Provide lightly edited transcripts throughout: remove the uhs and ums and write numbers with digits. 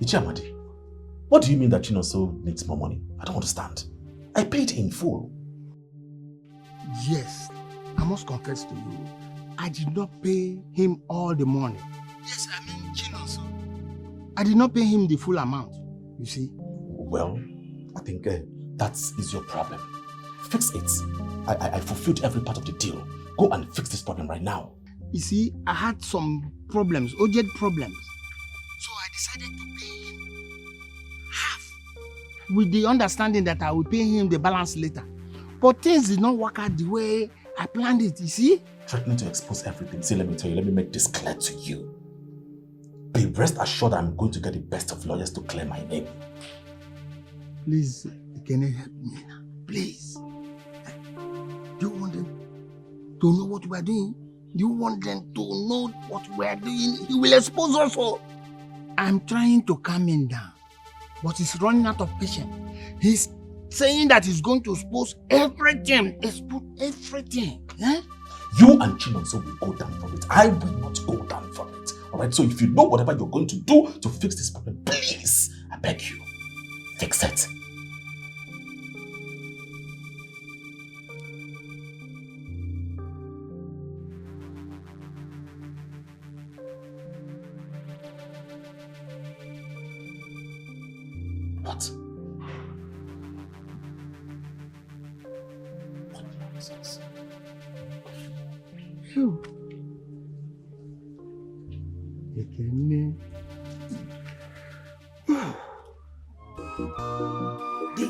Ichamadi, what do you mean that Chinonso needs more money? I don't understand. I paid in full. Yes, I must confess to you, I did not pay him all the money. Yes, I mean Chinonso. I did not pay him the full amount, you see. Well, I think that is your problem. Fix it. I fulfilled every part of the deal. Go and fix this problem right now. You see, I had some problems, urgent problems. So I decided to pay him half with the understanding that I will pay him the balance later. But things did not work out the way I planned it, you see? Threatening to expose everything. See, let me tell you, let me make this clear to you. Be rest assured I'm going to get the best of lawyers to clear my name. Please, can you help me now? Please. Do you want them to know what we are doing? Do you want them to know what we are doing? He will expose us all. I'm trying to calm him down, but he's running out of patience. He's saying that he's going to expose everything. Expose everything. Eh? You and Chinonso will go down from it. I will not go down from it. Alright, so if you know whatever you're going to do to fix this problem, please, I beg you, fix it. What? What nonsense? Phew. The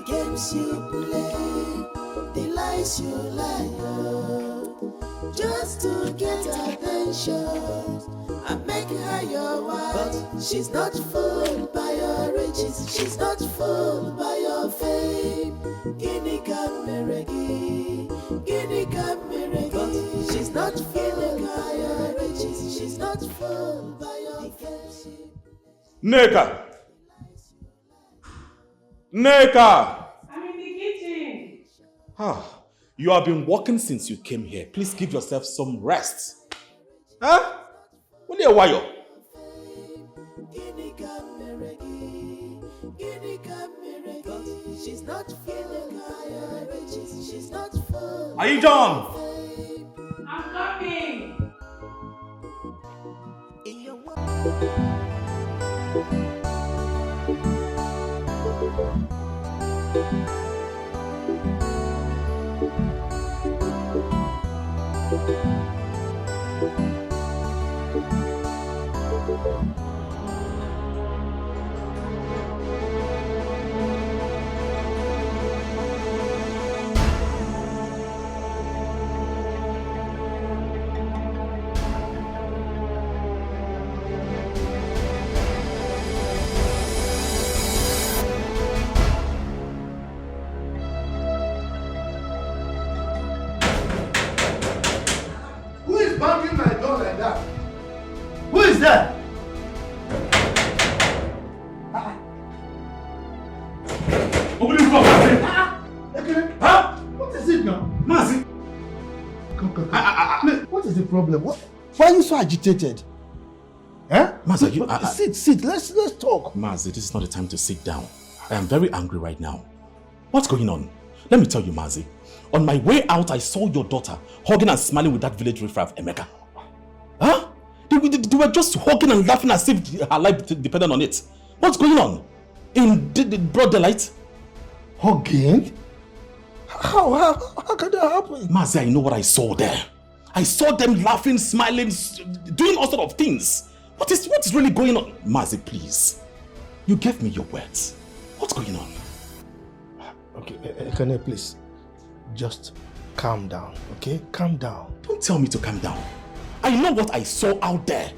games you play, the lies you lie, just to get attention and make her your wife. But she's not fooled by your riches, she's not fooled by your fame. Guinea Cameregi, Guinea Cameregi. She's not fooled by your riches, she's not fooled by your fame. Neka! Neka! I'm in the kitchen. You have been working since you came here. Please give yourself some rest. Huh? Only a while. She's not feeling higher riches, she's not full. Are you done? I'm coming. Banging my door like that. Who is that? Open the door, Mazi! Huh? What is it now? Mazi! Come. What is the problem? Why are you so agitated? Huh? Mazi, sit. Let's talk. Mazi, this is not the time to sit down. I am very angry right now. What's going on? Let me tell you, Mazi. On my way out, I saw your daughter hugging and smiling with that village riffraff, Emeka. Huh? They were just hugging and laughing as if her life depended on it. What's going on? In the broad daylight? Hugging? How can that happen? Mazi, I know what I saw there. I saw them laughing, smiling, doing all sorts of things. What is really going on? Mazi, please. You gave me your words. What's going on? Okay, Ekene, please. Just calm down, okay? Calm down. Don't tell me to calm down. I know what I saw out there.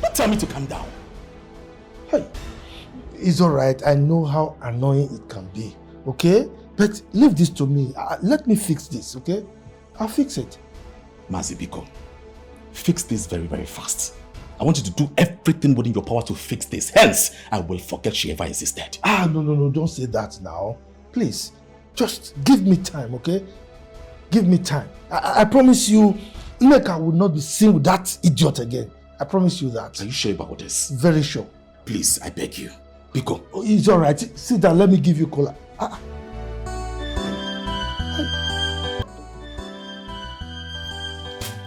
Don't tell me to calm down. Hey, it's alright. I know how annoying it can be, okay? But leave this to me. Let me fix this, okay? I'll fix it. Mazi Biko, fix this very, very fast. I want you to do everything within your power to fix this. Hence, I will forget she ever existed. No, don't say that now. Please, just give me time, okay? Give me time. I promise you, Neka will not be seen with that idiot again. I promise you that. Are you sure about this? Very sure. Please, I beg you. Biko. Oh, it's all right. Sit down. Let me give you cola.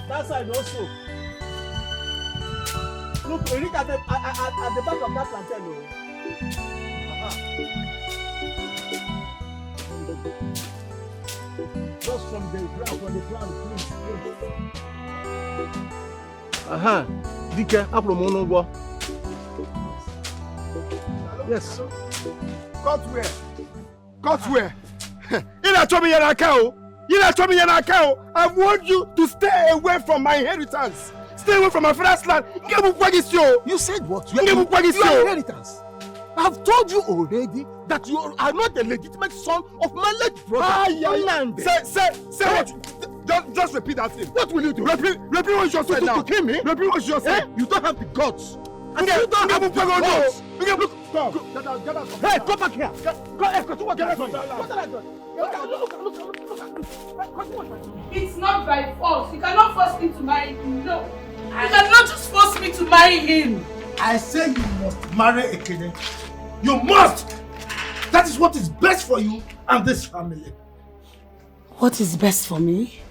That side also. Look, Eric at the back of that plantain. Just from the ground, please. Dike, Apro. Yes. Cut where? Cut where? You not tell me you're not cow. You not tell me you're not cow. I've warned you to stay away from my inheritance. Stay away from my father's land. You said what? Your inheritance. I've told you already that you are not a legitimate son of my late brother. Say what? Just repeat that thing. What will you do? Repeat what you just said now. To kill me? Repeat what you just said. You don't have the guts. And you don't have the guts. Hey, come back here. It's not by force. You cannot force me to marry him. No. You cannot just force me to marry him. I say you must marry Ekene. You must! That is what is best for you and this family. What is best for me?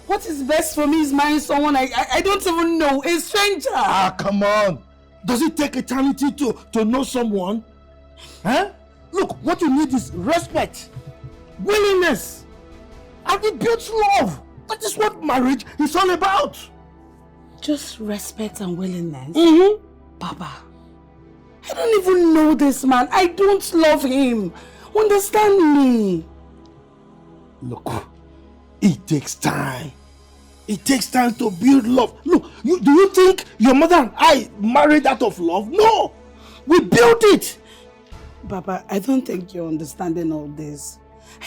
What is best for me is marrying someone I don't even know, a stranger. Ah, come on. Does it take eternity to know someone? Huh? Look, what you need is respect, willingness, and it builds love. That is what marriage is all about. Just respect and willingness? Mm-hmm. Papa, I don't even know this man. I don't love him. Understand me. Look, it takes time. It takes time to build love. Look, do you think your mother and I married out of love? No! We built it! Papa, I don't think you're understanding all this.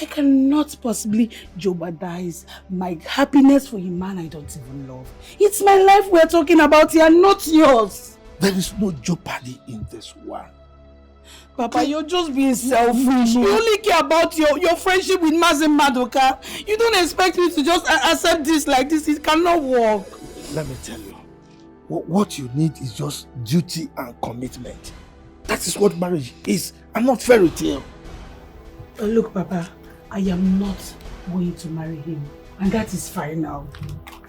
I cannot possibly jeopardize my happiness for a man I don't even love. It's my life we're talking about here, not yours. There is no jeopardy in this one. Papa, you're just being selfish. You only care about your friendship with Mazin Madoka. You don't expect me to just accept this like this. It cannot work. Let me tell you, what you need is just duty and commitment. That is what marriage is, and not fairy tale. Look, Papa, I am not going to marry him, and that is fine now.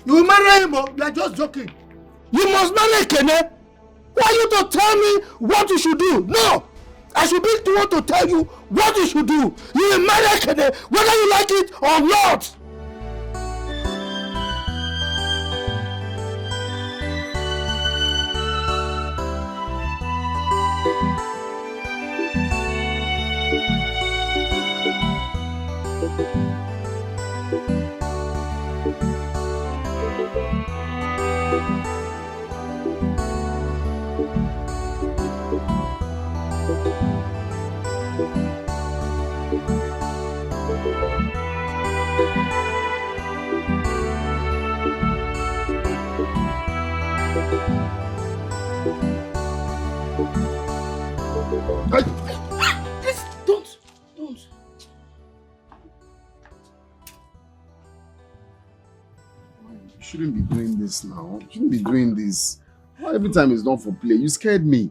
You will marry him, you are just joking. You must marry Kene. Why are you to tell me what you should do? No! I should be the one to tell you what you should do. You will marry Kene, whether you like it or not. Please, don't. You shouldn't be doing this now. You shouldn't be doing this. Why every time it's done for play? You scared me.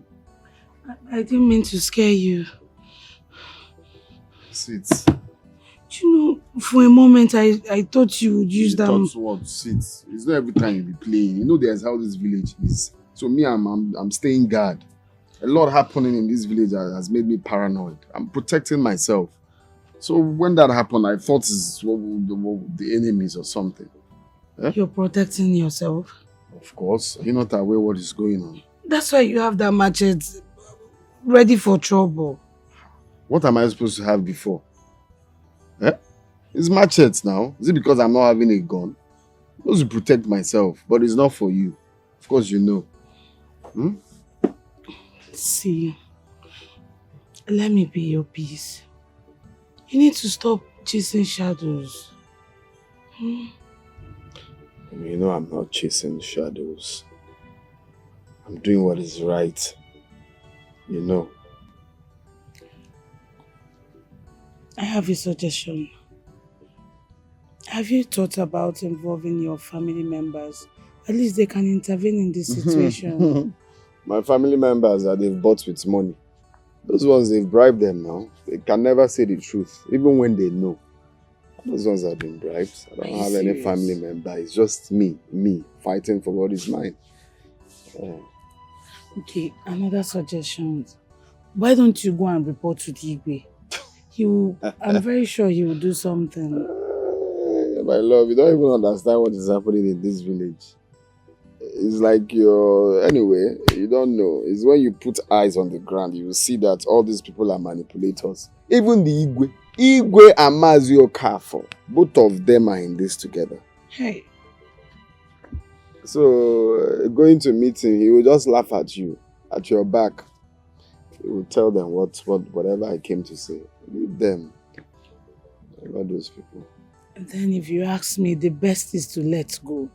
I didn't mean to scare you. Sit. Do you know, for a moment I thought you would use that. Thought what? Sit. It's not every time you be playing. You know there's how this village is. So me, I'm staying guard. A lot happening in this village has made me paranoid. I'm protecting myself. So when that happened, I thought it's the enemies or something. Eh? You're protecting yourself? Of course. You're not aware what is going on. That's why you have that machete ready for trouble. What am I supposed to have before? Eh? It's machetes now. Is it because I'm not having a gun? I'm supposed to protect myself, but it's not for you. Of course you know. Hmm? See, let me be your peace. You need to stop chasing shadows. You know I'm not chasing shadows. I'm doing what is right. You know. I have a suggestion. Have you thought about involving your family members At least they can intervene in the situation. My family members that they've bought with money. Those ones, they've bribed them now. They can never say the truth, even when they know. Those ones have been bribed. I don't have any family member. It's just me fighting for what is mine. Okay, another suggestion. Why don't you go and report to the Igwe? I'm very sure he will do something. My love, you don't even understand what is happening in this village. It's like anyway, you don't know. It's when you put eyes on the ground, you will see that all these people are manipulators. Even the Igwe and Mazio Kafo, both of them are in this together. Hey. So, going to meet him, he will just laugh at you, at your back. He will tell them whatever I came to say. Leave them. About those people. And then if you ask me, the best is to let go.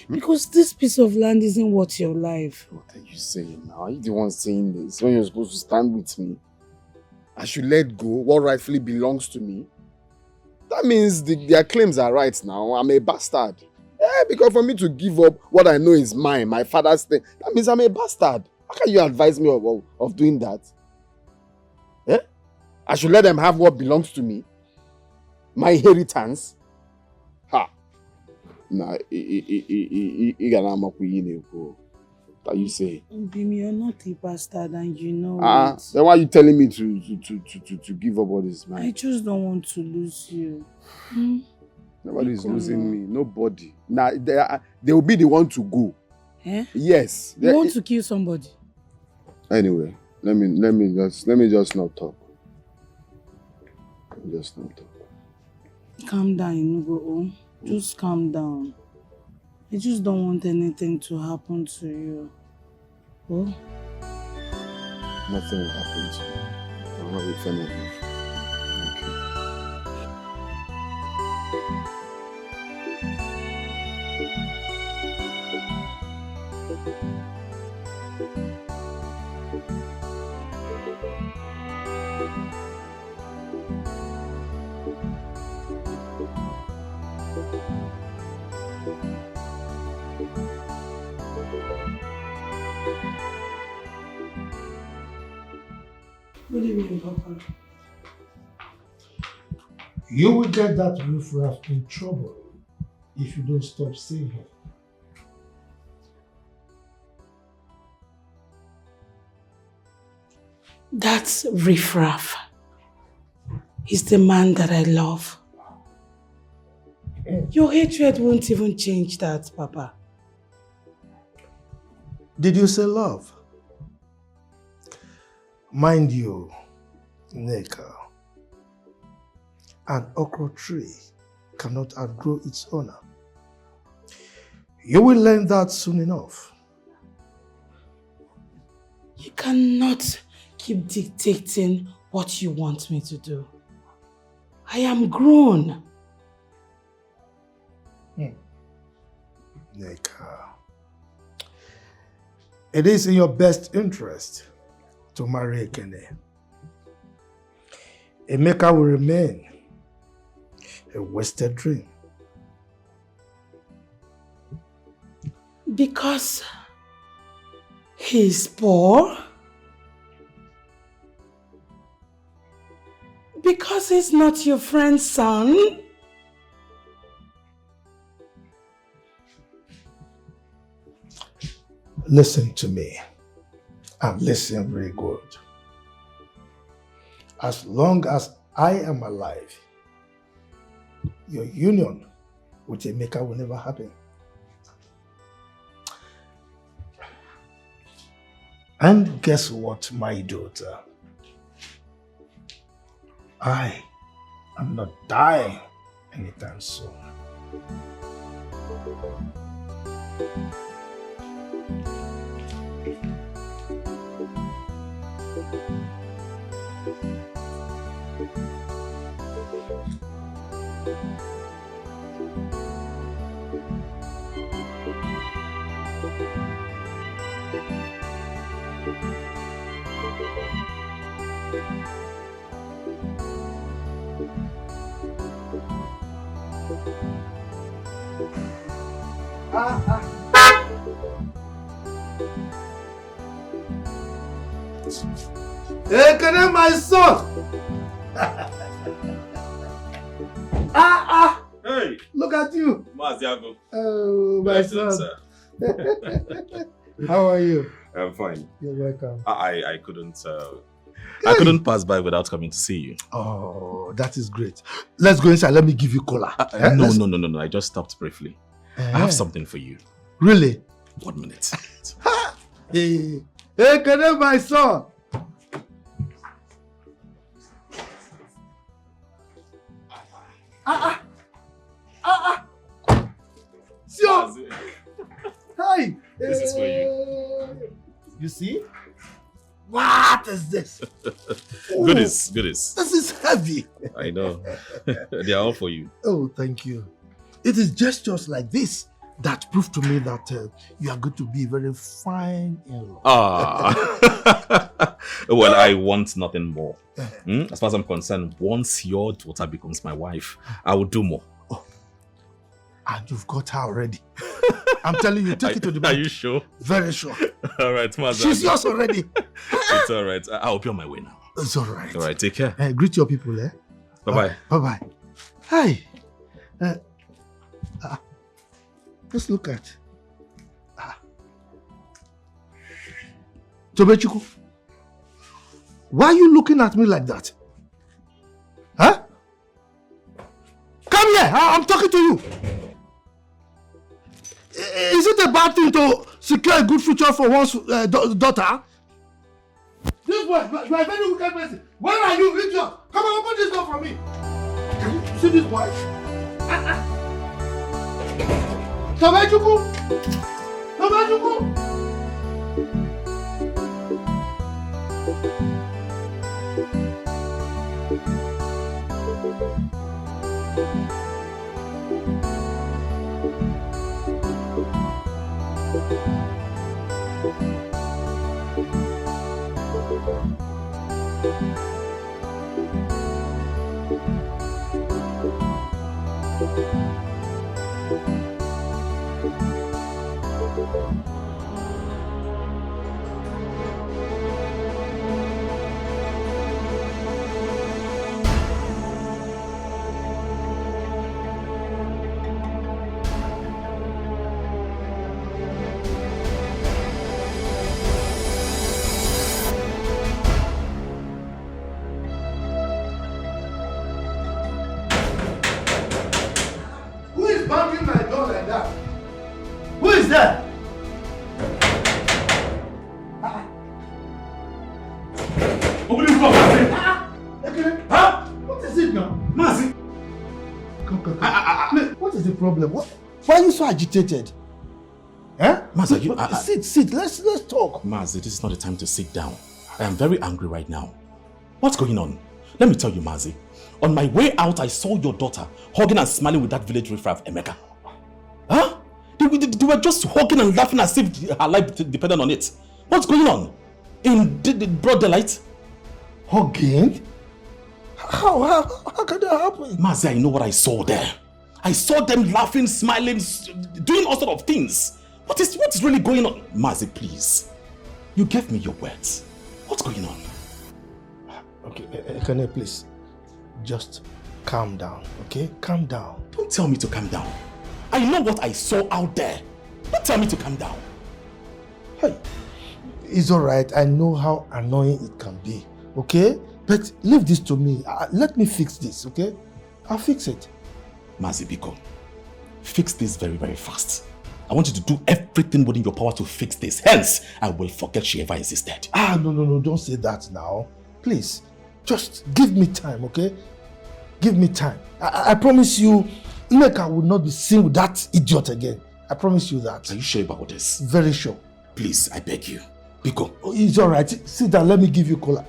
Because this piece of land isn't worth your life. What are you saying now? Are you the one saying this? When you're supposed to stand with me? I should let go what rightfully belongs to me? That means their claims are right now. I'm a bastard. Because for me to give up what I know is mine, my father's thing, that means I'm a bastard. How can you advise me of doing that? I should let them have what belongs to me? My inheritance? Ha! Nah, what you say? Bim, you're not a bastard and you know it. Then why are you telling me to give up what is mine? I just don't want to lose you. Nobody's losing me. Nobody. Now they will be the one to go. Yes. You want to kill somebody? Anyway, let me just not talk. Just not talk. Calm down, Inugo. Just calm down. I just don't want anything to happen to you. Oh? Nothing will happen to you. I'm not a fan of you. What do you mean, Papa? You will get that riffraff in trouble if you don't stop seeing him. That's riffraff. He's the man that I love. Your hatred won't even change that, Papa. Did you say love? Mind you, Neka, an okra tree cannot outgrow its owner. You will learn that soon enough. You cannot keep dictating what you want me to do. I am grown. Neka, it is in your best interest to marry Ekene. Emeka will remain a wasted dream. Because he's poor? Because he's not your friend's son? Listen to me, and listen very good. As long as I am alive, your union with Emeka will never happen. And guess what, my daughter? I am not dying anytime soon. Hey, can I my son? Hey! Look at you. Maziago. Oh, my son. How are you? I'm fine. You're welcome. I couldn't pass by without coming to see you. Oh, that is great. Let's go inside. Let me give you cola. No. I just stopped briefly. I have something for you. Really? 1 minute. Hey, can I my son? Sure. Hi. This is for you. You see? What is this? Goodies. This is heavy. I know. They are all for you. Oh, thank you. It is gestures like this that prove to me that you are going to be very fine in law. Well, I want nothing more. As far as I'm concerned, once your daughter becomes my wife, I will do more. Oh. And you've got her already. I'm telling you, take it to the bank. Are you sure? Very sure. All right, Maza. She's yours already. It's all right. I'll be on my way now. It's all right. All right, take care. Greet your people, eh? Bye-bye. Bye-bye. Hi. Let's look at. Tobechukwu, why are you looking at me like that? Huh? Come here. I'm talking to you. Is it a bad thing to secure a good future for one's daughter? This boy, you are a very wicked person. Where are you, idiot? Come on, open this door for me. Can you see this boy? Tobechukwu! Tobechukwu! Problem. Why are you so agitated? Eh? Mazi, sit. Let's talk. Mazi, this is not the time to sit down. I am very angry right now. What's going on? Let me tell you, Mazi. On my way out, I saw your daughter hugging and smiling with that village riffraff, Emeka. Huh? They were just hugging and laughing as if her life depended on it. What's going on? In broad daylight? Hugging? How can that happen? Mazi, I know what I saw there. I saw them laughing, smiling, doing all sorts of things. What is really going on? Mazi, please. You gave me your words. What's going on? Okay, can I please just calm down, okay? Calm down. Don't tell me to calm down. I know what I saw out there. Don't tell me to calm down. Hey, it's all right. I know how annoying it can be, okay? But leave this to me. Let me fix this, okay? I'll fix it. Mazi Biko, fix this very, very fast. I want you to do everything within your power to fix this. Hence, I will forget she ever existed. No, don't say that now. Please, just give me time, okay? Give me time. I promise you, Nneka will not be seen with that idiot again. I promise you that. Are you sure about this? Very sure. Please, I beg you. Biko. Oh, it's all right. Sit down, let me give you cola.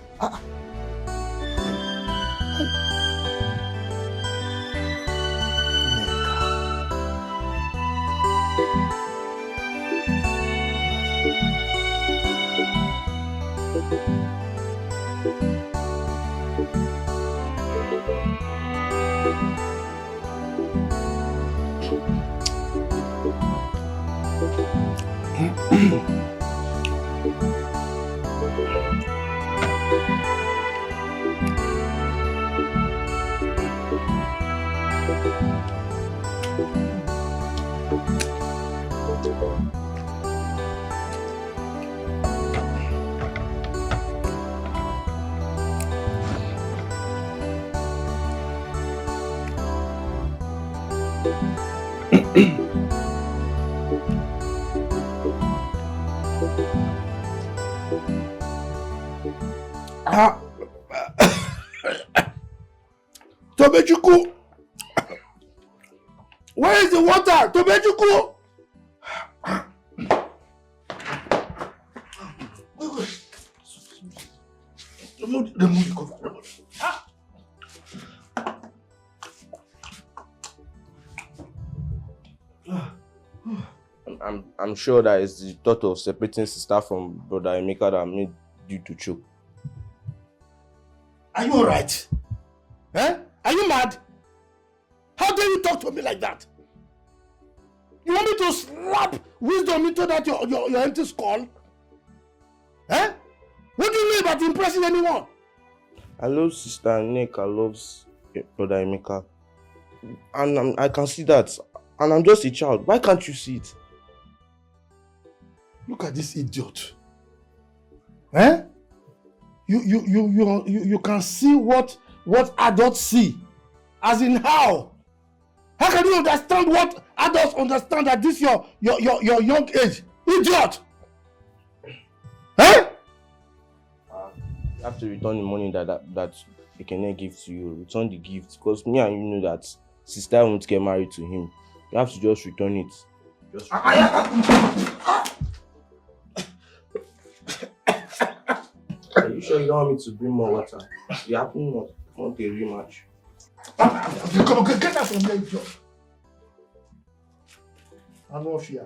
Tobechuku! Where is the water? Tobechuku! Remove the cover. I'm sure that it's the thought of separating sister from brother Emeka that made you to choke. Are you alright? Eh? Are you mad? How dare you talk to me like that? You want me to slap wisdom into that your empty skull? Eh? What do you mean about impressing anyone? I love sister Nneka loves brother Emeka. And I can see that. And I'm just a child. Why can't you see it? Look at this idiot. Eh? You can see what adults see. As in how? How can you understand what adults understand at this your young age? Idiot! Eh? You have to return the money that Ekene gives to you. Return the gift. Because me and you know that sister won't get married to him. You have to just return it. Are you sure you don't want me to bring more water? You happen not want a rematch. Come on, get that from there, idiot. I'm not fear.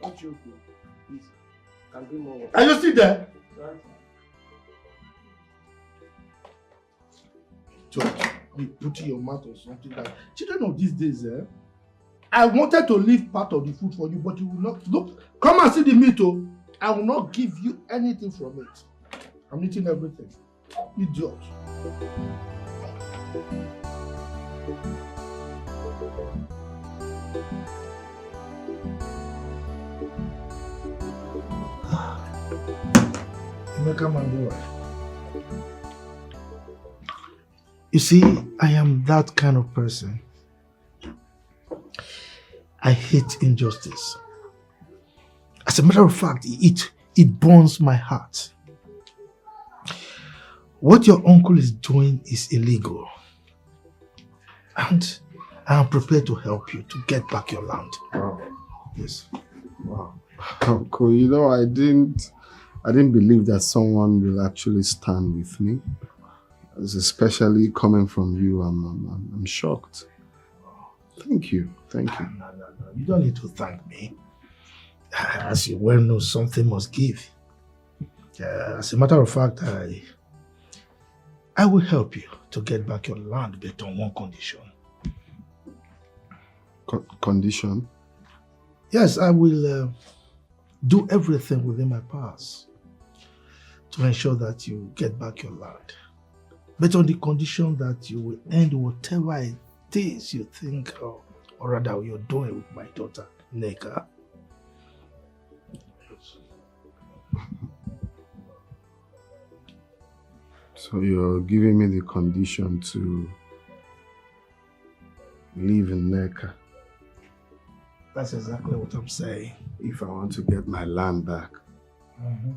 Don't you, please. Can bring more water. Are you still there? Sorry. George, be putting your mouth on something like children of these days, eh? I wanted to leave part of the food for you, but you will not. Look, come and see the meat, oh. I will not give you anything from it. I'm eating everything. Idiot. Emeka, my boy. You see, I am that kind of person. I hate injustice. As a matter of fact, it burns my heart. What your uncle is doing is illegal. And I am prepared to help you to get back your land. Wow. Yes. Wow. Uncle, you know, I didn't believe that someone will actually stand with me. Especially coming from you, I'm shocked. Thank you. Thank you. No. You don't need to thank me. As you well know, something must give. As a matter of fact, I will help you to get back your land, but on one condition. Condition? Yes, I will do everything within my powers to ensure that you get back your land. But on the condition that you will end whatever it is you think, or rather you're doing with my daughter, Nneka. So you're giving me the condition to live in Nneka? That's exactly what I'm saying. If I want to get my land back. Mm-hmm.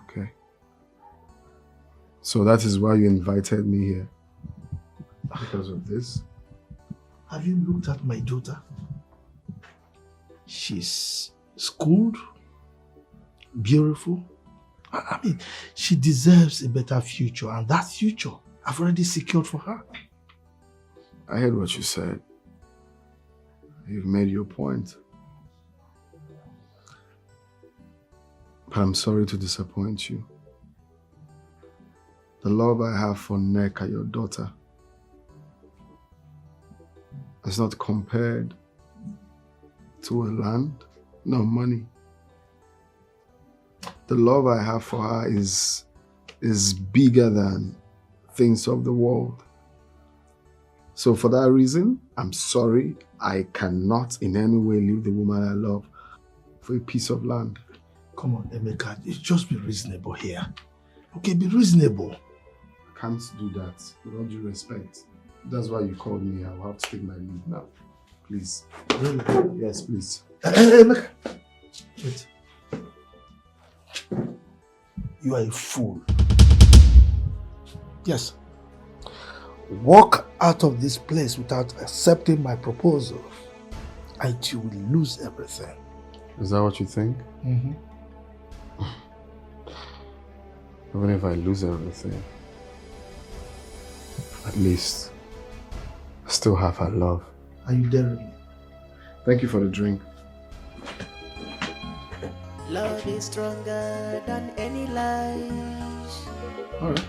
Okay. So that is why you invited me here? Because of this? Have you looked at my daughter? She's schooled, beautiful. I mean, she deserves a better future, and that future I've already secured for her. I heard what you said. You've made your point. But I'm sorry to disappoint you. The love I have for Nneka, your daughter, is not compared to a land, no money. The love I have for her is bigger than things of the world. So for that reason, I'm sorry, I cannot in any way leave the woman I love for a piece of land. Come on, Emeka, just be reasonable here. Okay, be reasonable. I can't do that, with all due respect. That's why you called me. I'll have to take my leave now. Please. Really? Yes, please. Hey, Emeka. Wait. You are a fool. Yes. Walk out of this place without accepting my proposal, and you will lose everything. Is that what you think? Mm-hmm. Even if I lose everything, at least I still have her love. Are you daring me? Thank you for the drink. Love is stronger than any lies. Alright.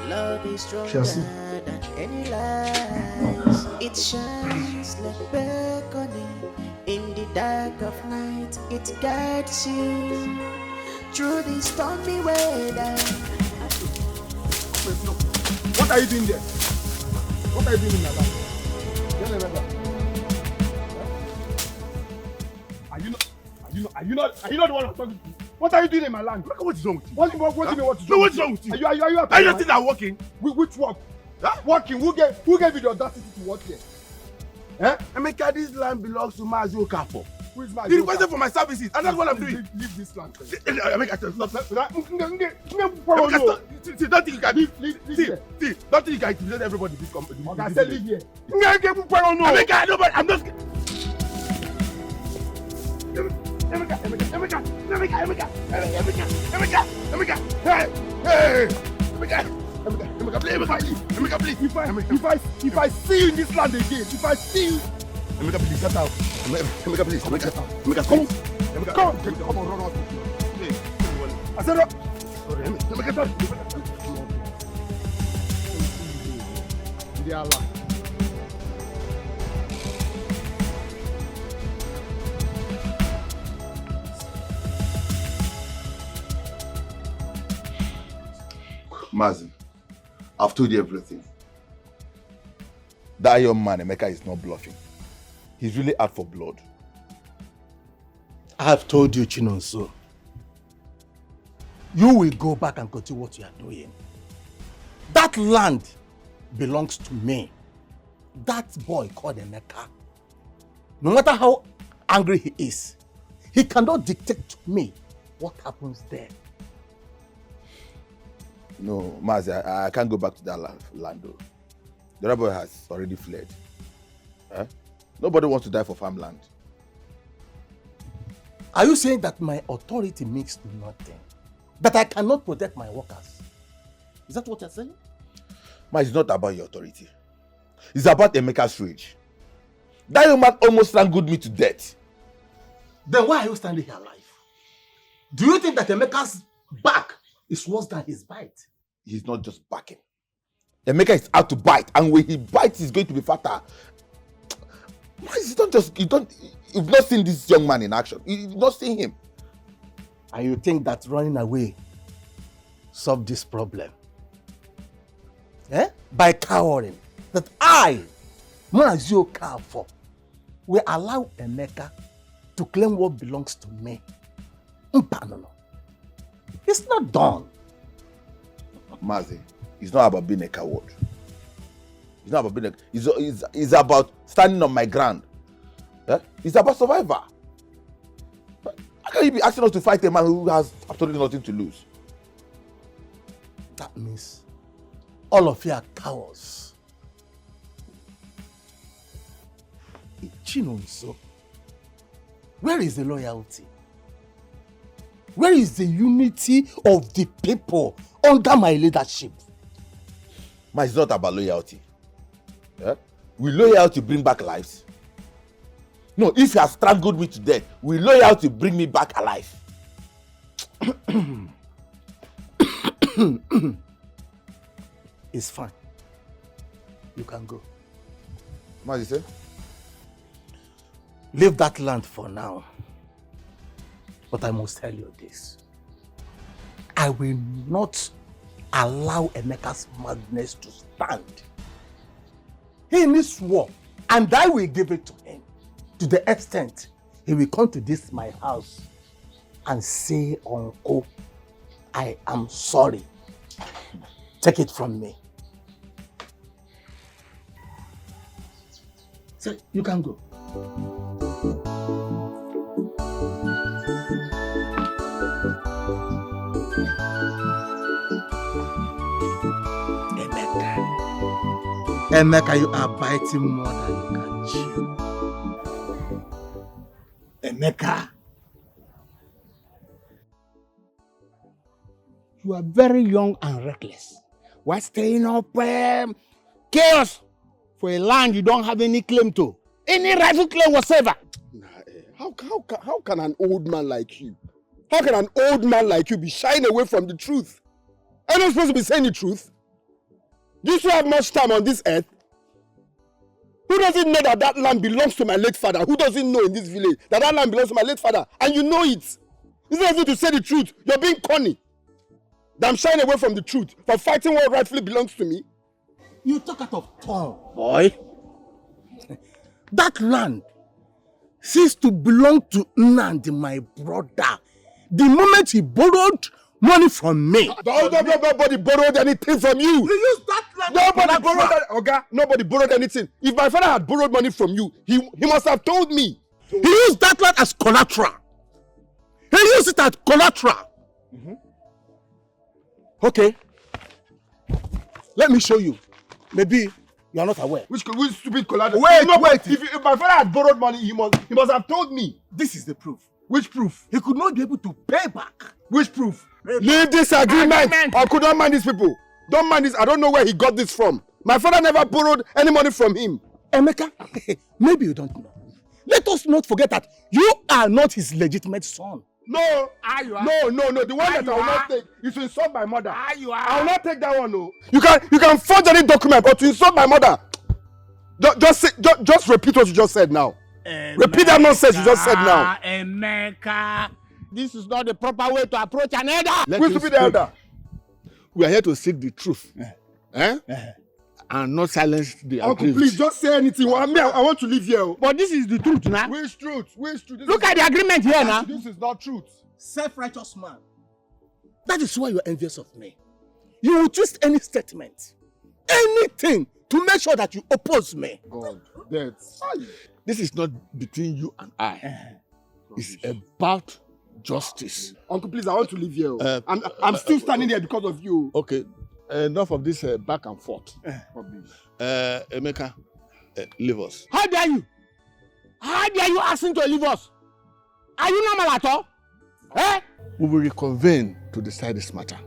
Love is stronger Chelsea. than any lies. It shines like beckoning in the dark of night. It guides you through the stormy weather. What are you doing there? What are you doing in my life? Are you not the one I'm talking to? What are you doing in my land? Look, what is wrong with you? What do you mean, what is wrong No, with what's you? wrong with you? Are you Are you still not working? Which work? Huh? Working? Who gave you the audacity to work here? Eh? Emeka, this land belongs to Mazi Okafor. Who is my He requested for my services, and that's what I'm doing. Leave this land. Emeka, stop. Oh, no. See, don't think you can Leave see, here. don't think you can intimidate everybody in this company. Okay, I said leave here. Emeka, nobody, I'm not. Emeka, please. If I see you in this land again, if I see you, Emeka, please, get out. Emeka, please. Emeka, come. Come on, run out. I said, Sorry, Emeka, sorry. they are lying. Mazi, I've told you everything. That young man, Emeka, is not bluffing. He's really out for blood. I have told you, Chinonso. You will go back and continue what you are doing. That land belongs to me. That boy called Emeka, no matter how angry he is, he cannot dictate to me what happens there. No, Mazi, I can't go back to that land though. The other boy has already fled. Nobody wants to die for farmland. Are you saying that my authority means nothing? That I cannot protect my workers? Is that what you're saying? Ma, it's not about your authority. It's about Emeka's rage. That young man almost strangled me to death. Then why are you standing here alive? Do you think that Emeka's back is worse than his bite? He's not just backing. Emeka is out to bite, and when he bites, he's going to be fatter. You've not seen this young man in action. You've not seen him. And you think that running away solve this problem? By cowering. That I, Mazi Okafor, will allow Emeka to claim what belongs to me. No. It's not done. Mazi, it's not about being a coward. It's not about being it's about standing on my ground. It's about survivor. How can you be asking us to fight a man who has absolutely nothing to lose? That means all of you are cowards. Chinonso, where is the loyalty? Where is the unity of the people under my leadership? Man, it's not about loyalty. Will loyalty bring back lives? No, if you have strangled me to death, will loyalty bring me back alive? It's fine. You can go. What did you say? Leave that land for now. But I must tell you this. I will not allow Emeka's madness to stand. He needs war, and I will give it to him. To the extent he will come to this my house and say, Uncle, I am sorry. Take it from me. So you can go. Emeka, you are biting more than you can chew. Emeka, you are very young and reckless. Why stirring up chaos for a land you don't have any claim to? Any rightful claim whatsoever? Nah, how can an old man like you, how can an old man like you be shying away from the truth? Are you not supposed to be saying the truth? Do you still have much time on this earth? Who doesn't know that that land belongs to my late father? Who doesn't know in this village that that land belongs to my late father? And you know it. It's not easy to say the truth. You're being corny. That I'm shying away from the truth, from fighting what rightfully belongs to me. You talk out of turn, boy. That land ceased to belong to Nnamdi, my brother, the moment he borrowed money from me. Nobody borrowed anything from you. You used that land. Nobody borrowed that. Okay? Nobody borrowed anything. If my father had borrowed money from you, he must have told me. He used that land as collateral. He used it as collateral. Mm-hmm. Okay. Let me show you. Maybe you are not aware. Which stupid collateral? Wait. If my father had borrowed money, he must have told me. This is the proof. Which proof? He could not be able to pay back. Which proof? Leave this agreement. I could not mind these people. Don't mind this. I don't know where he got this from. My father never borrowed any money from him. Emeka, maybe you don't know. Let us not forget that you are not his legitimate son. No. No. The one that I will not take is to insult my mother. I will not take that one. No. You can forge any document, but to insult my mother. Just repeat what you just said now. Emeka, repeat that nonsense you just said now. Emeka, this is not the proper way to approach an elder. Who's to be the elder? We are here to seek the truth. And not silence the Uncle, please just say anything. I want to live here. But this is the truth now. Which truth? Look at the agreement here now. This is not truth. Self-righteous man. That is why you are envious of me. You will twist any statement, anything, to make sure that you oppose me. God, this is not between you and I. It's about justice. Uncle, please, I want to live here. I'm still standing here because of you. Okay. Enough of this back and forth. Emeka, leave us. How dare you? How dare you ask him to leave us? Are you normal at all? We will reconvene to decide this matter.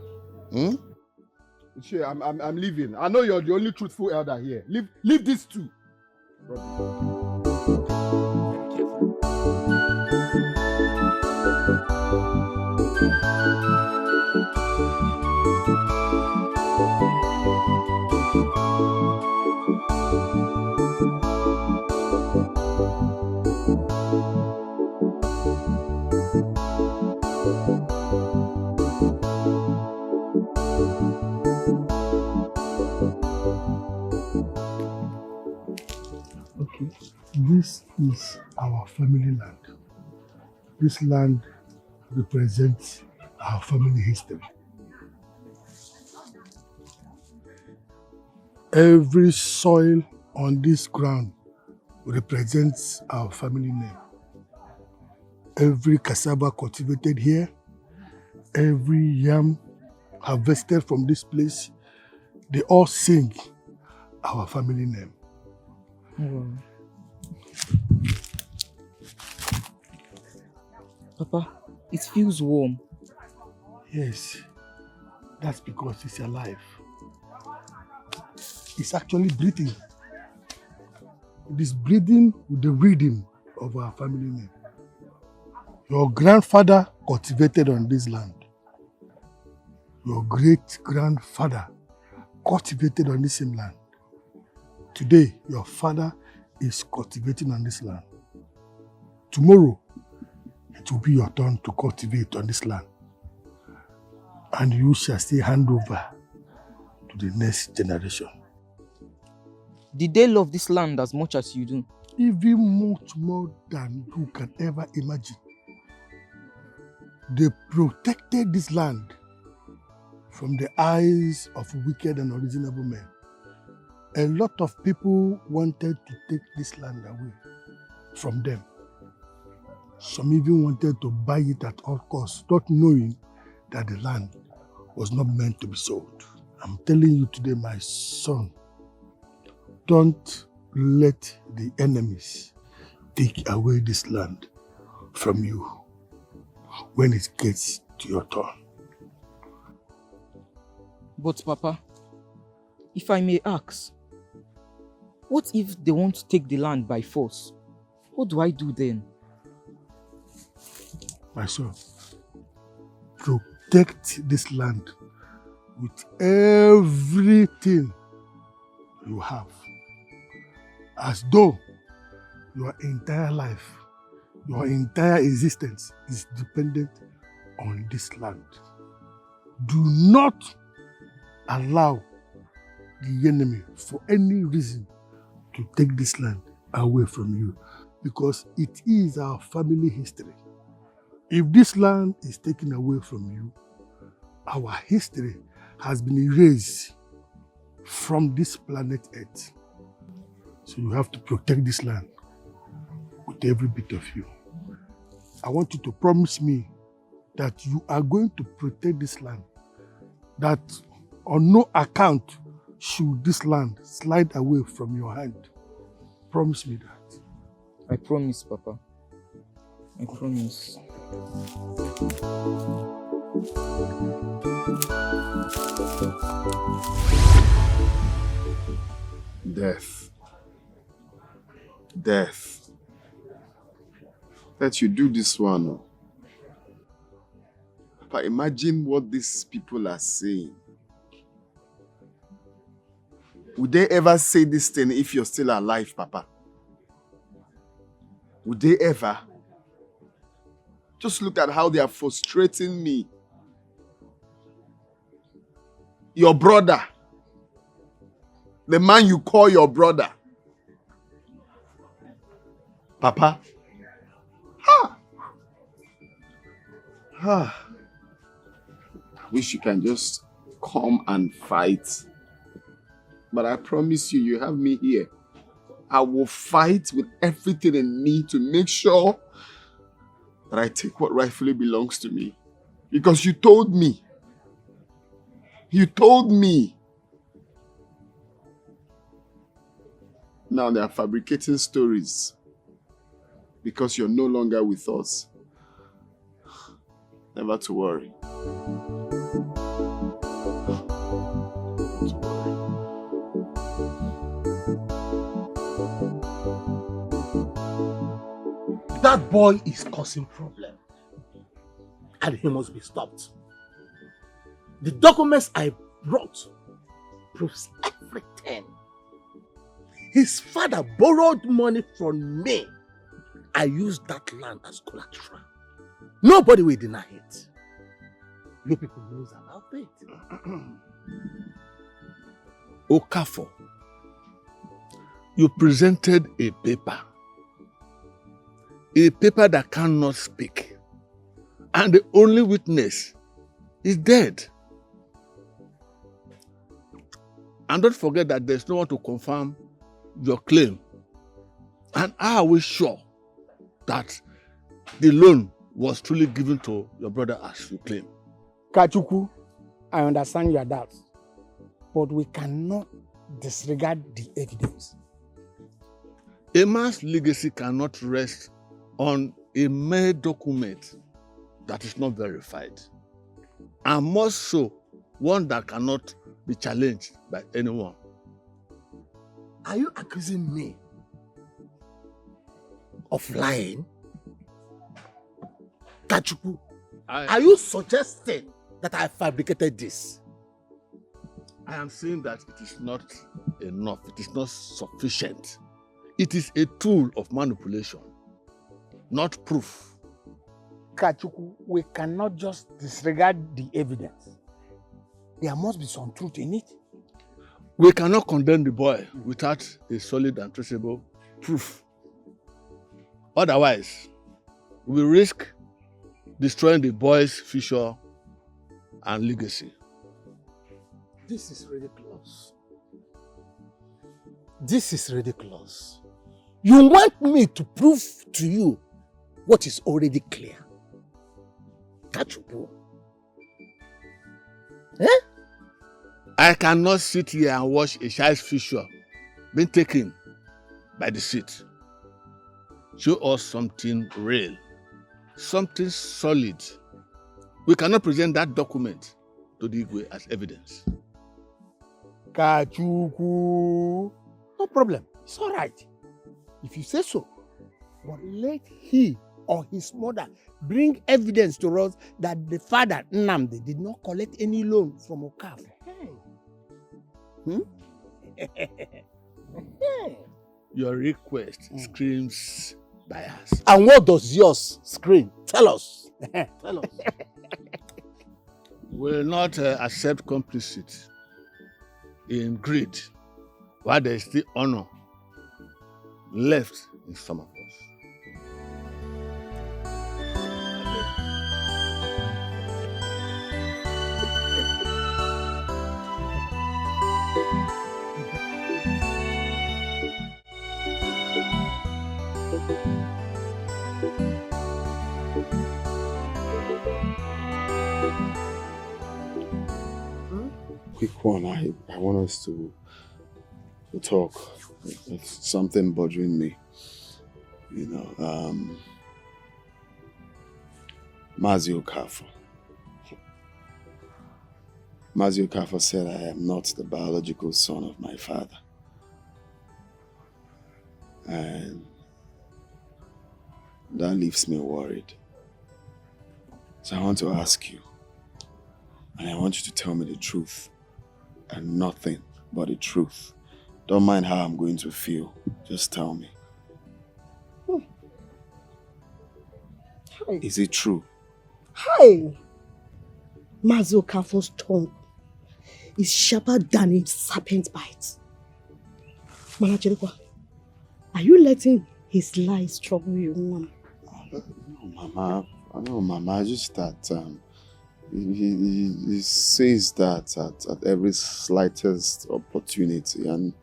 Sure, I'm leaving. I know you're the only truthful elder here. Leave this too. This is our family land. This land represents our family history. Every soil on this ground represents our family name. Every cassava cultivated here, every yam harvested from this place, they all sing our family name. Papa, it feels warm. Yes, that's because it's alive. It's actually breathing. It is breathing with the rhythm of our family name. Your grandfather cultivated on this land. Your great-grandfather cultivated on this same land. Today, your father is cultivating on this land. Tomorrow, it will be your turn to cultivate on this land. And you shall still hand over to the next generation. Did they love this land as much as you do? Even much more than you can ever imagine. They protected this land from the eyes of wicked and unreasonable men. A lot of people wanted to take this land away from them. Some even wanted to buy it at all costs, not knowing that the land was not meant to be sold. I'm telling you today, my son, don't let the enemies take away this land from you when it gets to your turn. But Papa, if I may ask, what if they want to take the land by force? What do I do then? My son, protect this land with everything you have, as though your entire life, your entire existence is dependent on this land. Do not allow the enemy for any reason to take this land away from you, because it is our family history. If this land is taken away from you, our history has been erased from this planet Earth. So you have to protect this land with every bit of you. I want you to promise me that you are going to protect this land, that on no account should this land slide away from your hand. Promise me that. I promise, Papa. I promise. Death. Death. That you do this one. But imagine what these people are saying. Would they ever say this thing if you're still alive, Papa? Would they ever? Just look at how they are frustrating me. Your brother. The man you call your brother. Papa. Ha! Ha! I wish you can just come and fight. But I promise you, you have me here. I will fight with everything in me to make sure that I take what rightfully belongs to me. Because you told me. You told me. Now they are fabricating stories. Because you're no longer with us. Never to worry. That boy is causing problem. And he must be stopped. The documents I brought proves everything. His father borrowed money from me. I used that land as collateral. Nobody will deny it. You people knows about it. Okafor, you presented a paper that cannot speak, and the only witness is dead. And don't forget that there's no one to confirm your claim. And are we sure that the loan was truly given to your brother as you claim? Kachuku, I understand your doubts, but we cannot disregard the evidence. A man's legacy cannot rest on a mere document that is not verified, and more so, one that cannot be challenged by anyone. Are you accusing me of lying? Kachuku, are you suggesting that I fabricated this? I am saying that it is not enough, it is not sufficient. It is a tool of manipulation, not proof. Kachuku, we cannot just disregard the evidence. There must be some truth in it. We cannot condemn the boy without a solid and traceable proof. Otherwise, we risk destroying the boy's future and legacy. This is ridiculous. This is ridiculous. You want me to prove to you what is already clear? Kachuku. Eh? I cannot sit here and watch a child's future been taken by deceit. Show us something real, something solid. We cannot present that document to the Igwe as evidence. Kachuku. No problem. It's all right. If you say so. But let he or his mother bring evidence to us that the father, Nnamdi, did not collect any loan from Okafor. Your request screams bias. And what does yours scream? Tell us. Tell us. Will not accept complicit in greed while there is still honor left in some of us. Quick one, I want us to talk. It's something bothering me. You know, Mazi Okafor. Mazi Okafor said I am not the biological son of my father. And that leaves me worried. So I want to ask you, and I want you to tell me the truth, and nothing but the truth. Don't mind how I'm going to feel. Just tell me. Hi. Is it true? Hi. Mazi Okafor's tongue is sharper than a serpent bite. Manachirikwa, are you letting his lies trouble you, Mama? No, Mama. Just that he says that at every slightest opportunity, and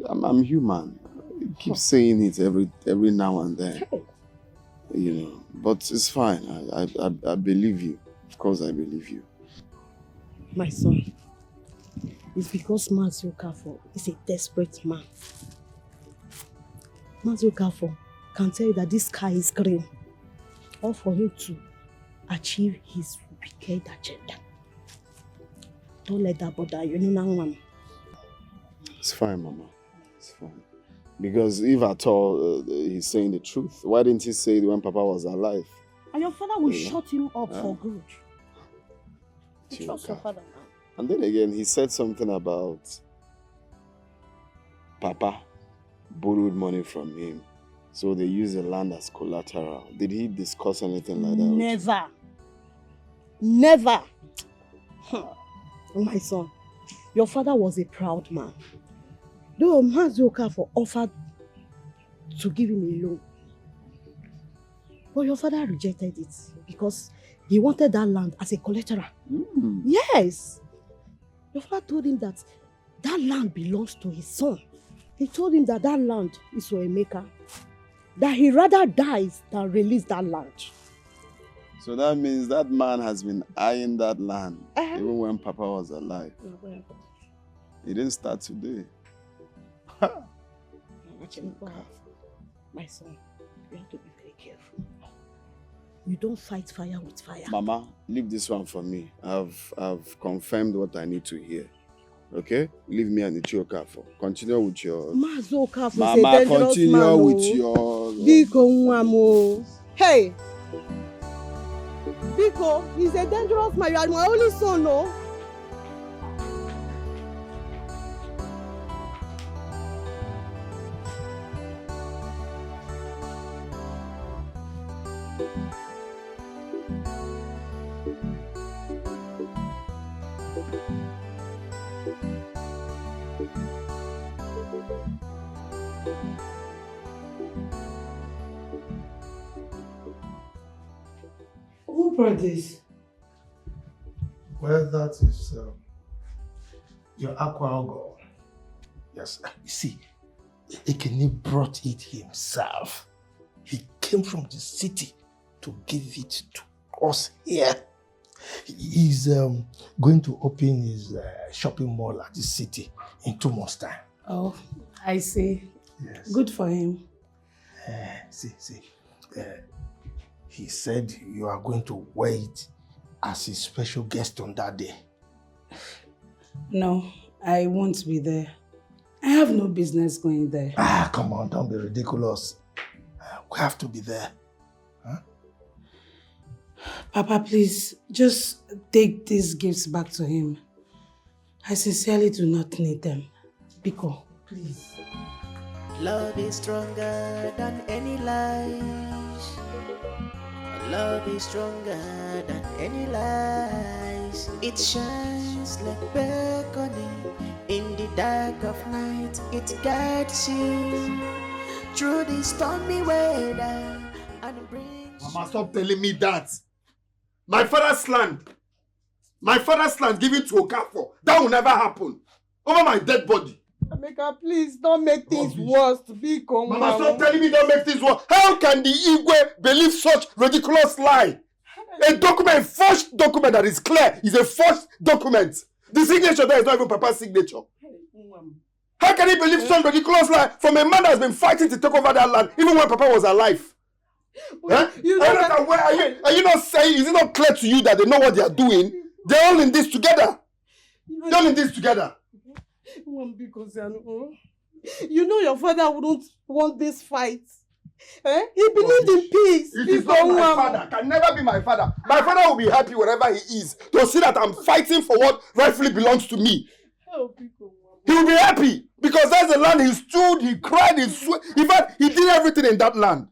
I'm human. He keeps saying it every now and then. You know, but it's fine. I believe you. Of course, I believe you. My son, it's because Mazi Okafor is a desperate man. Mazi Okafor can tell you that this sky is green, all for him to achieve his wicked agenda. Don't let that bother you, Mama. It's fine, Mama. It's fine. Because if at all he's saying the truth, why didn't he say it when Papa was alive? And your father will shut him up for good. Trust your father now. And then again, he said something about Papa borrowed money from him. So they use the land as collateral. Did he discuss anything like that? Never. Never. My son, your father was a proud man. Though Mazi Okafor offered to give him a loan. But your father rejected it because he wanted that land as a collateral. Yes. Your father told him that that land belongs to his son. He told him that that land is for a maker. That he rather dies than release that land. So that means that man has been eyeing that land even when Papa was alive. He didn't start today. My son, you have to be very careful. You don't fight fire with fire. Mama, leave this one for me. I've confirmed what I need to hear. Okay? Leave me and Ichi Okafor. Continue with your... Mazi Okafor is a Mama, dangerous continue man, with your... Biko Nwamo. Hey! Biko, he's a dangerous man. You are my only son, no? Who brought this? Well, that is your aqua alcohol. Yes, you see, Ekene brought it himself. He came from the city to give it to us here. He's going to open his shopping mall at the city in 2 months' time. Oh, I see. Yes. Good for him. See. He said you are going to wait as his special guest on that day. No, I won't be there. I have no business going there. Come on, don't be ridiculous. We have to be there. Huh? Papa, please, just take these gifts back to him. I sincerely do not need them. Biko, please. Love is stronger than any lies. Love is stronger than any lies. It shines like beckoning in the dark of night. It guides you through the stormy weather and brings. Mama, stop telling me that. My father's land given to Okafor, that will never happen. Over my dead body. Emeka, please don't make things worse. Biko, Mama, stop telling me don't make things worse. How can the Igwe believe such ridiculous lie? A document, forged document that is clear, is a forged document. The signature there is not even Papa's signature. How can he believe such ridiculous lie from a man that has been fighting to take over that land even when Papa was alive? Huh? Are you not saying, is it not clear to you that they know what they are doing? They're all in this together. They're all in this together. You know your father wouldn't want this fight. He believed in peace. It is not my father. Can never be my father. My father will be happy wherever he is to see that I'm fighting for what rightfully belongs to me. He will be happy because that's the land he stood, he cried, he sweat. In fact, he did everything in that land.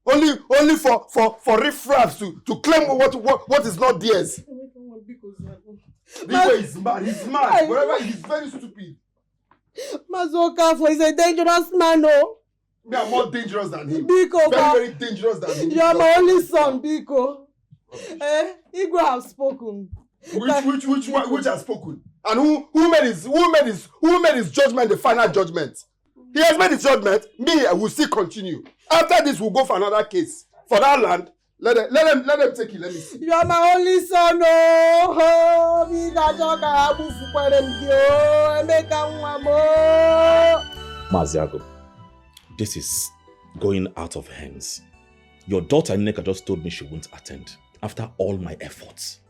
Only for riffraffs to claim what is not theirs. This way is mad. He's mad. Wherever he's very stupid. Mazoka is a dangerous man, no? Me, I'm more dangerous than him. Biko, very dangerous than him. You are my only son, Biko. Igwe have spoken. Which has spoken? And who made his judgment the final judgment? He has made his judgment. Me, I will still continue. After this, we'll go for another case. For that land, let them take it. Let me see. You are my only son, oh. Maziago, this is going out of hands. Your daughter Nneka just told me she won't attend after all my efforts.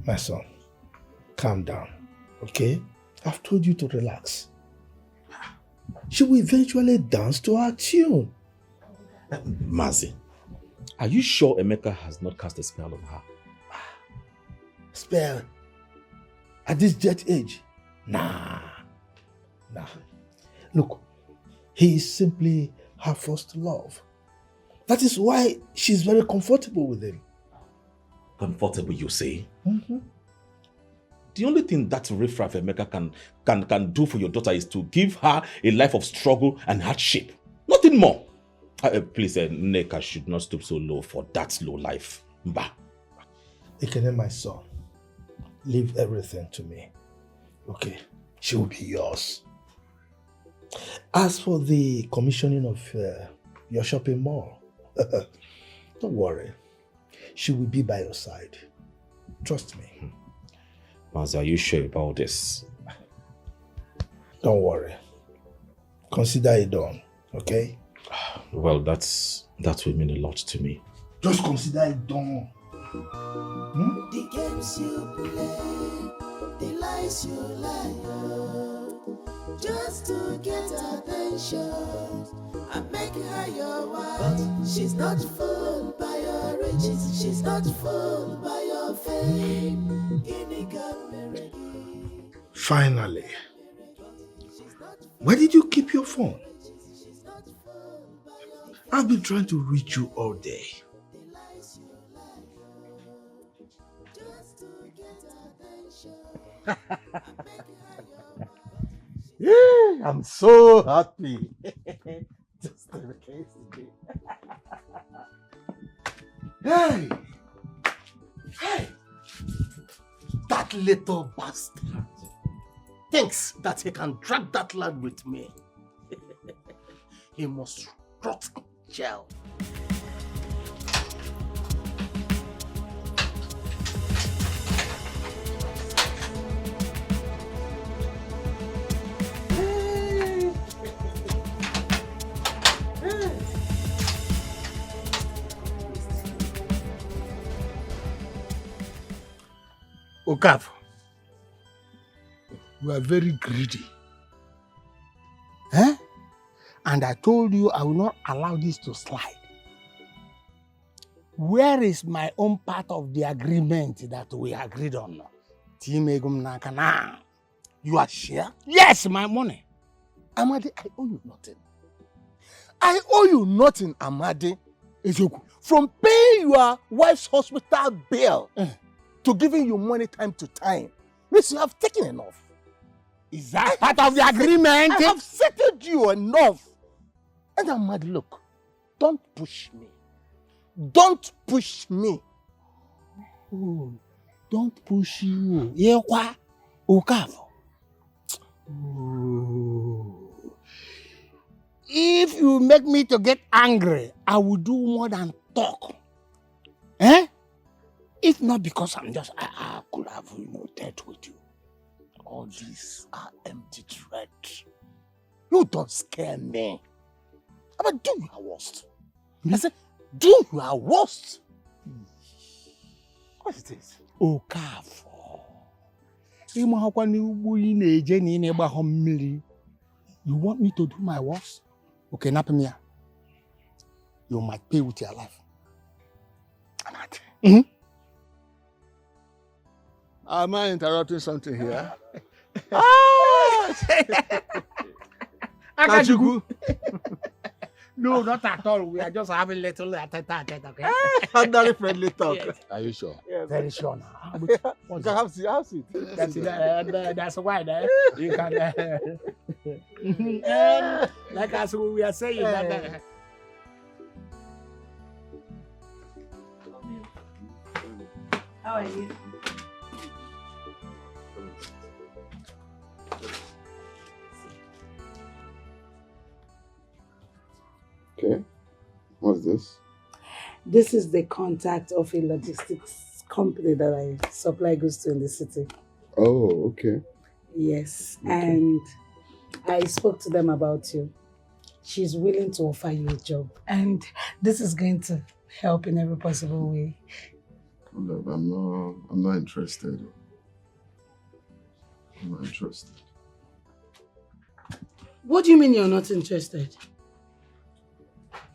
My son, calm down, okay? I've told you to relax. She will eventually dance to our tune. Mazi, are you sure Emeka has not cast a spell on her? Spell? At this jet age? Nah. Look, he is simply her first love. That is why she's very comfortable with him. Comfortable, you say? Mm-hmm. The only thing that riffraff Emeka can do for your daughter is to give her a life of struggle and hardship. Nothing more. Please, Nneka should not stoop so low for that low life. Mba. Ekene, my son, leave everything to me. Okay? She will be yours. As for the commissioning of your shopping mall, don't worry. She will be by your side. Trust me. Mazi, are you sure about this? Don't worry. Consider it done, okay? Well, that will mean a lot to me. Just consider it done. The games you play, the lies you lie, just to get attention and make her your wife. She's not fooled by your riches, she's not fooled by your fame. Finally, where did you keep your phone? I've been trying to reach you all day. Yeah, I'm so happy. Just the case today. Hey! That little bastard thinks that he can drag that lad with me. He must rot in jail. Okaf, you are very greedy. Eh? And I told you I will not allow this to slide. Where is my own part of the agreement that we agreed on? You are sure? Yes, my money. Amadi, I owe you nothing. I owe you nothing, Amadi. From paying your wife's hospital bill to giving you money time to time. Miss, you have taken enough. Is that part of the agreement? I have settled you enough. And Amadi, look, don't push me. Don't push me. Oh, don't push you. Yewa, Okafo. Oh. If you make me to get angry, I will do more than talk. Eh? If not because I could have, dealt with you. All these are empty threats. You don't scare me. But do your worst. I said, do your worst. What is this? Okafo. You want me to do my worst? Okay, Napamia. You might pay with your life. Am I interrupting something here? Kachuku. No, not at all. We are just having little tete-a-tete, okay? Very friendly talk. Yes. Are you sure? Yes. Very sure now. You can have it. That's why you can. Like as we are saying. How are you? Okay. What's this? This is the contact of a logistics company that I supply goods to in the city. Oh, okay. Yes, Okay. and I spoke to them about you. She's willing to offer you a job, and this is going to help in every possible way. Look, I'm not interested. I'm not interested. What do you mean you're not interested?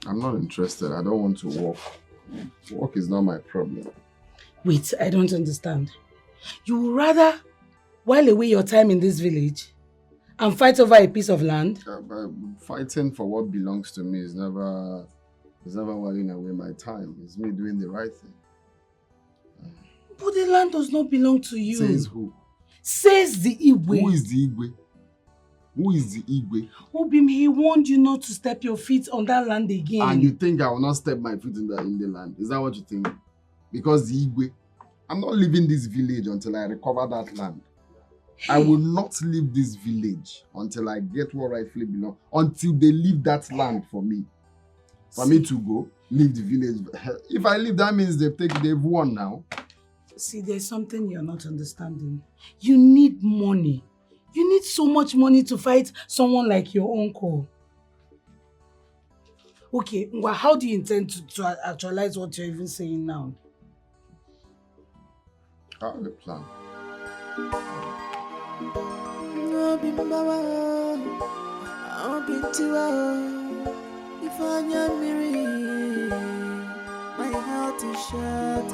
I'm not interested. I don't want to work. Work is not my problem. Wait, I don't understand. You would rather while away your time in this village and fight over a piece of land? But fighting for what belongs to me is never whiling away my time. It's me doing the right thing. But the land does not belong to you. Says who? Says the Igwe. Who is the Igwe? Who is the Igwe? Obim, he warned you not to step your feet on that land again. And you think I will not step my feet in the land? Is that what you think? Because the Igwe, I'm not leaving this village until I recover that land. Hey. I will not leave this village until I get what rightfully belongs. Until they leave that land for me. For me to go, leave the village. If I leave, that means they've won now. See, there's something you're not understanding. You need money. You need so much money to fight someone like your uncle. Okay, well, how do you intend to actualize what you're even saying now? I have a plan. My heart is shattered.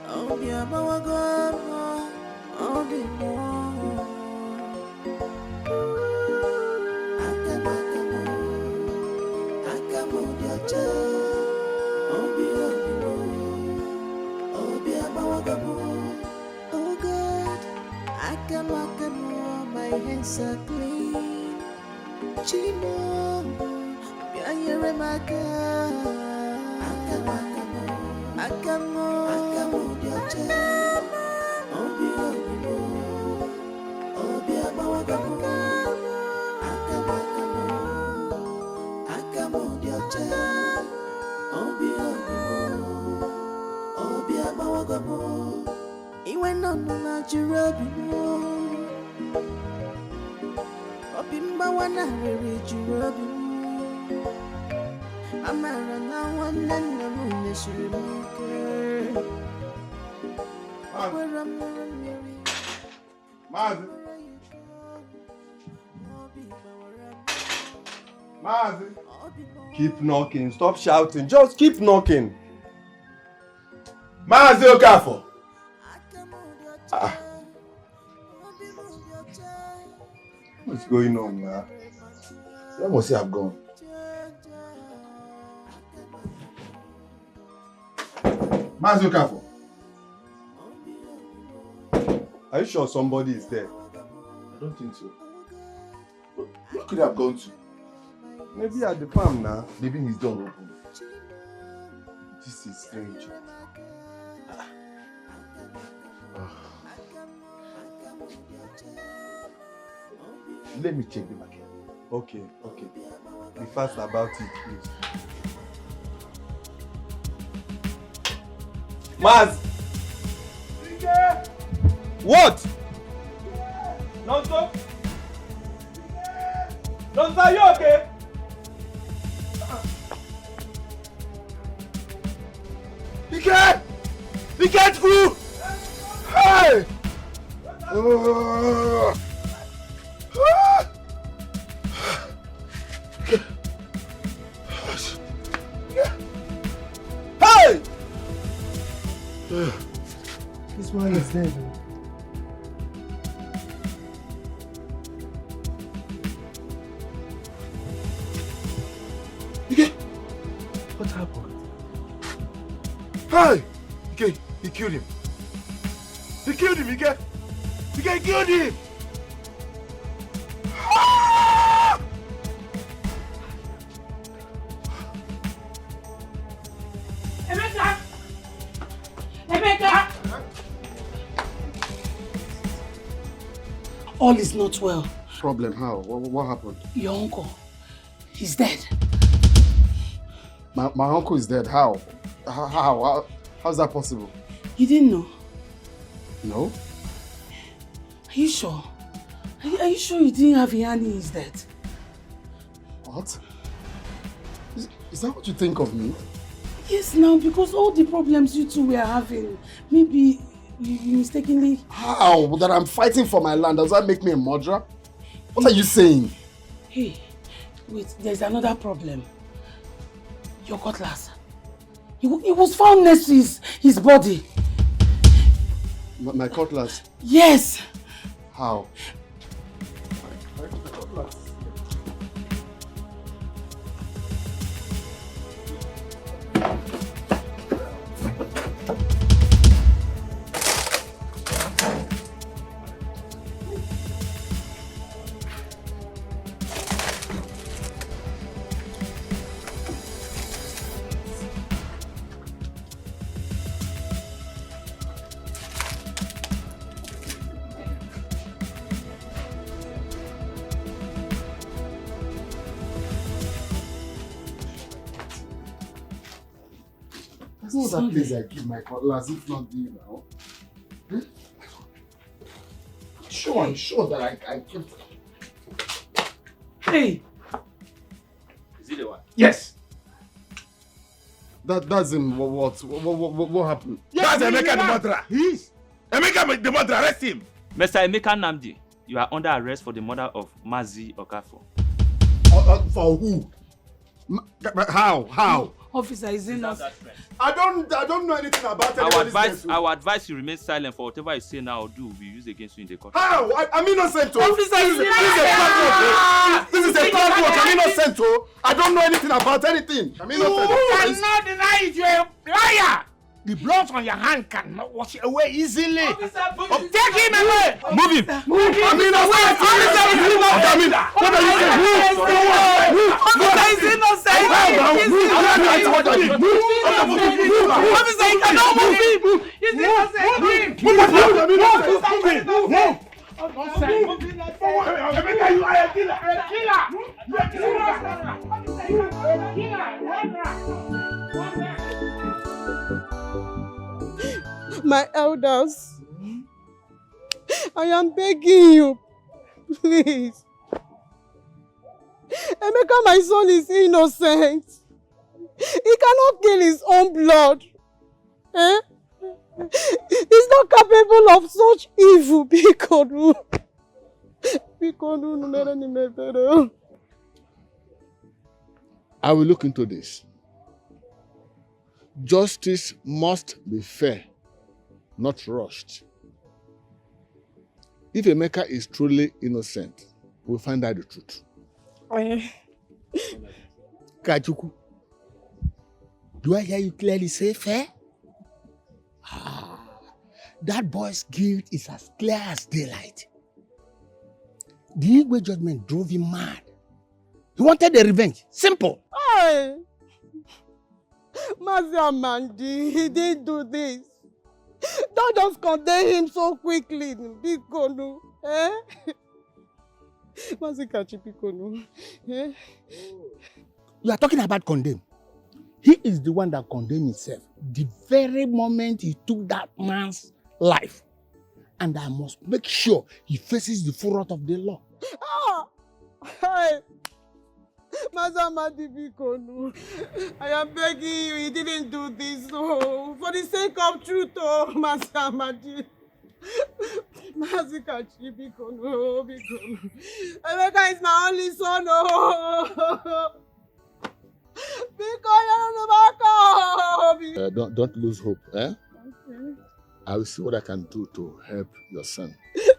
I'll be a mawagama. I'll be more. Oh God, my hands are clean. Chimo, Bianyeremaka. Akamo, Iwe no na jurabimu Obimba wana rere jurabimu Amara na wana na mune shirimuke Mazi. Mazi. Keep knocking. Stop shouting. Just keep knocking. Mazi Okafor. What's going on, man? Where must he have gone? Mazi Okafor. Are you sure somebody is there? I don't think so. Where could he have gone to? Maybe at the farm now. Leaving his door open. This is strange. Let me check the market. Okay. Be fast about it, please. Maz! What? Nonso? Nonso, are you okay? Get through! Hey! Hey! This one is dead. What happened? Hey! He killed him. He killed him, Ike! He killed him! Ah! Emeka! All is not well. Problem? How? What happened? Your uncle, he's dead. My uncle is dead. How? How's that possible? You didn't know? No. Are you sure? Are you sure you didn't have a hand in his death? What? Is that what you think of me? Yes, now, because all the problems you two were having, maybe you mistakenly... How? That I'm fighting for my land, does that make me a murderer? What are you saying? Hey, wait, there's another problem. Your cutlass. It was found next to his body. My cutlass? Yes! How? That's not that place I keep my cutlass, if not you now. Hmm? I'm sure that I kept. Hey! Is he the one? Yes! That's him. What happened? That's Emeka the murderer! He's Emeka the murderer, arrest him! Mr. Emeka Namdi, you are under arrest for the murder of Mazi Okafor. for who? How? Officer, is it not? I don't know anything about any Our advice you remain silent for whatever you say now or do will be used against you in the court. How? I'm innocent. Officer, this is a bad work. I'm innocent. I don't know anything about anything. I'm innocent. You cannot deny it. You're a liar. The blood on your hand cannot wash it away easily. Officer, take him away. Move him. I'm innocent. Officer is innocent. Officer, you cannot move him. He's innocent. My elders, I am begging you, please. Emeka, my son, is innocent. He cannot kill his own blood. He's not capable of such evil. Bikonu. I will look into this. Justice must be fair, not rushed. If Emeka is truly innocent, we'll find out the truth. Kachuku, do I hear you clearly say fair? That boy's guilt is as clear as daylight. The Igwe judgment drove him mad. He wanted a revenge. Simple. Hey! Mazi Amandi, he didn't do this. Don't just condemn him so quickly, Bikonu. Eh? Mazi Kachi Bikonu. Eh? You are talking about condemn. He is the one that condemned himself the very moment he took that man's life. And I must make sure he faces the full wrath of the law. Ah! Hey! Mazamadi Bikonu, I am begging you, he didn't do this, oh, for the sake of truth, oh, Mazamadi. Mazikachi Bikonu, Bikonu. Emeka is my only son, oh. Bikonu, Don't lose hope, eh? Okay. I will see what I can do to help your son.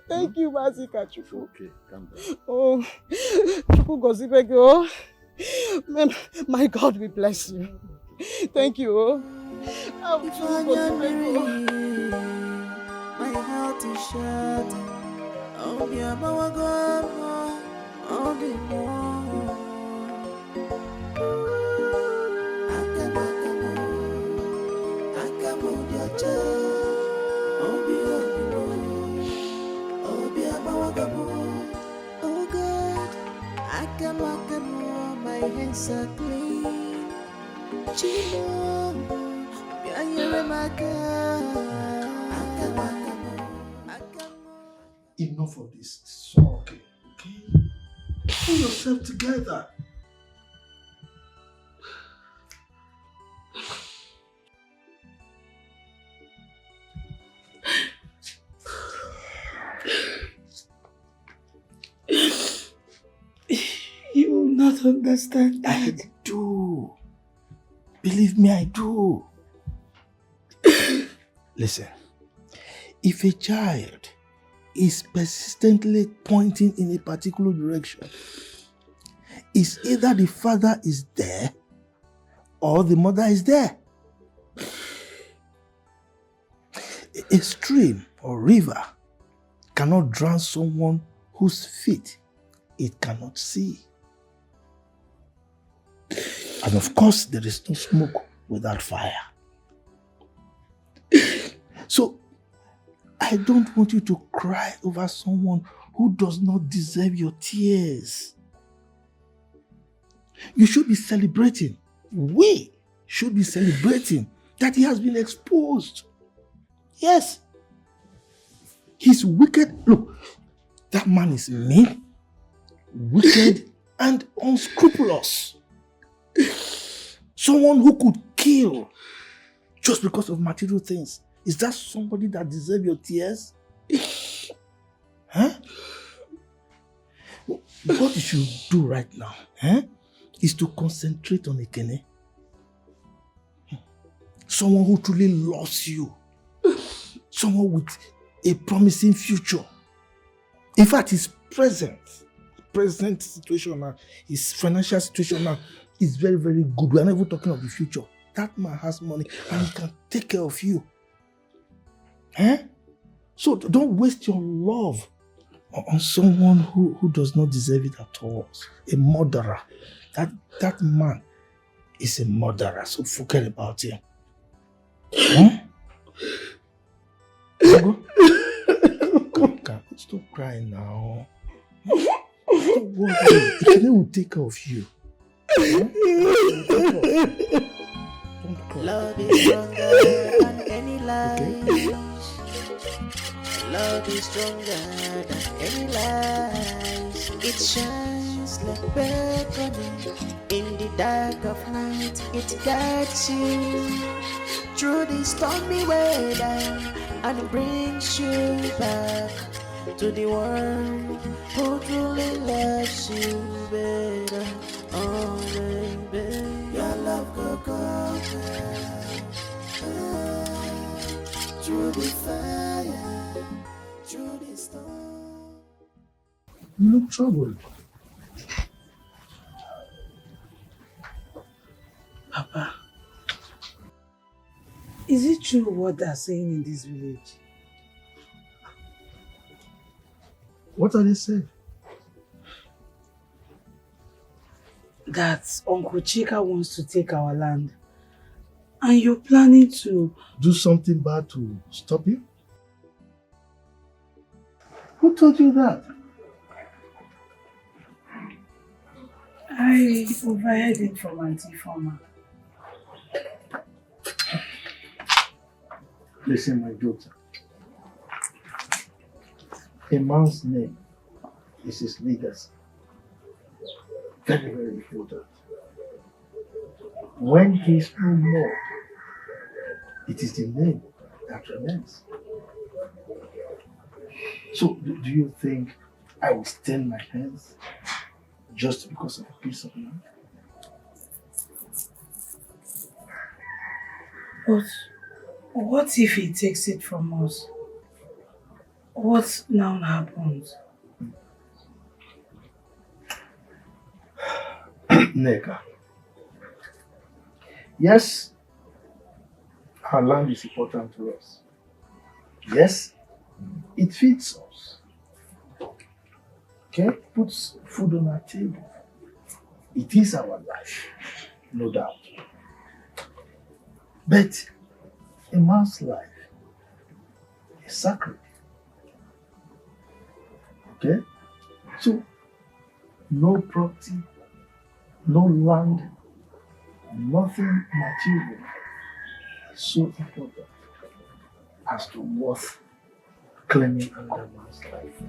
Thank you, Mazikachi. Okay, calm down. Oh, Chuku Gozibeke, oh. My God will bless you. Thank you, oh. My heart is shattered. Oh, dear, my God, oh, dear. Oh God, my hands are clean. Chimo, enough of this. It's all okay. Okay? Pull yourself together. You will not understand that. I do. Believe me, I do. Listen, if a child is persistently pointing in a particular direction, it's either the father is there or the mother is there. A stream or river cannot drown someone whose feet it cannot see. And of course, there is no smoke without fire. So, I don't want you to cry over someone who does not deserve your tears. You should be celebrating. We should be celebrating that he has been exposed. Yes. He's wicked. Look, that man is mean, wicked, and unscrupulous. Someone who could kill just because of material things. Is that somebody that deserves your tears? Huh? What you should do right now, is to concentrate on Ekene. Someone who truly loves you. Someone with a promising future. In fact, his present situation now, his financial situation now is very, very good. We are not even talking of the future. That man has money and he can take care of you. So don't waste your love on someone who does not deserve it at all. A murderer. That man is a murderer, so forget about him. Stop crying now. Stop worrying. Ekene will take care of you. Don't cry. Love is stronger than any lies. Love is stronger than any lies. It shines like beckoning in the dark of night. It guides you through the stormy weather, and it brings you back to the one who truly loves you better. Oh baby, your love go through the fire, through the storm. You look troubled. Papa, is it true what they're saying in this village? What are they saying? That Uncle Chika wants to take our land. And you're planning to... Do something bad to stop him? Who told you that? I overheard it from Auntie Former. Listen, my daughter. A man's name is his legacy. Very, very important. When he is no more, it is the name that remains. So, do you think I will stain my hands just because of a piece of land? But what if he takes it from us? What now happens? Neka. Yes, our land is important to us. Yes, it feeds us. Okay, puts food on our table. It is our life, no doubt. But a man's life is sacred. Okay? So, no property, no land, nothing material is so important as to worth claiming another man's life.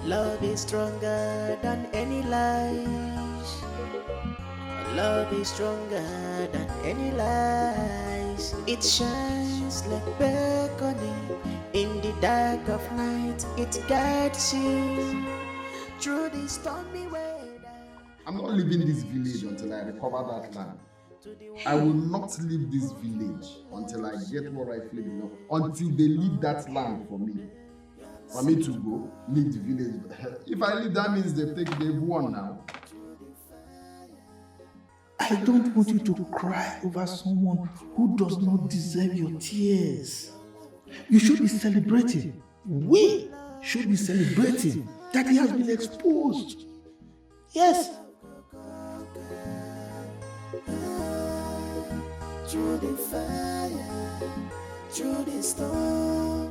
Love is stronger than any lies. Love is stronger than any lies. It shines like beckoning in the dark of night. It guides you through the stormy weather. I'm not leaving this village until I recover that land. I will not leave this village until I get what rightfully belongs. Until they leave that land for me. For me to go, leave the village. If I leave, that means they've won now. I don't want you to cry over someone who does not deserve your tears. You should be celebrating. We should be celebrating that he has been exposed. Yes. Through the fire, through the storm,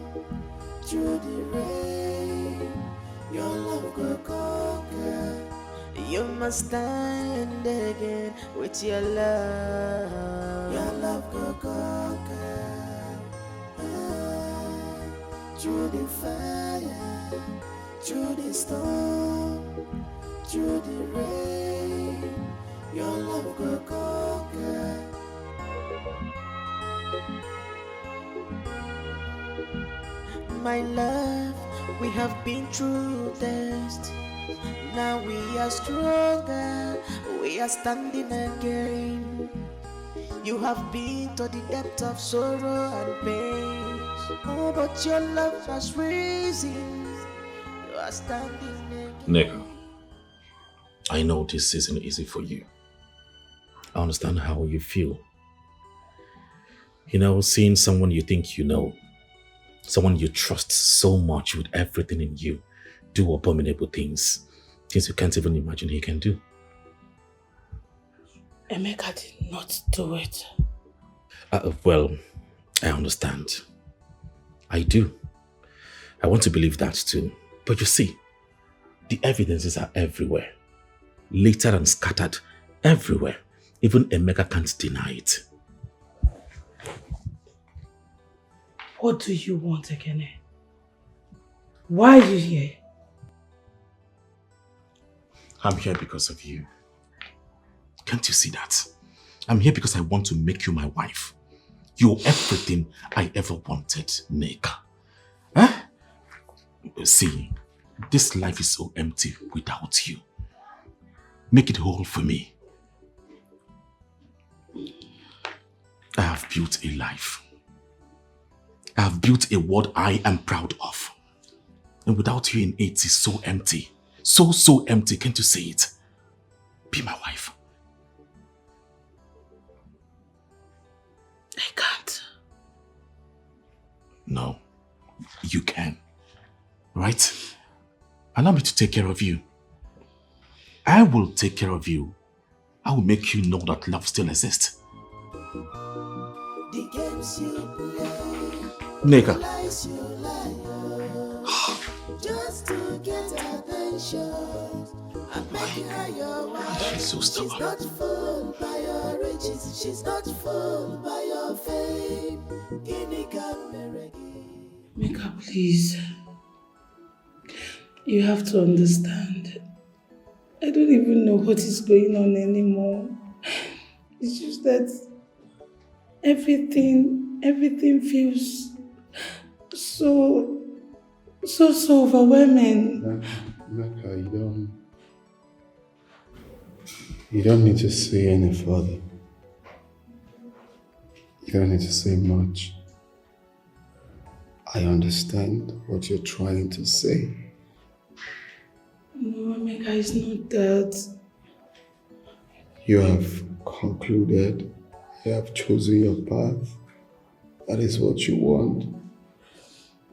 through the rain, your love will conquer. You must stand again with your love. Your love will conquer. Through the fire, through the storm, through the rain, your love will conquer. My love, we have been through test. Now we are stronger. We are standing again. You have been to the depth of sorrow and pain. Oh, but your love has risen. You are standing again. Nick, I know this isn't easy for you. I understand how you feel. You know, seeing someone you think you know, someone you trust so much with everything in you, do abominable things you can't even imagine he can do. Emeka did not do it. Well, I understand. I do. I want to believe that too. But you see, the evidences are everywhere. Littered and scattered everywhere. Even Emeka can't deny it. What do you want, Ekene? Why are you here? I'm here because of you. Can't you see that? I'm here because I want to make you my wife. You're everything I ever wanted, Neka. Huh? See, this life is so empty without you. Make it whole for me. I have built a life. I have built a world I am proud of. And without you in it, it's so empty. So empty, can't you see it? Be my wife. I can't. No, you can. Right? Allow me to take care of you. I will take care of you. I will make you know that love still exists. The games you play, Neka. lies you lie, just to get attention. I'm making her your wife. She's so stubborn. She's not fooled by your riches. She's not fooled by your fame. Meka, please. You have to understand. I don't even know what is going on anymore. It's just that everything feels so overwhelming. Meka, you don't need to say any further. You don't need to say much. I understand what you're trying to say. No, Meka, it's not that. You have concluded, you have chosen your path. That is what you want.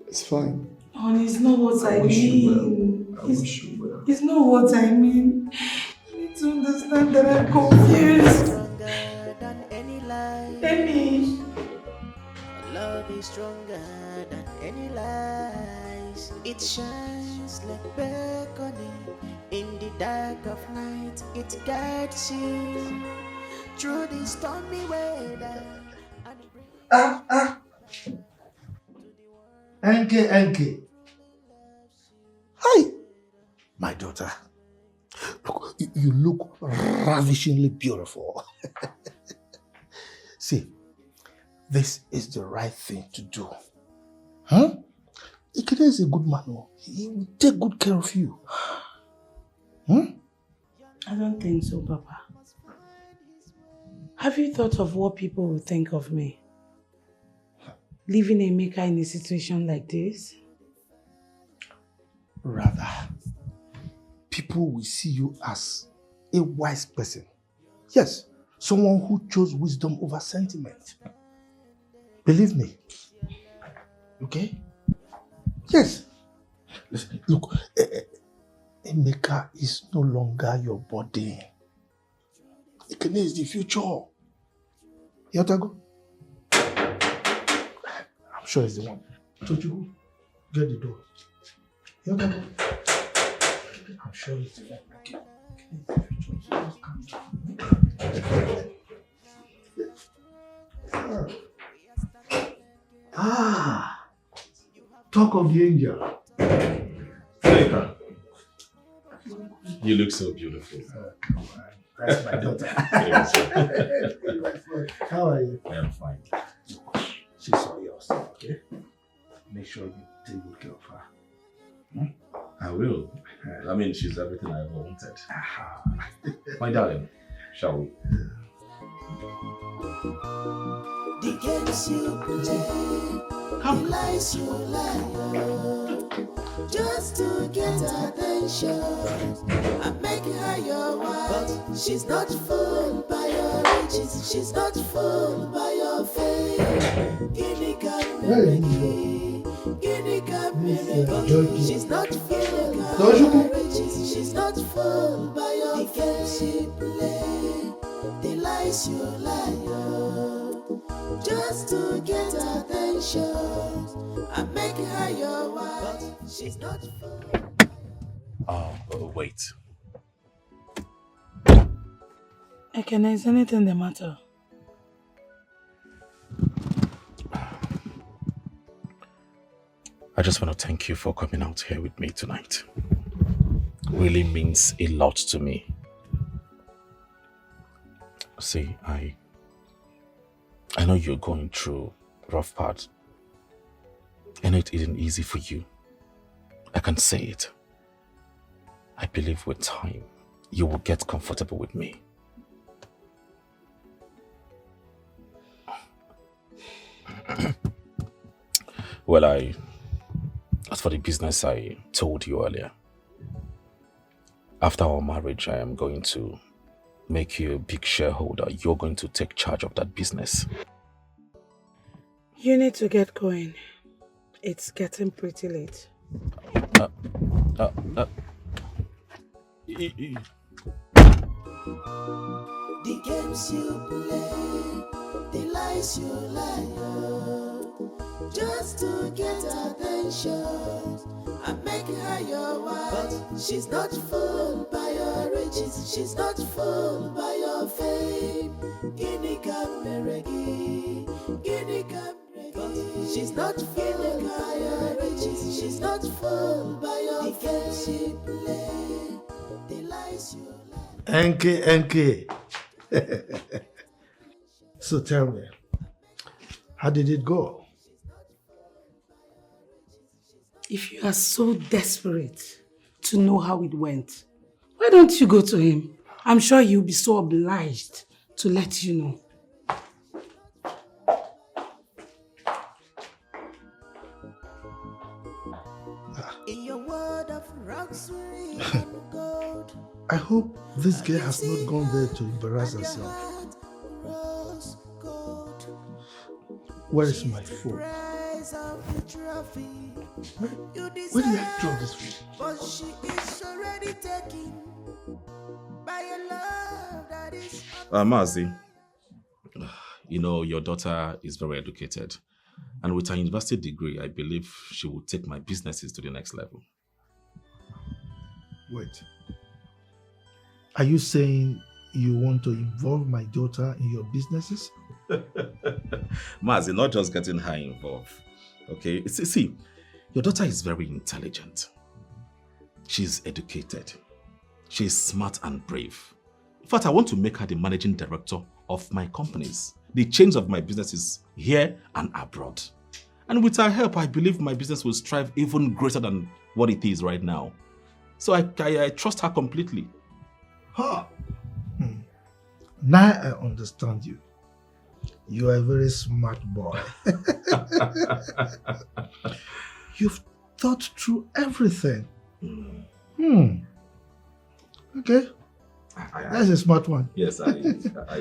It's fine. Honey, it's not what I mean. I wish you well. It's not what I mean. You need to understand that I'm confused. Amy. Love is stronger than any lies. It shines like beckoning in the dark of night. It guides you through the stormy weather. Enke. Hi, my daughter. Look, you look ravishingly beautiful. See, this is the right thing to do. Huh? Ikede is a good man. He will take good care of you. I don't think so, Papa. Have you thought of what people will think of me? Leaving Emeka in a situation like this? Rather, people will see you as a wise person. Yes, someone who chose wisdom over sentiment. Believe me. Okay? Yes. Listen, look, Emeka is no longer your body. Ekene is the future. You have to go. I'm sure it's the one. Don't you go? Get the door. You have to go. I'm sure it's the one. Okay. Ekene is the future. So just calm down. Talk of the angel. Neka. You look so beautiful. That's my daughter. How are you? I'm fine. She's all yours, okay? Make sure you take good care of her. I will. I mean, she's everything I ever wanted. My darling, shall we? The games you play, the lies you lie, just to get attention. I'm making her your wife. She's not fooled by your riches. She's not fooled by your fame. Guinea got me. Guinea got me. She's not fooled by your riches. She's not fooled by your fame. She play the lies you lie, just to get attention. I'm making her your wife. She's not fooled. Oh, wait. Ekene, is anything the matter? I just want to thank you for coming out here with me tonight. Really means a lot to me. See, I know you're going through rough part. I know it isn't easy for you. I can say it. I believe with time, you will get comfortable with me. Well, as for the business I told you earlier, after our marriage, I am going to make you a big shareholder. You're going to take charge of that business. You need to get going. It's getting pretty late. The games you play, the lies you lie, just to get attention. I'm making her your wife. She's not fooled by your riches. She's not fooled by your fame. Guinea Cameregi, Guinea Cameregi. She's not fooled by your riches. She's not fooled by your fame. She play the lies you lie. NK. So tell me, how did it go? If you are so desperate to know how it went, why don't you go to him? I'm sure he'll be so obliged to let you know. In your world of luxury and gold, I hope this girl has not gone there to embarrass herself. Where is my phone? Where did I throw this phone? But she is already taken by a love that is Mazi, you know, your daughter is very educated. And with her university degree, I believe she will take my businesses to the next level. Wait. Are you saying you want to involve my daughter in your businesses? Mazi, not just getting her involved. Okay, see, your daughter is very intelligent. She's educated. She's smart and brave. In fact, I want to make her the managing director of my companies. The chains of my businesses here and abroad. And with her help, I believe my business will strive even greater than what it is right now. So I trust her completely. Huh. Now I understand you. You are a very smart boy. You've thought through everything. Okay. That's a smart one. Yes, I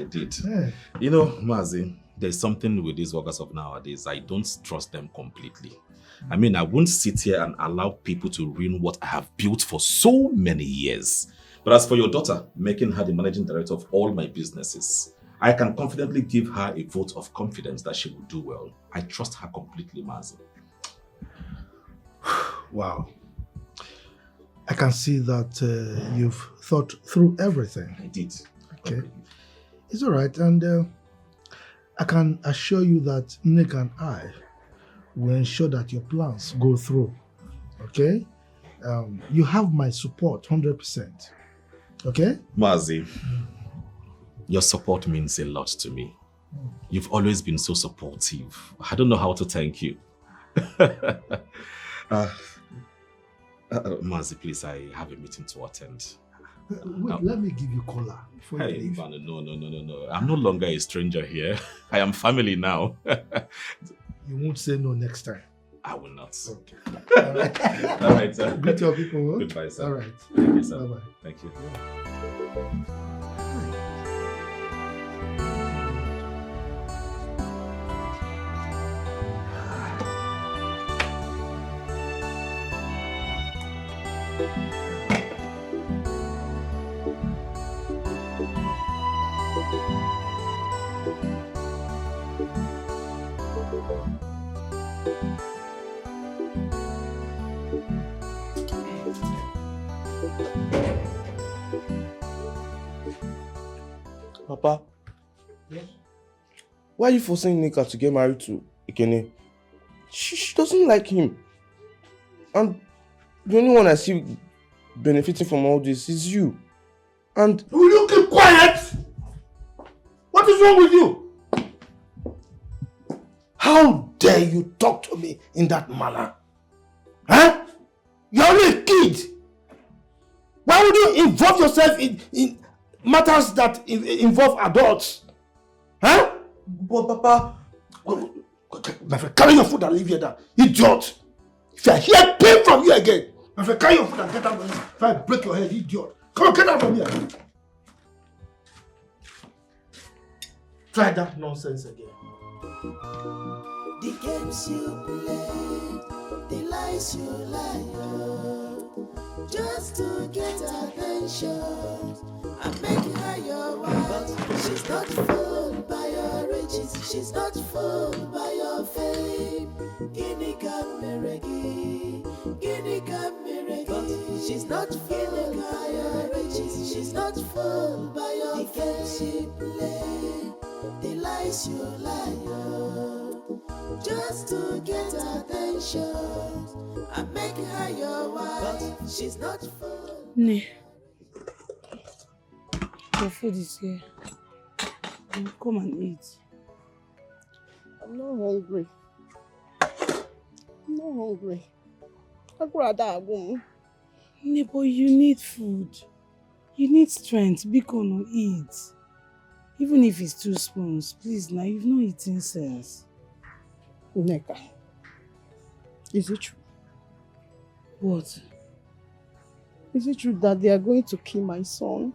did. Yeah. You know, Mazi, there's something with these workers of nowadays. I don't trust them completely. I mean, I won't sit here and allow people to ruin what I have built for so many years. But as for your daughter, making her the managing director of all my businesses, I can confidently give her a vote of confidence that she will do well. I trust her completely, Mazi. Wow. I can see that you've thought through everything. I did. Okay. It's all right. And I can assure you that Nick and I will ensure that your plans go through. Okay? You have my support 100%. Okay? Mazi, your support means a lot to me. You've always been so supportive. I don't know how to thank you. Mazi, please, I have a meeting to attend. Wait, let me give you cola before you leave. No. I'm no longer a stranger here. I am family now. You won't say no next time. I will not. Okay. All right, sir. Greet your people. Huh? Goodbye, sir. All right. Thank you, sir. Bye-bye. Thank you. Papa, why are you forcing Nika to get married to Ikene? She doesn't like him. And the only one I see benefiting from all this is you. And will you keep quiet? What is wrong with you? How dare you talk to me in that manner? Huh? You're only a kid. Why would you involve yourself in matters that involve adults? Huh? But Papa, my friend, carry your food and leave here now. Idiot! If I hear pain from you again, my friend, carry your food and get out of here. If I break your head, idiot. Come on, get out from here. Try that nonsense again. The games you play, the lies you lie, oh, just to get attention and make her your wife. But she's not fooled by your riches, she's not fooled by your fame. Guinea Cameregi, Guinea Cameregi. She's not fooled by your riches, she's not fooled by your fame. The games you play, the lies you lie, oh, just to get attention and make her your wife. She's not fooled. Ne, your food is here. Come and eat. I'm not hungry. I'm not hungry. I'd rather go. Ne, but you need food. You need strength. Bikono, eat. Even if it's 2 spoons, please now, you've not eaten since. Neka, is it true? What? Is it true that they are going to kill my son?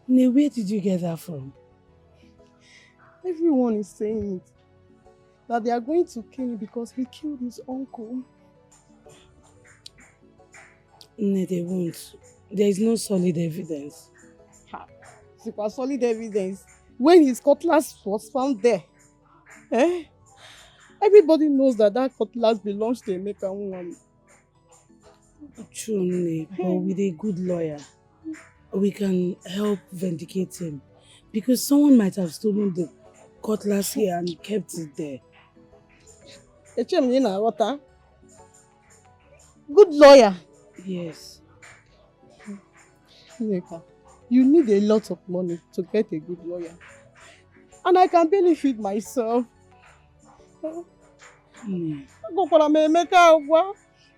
Ne, where did you get that from? Everyone is saying it. That they are going to kill him because he killed his uncle. Ne, they won't. There is no solid evidence. It was solid evidence. When his cutlass was found there, everybody knows that that cutlass belongs to Emeka woman. True, Ne, but with a good lawyer, we can help vindicate him. Because someone might have stolen the cutlass here and kept it there. Good lawyer. Yes. Neka, you need a lot of money to get a good lawyer. And I can barely feed myself.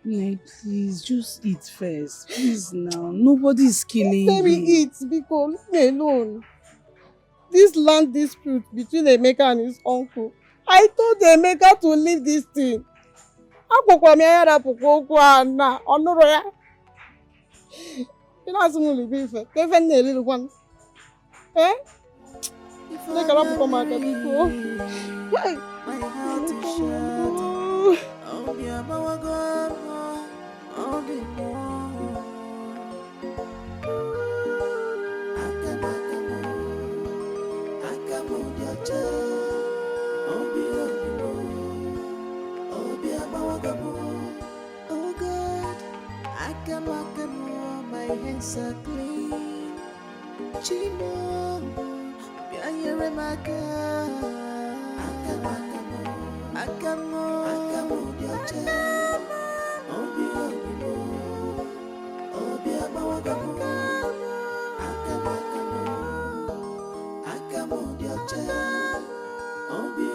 Ne, please, just eat first. Please now. Nobody is killing Let me you. eat because leave me alone. This land dispute between Emeka and his uncle. I told Emeka to leave this thing. You know, I'm going to be fair. Give me a little one. Eh? Look at up for my people. Hey. My heart is shattered. Oh, be a bawago, oh, be more. Akamo, your child. Oh, be a bawago. Oh, God. Akamo, my hands are clean. Chimo, be a remaka. Akamo, your child. Obi, abawagamo. Akamo, your child. Obi,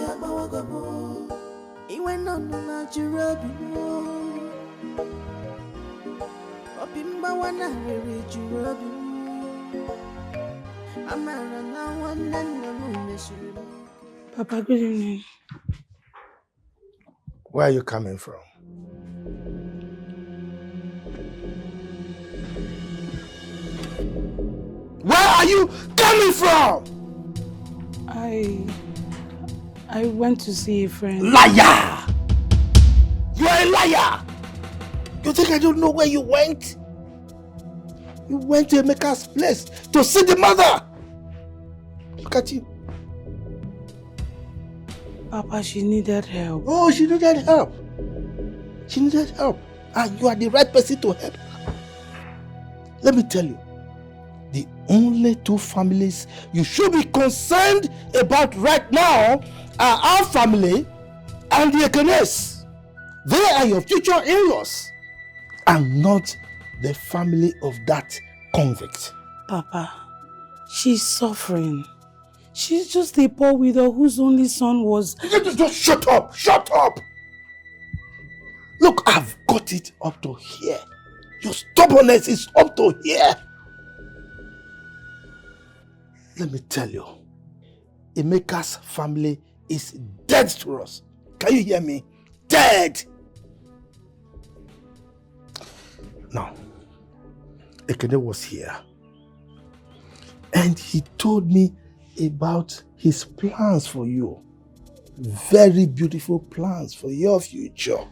abawagamo. Iwe nono na jirabimo. Obi mbawana rere jirabimo. Amara na one and no meshiri. Papa, good evening. Where are you coming from? Where are you coming from? I went to see a friend. Liar! You are a liar! You think I don't know where you went? You went to Emeka's place to see the mother! Look at you. Papa, she needed help. Oh, she needed help. She needed help. And you are the right person to help her. Let me tell you, the only two families you should be concerned about right now are our family and the Ekenes. They are your future in-laws and not the family of that convict. Papa, she's suffering. She's just a poor widow whose only son was... Just shut up! Shut up! Look, I've got it up to here. Your stubbornness is up to here. Let me tell you, Emeka's family is dead to us. Can you hear me? Dead! Now, Ekene was here and he told me about his plans for you. Very beautiful plans for your future.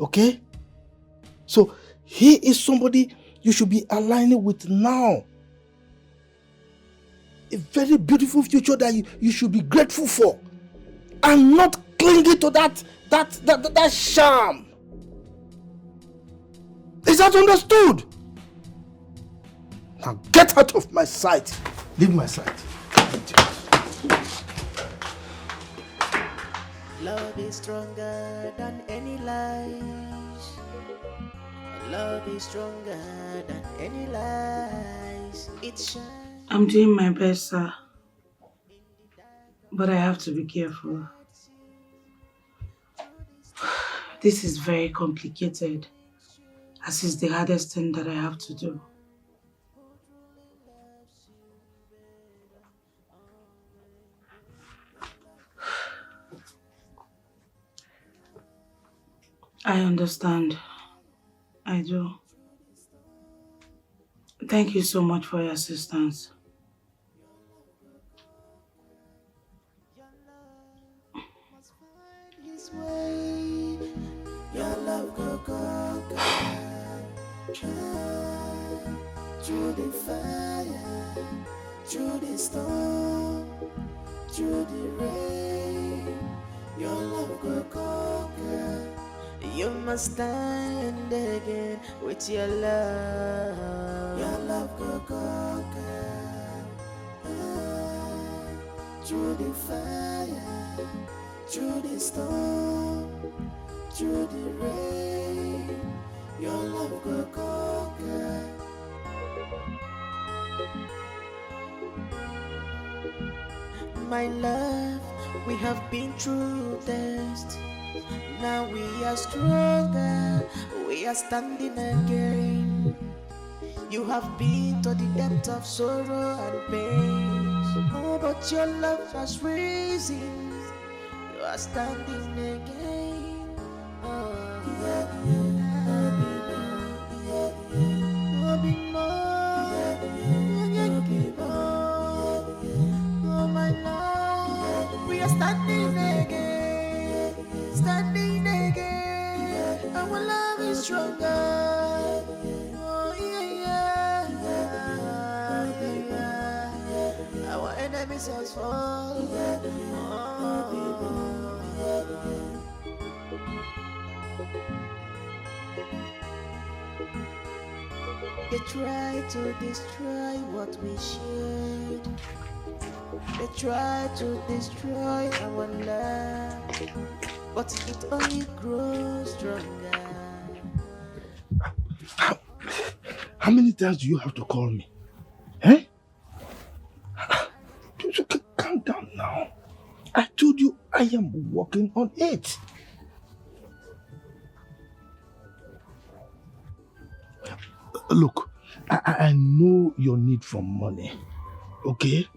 Okay? So, he is somebody you should be aligning with now. A very beautiful future that you should be grateful for. And not clinging to that sham. Is that understood? Now get out of my sight. Leave my sight. Love is stronger than any lies. Love is stronger than any lies. It shines. I'm doing my best, sir. But I have to be careful. This is very complicated, as is the hardest thing that I have to do. I understand. I do. Thank you so much for your assistance. Your love go through the fire, through the storm, through the rain. Your love go conquer. You must stand again with your love. Your love go conquer. Through the fire, through the storm, through the rain. Your love go conquer. My love, we have been through test. Now we are stronger, we are standing again. You have been to the depth of sorrow and pain. Oh, but your love has risen. You are standing again. Oh, oh my love, we are standing again. Standing again, our love is stronger. Oh yeah, yeah. Our enemies has fallen. They try to destroy what we shared. They try to destroy our love, but it only grows stronger. How many times do you have to call me? Eh? Calm down now. I told you I am working on it. Look, I know your need for money, okay?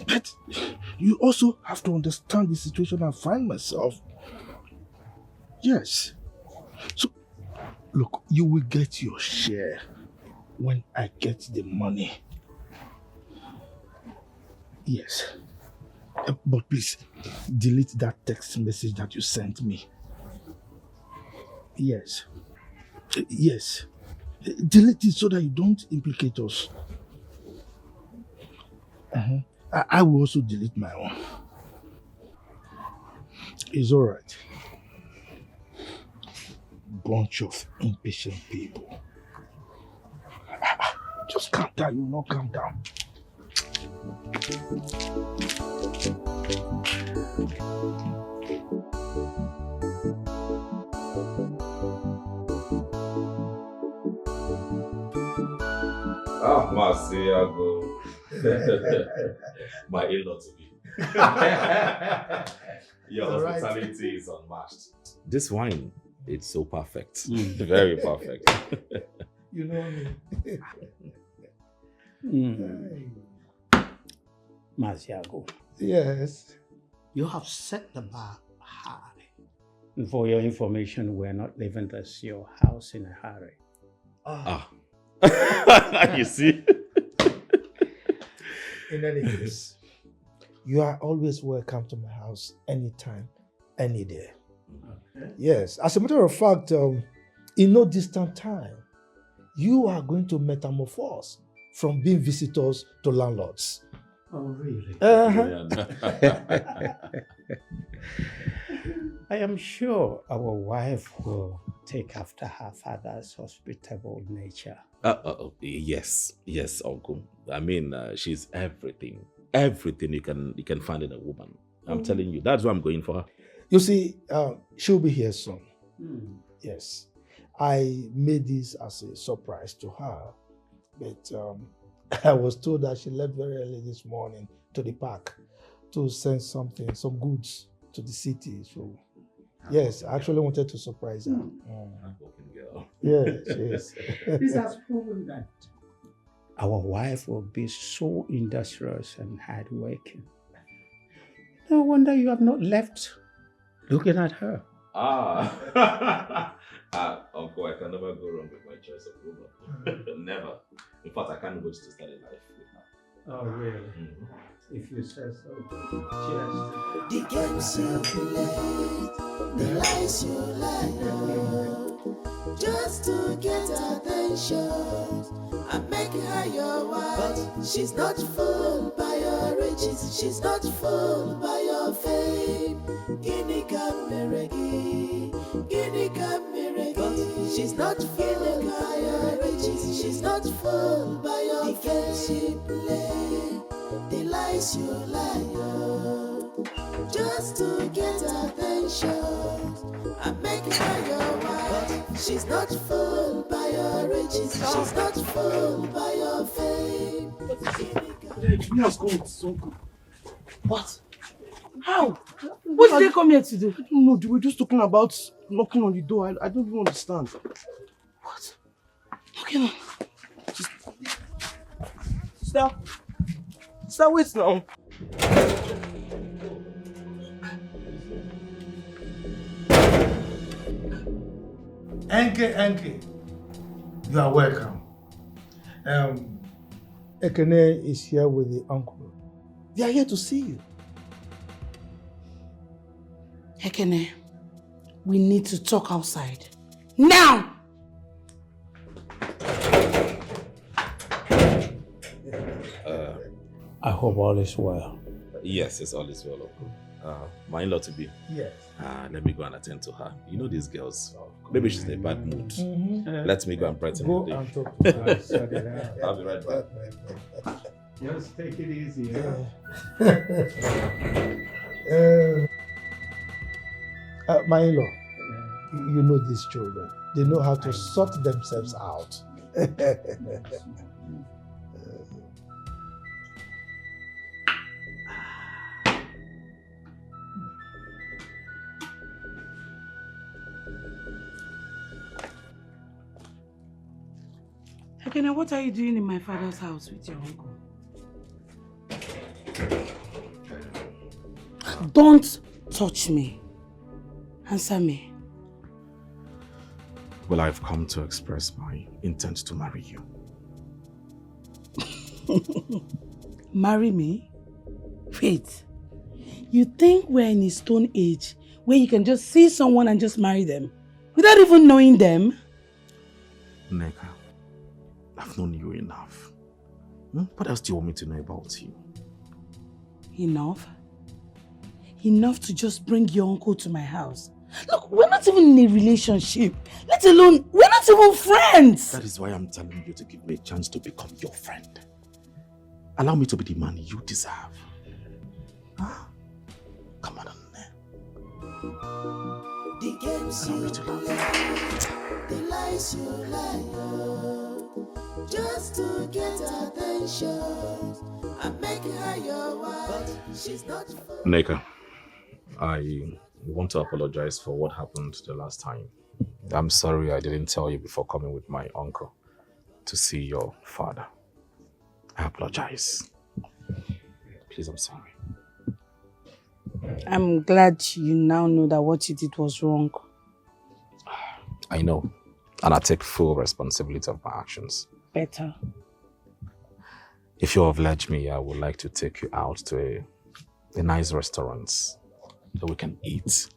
But you also have to understand the situation I find myself. Yes. So, look, you will get your share when I get the money. Yes. But please, delete that text message that you sent me. Yes. Yes. Delete it so that you don't implicate us. I will also delete my own. It's all right. Bunch of impatient people. Just calm down, you know, calm down. Ah, Marciago. My in-law to be. Your hospitality is unmatched. This wine, it's so perfect. Very perfect. You know me. Marciago, Yes. you have set the bar high. And for your information, we're not leaving this your house in a hurry. You see? In any case, you are always welcome to my house anytime, any day. Okay. Yes. As a matter of fact, in no distant time, you are going to metamorphose from being visitors to landlords. Oh, really? I am sure our wife will take after her father's hospitable nature. Yes, uncle. I mean, she's everything you can find in a woman. I'm telling you, that's why I'm going for her. You see, she'll be here soon. Yes. I made this as a surprise to her, but I was told that she left very early this morning to the park to send some goods to the city. So, yes, I actually wanted to surprise her. Yes. This has proven that our wife will be so industrious and hardworking. No wonder you have not left looking at her. Uncle, I can never go wrong with my choice of woman. Never. In fact, I can't wait to start a life with her. Oh, really? If you say so. Cheers. The games you play, the lies you lie, just to get attention. I'm making her your wife, but she's not fooled by your riches, she's not fooled by your fame. Guinea Cameregi, Guinea Cameregi, she's not fooled by your riches, she's not fooled by your fame. The games you play, the lies you lie, just to get attention. I'm making her your wife, she's not fooled by your riches, she's not fooled by your fame. What? How? What did they come here to do? I don't know. They were just talking about knocking on the door. I don't even understand. What? Knocking on? Stop, wait now. Enke, you are welcome. Ekene is here with the uncle. They are here to see you. Ekene, we need to talk outside. Now! I hope all is well. Yes, it's all is well, uncle. My in-law to be. Yes. Let me go and attend to her. You know these girls. Maybe she's in a bad mood. Let me go and brighten her day. And talk to her. I'll be right back. Just take it easy. My in-law, you know these children. They know how to sort themselves out. Ekene, what are you doing in my father's house with your uncle? Don't touch me. Answer me. Well, I've come to express my intent to marry you. Marry me? Wait. You think we're in a stone age where you can just see someone and just marry them without even knowing them? Neka, I've known you enough. What else do you want me to know about you? Enough? Enough to just bring your uncle to my house. Look, we're not even in a relationship. Let alone, we're not even friends. That is why I'm telling you to give me a chance to become your friend. Allow me to be the man you deserve. Huh? Come on, the games you play, the lies you lie, just to get attention. I'm making her your wife. She's not. Neka, I want to apologize for what happened the last time. I'm sorry I didn't tell you before coming with my uncle to see your father. I apologize. Please, I'm sorry. I'm glad you now know that what you did was wrong. I know, and I take full responsibility of my actions. Better. If you'll oblige me, I would like to take you out to a nice restaurant so we can eat.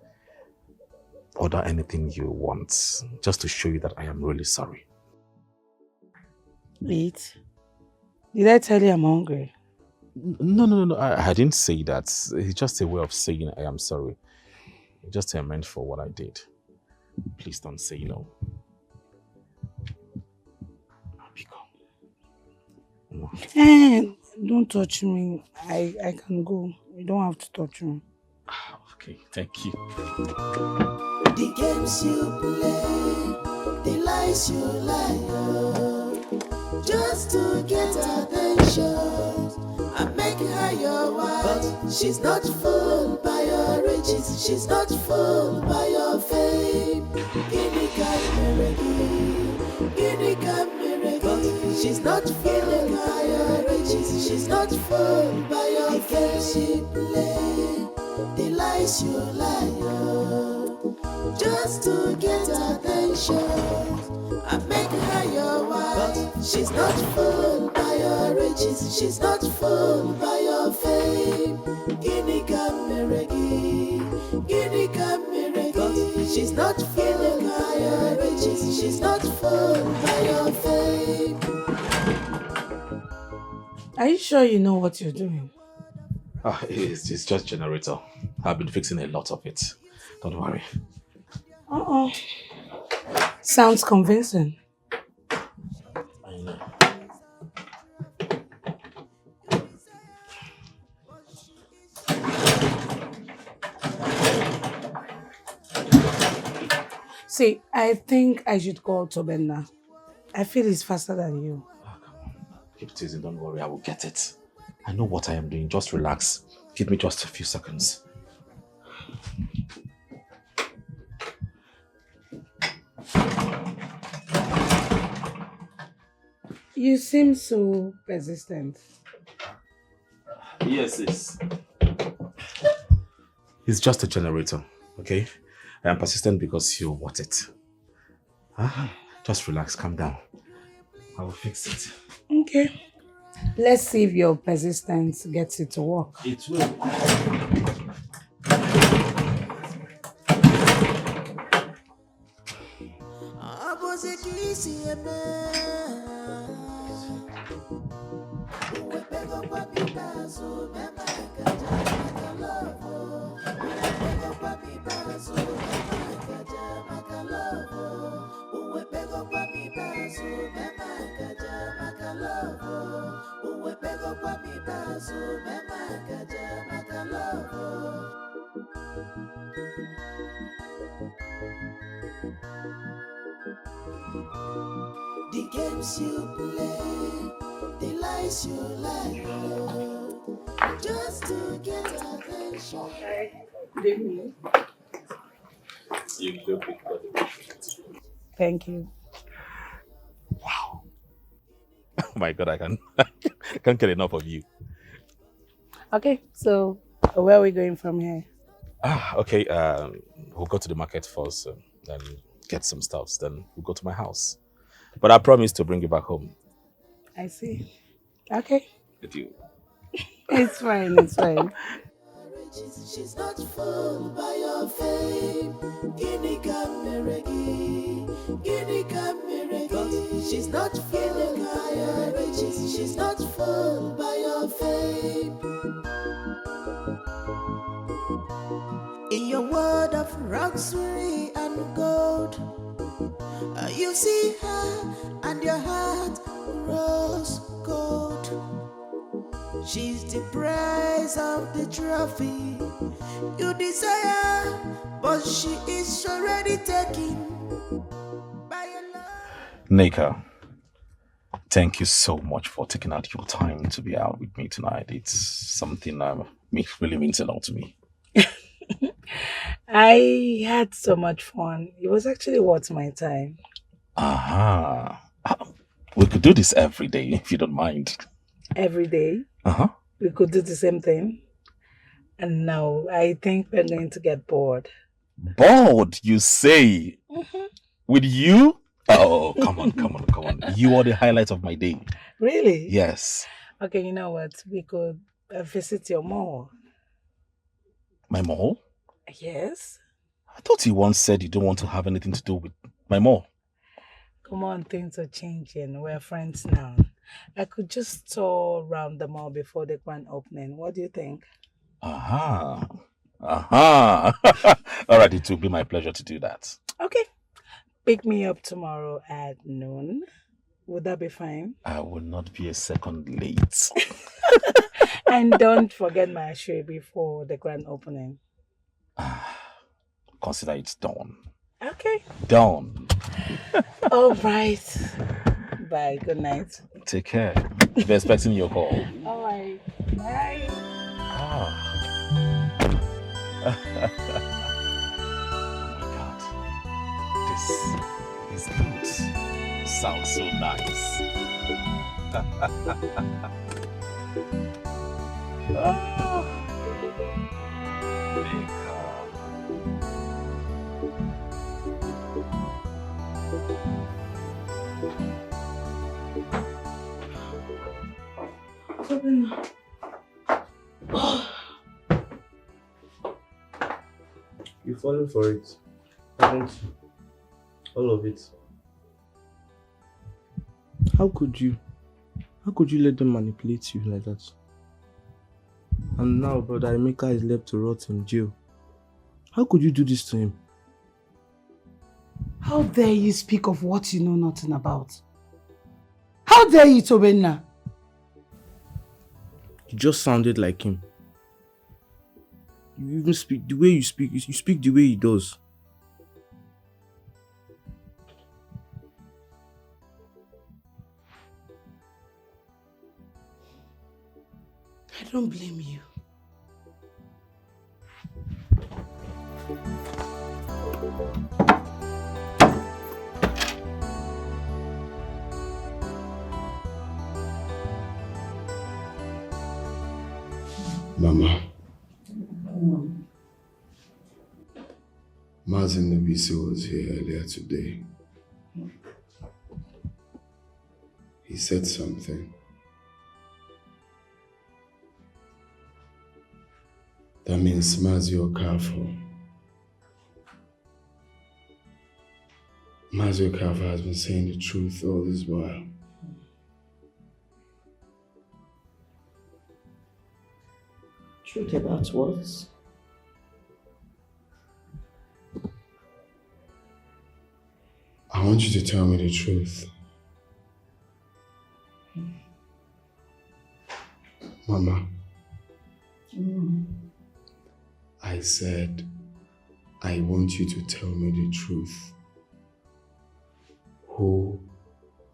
Order anything you want, just to show you that I am really sorry. Eat? Did I tell you I'm hungry? No. I didn't say that. It's just a way of saying I am sorry. Just a meant for what I did. Please don't say no. Hey, don't touch me. I can go. You don't have to touch me. Okay, thank you. The games you play, the lies you lie, just to get attention. I'm making her your wife. She's not fooled by your riches. She's not fooled by your fame. She's not fooled by your riches. She's not fooled by your fame. She play the lies you lie, just to get attention. I'm making her your wife. She's not fooled by your riches. She's not fooled by your fame. She's not fooled by your riches. She's not fooled by your fame. Are you sure you know what you're doing? It's just generator. I've been fixing a lot of it. Don't worry. Sounds convincing. I know. See, I think I should call Toben now. I feel he's faster than you. Oh, come on. Keep teasing, don't worry, I will get it. I know what I am doing, just relax. Give me just a few seconds. You seem so persistent. Yes. It's just a generator, okay? I am persistent because you want it. Just relax, calm down. I will fix it. Okay. Let's see if your persistence gets it to work. It will. The games you play, the lies you lie, just to get attention. Okay. Good evening. You look good. Thank you. Wow. Oh my God, I can't get enough of you. Okay, so Where are we going from here? Okay. We'll go to the market first, then get some stuffs. Then we'll go to my house. But I promise to bring you back home. I see. Okay. With you. It's fine. It's fine. She's not fooled by your fame. Guinea Cameregi, Guinea Cameregi. She's not fooled by your riches. She's not fooled by your fame. In your world of luxury and gold, you see her and your heart grows cold. She's the price of the trophy you desire, but she is already taken by your love. Nika, thank you so much for taking out your time to be out with me tonight. It's something that really means a lot to me. I had so much fun. It was actually worth my time. We could do this every day if you don't mind. Every day? Uh-huh. We could do the same thing. And no, I think we're going to get bored. Bored, you say? Mm-hmm. With you? Oh, come on. You are the highlight of my day. Really? Yes. Okay, you know what? We could visit your mall. My mall? Yes. I thought you once said you don't want to have anything to do with my mall. Come on, things are changing. We're friends now. I could just tour around the mall before the grand opening. What do you think? All right, it will be my pleasure to do that. Okay. Pick me up tomorrow at noon. Would that be fine? I will not be a second late. And don't forget my share before the grand opening. Consider it done. Okay. Done. All right. Bye. Good night. Take care. Be expecting your call. All right. Bye. Oh my God. This is good. Sounds so nice. You're falling for it, haven't you? All of it. How could you let them manipulate you like that? And now Brother Emeka is left to rot in jail. How could you do this to him? How dare you speak of what you know nothing about? How dare you, Tobenna? You just sounded like him. You even speak the way you speak the way he does. I don't blame you. Mama. Mazin Nabisi was here earlier today. He said something that means Mazi Okafor. Mazi Okafor has been saying the truth all this while. Truth about what? I want you to tell me the truth. Mama. I said, I want you to tell me the truth. Who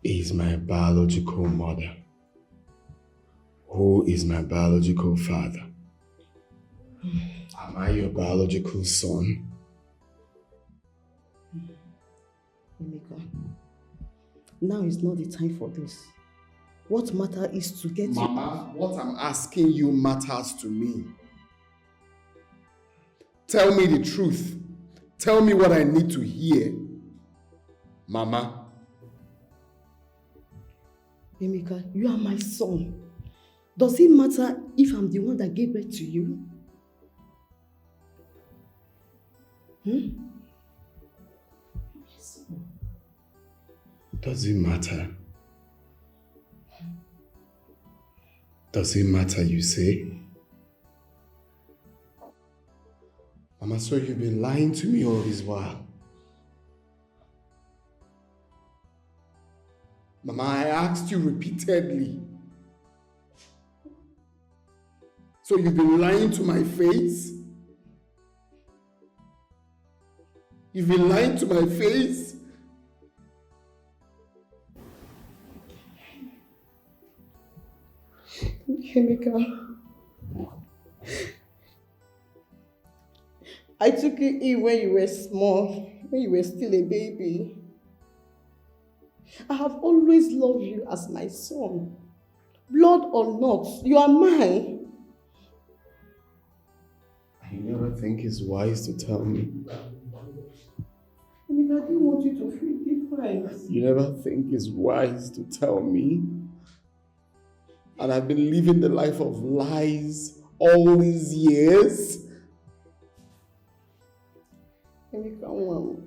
is my biological mother? Who is my biological father? Am I your biological son? Emeka, now is not the time for this. What matters is to get Mama, what I'm asking you matters to me. Tell me the truth. Tell me what I need to hear. Mama. Emeka, you are my son. Does it matter if I'm the one that gave birth to you? Does it matter? Does it matter, you say? Mama, so you've been lying to me all this while. Mama, I asked you repeatedly. So you've been lying to my face? You've been lying to my face? Emeka, I took you in when you were small, when you were still a baby. I have always loved you as my son. Blood or not, you are mine. You never think it's wise to tell me. Emeka, I didn't want you to feel different. You never think it's wise to tell me. And I've been living the life of lies all these years. Emeka,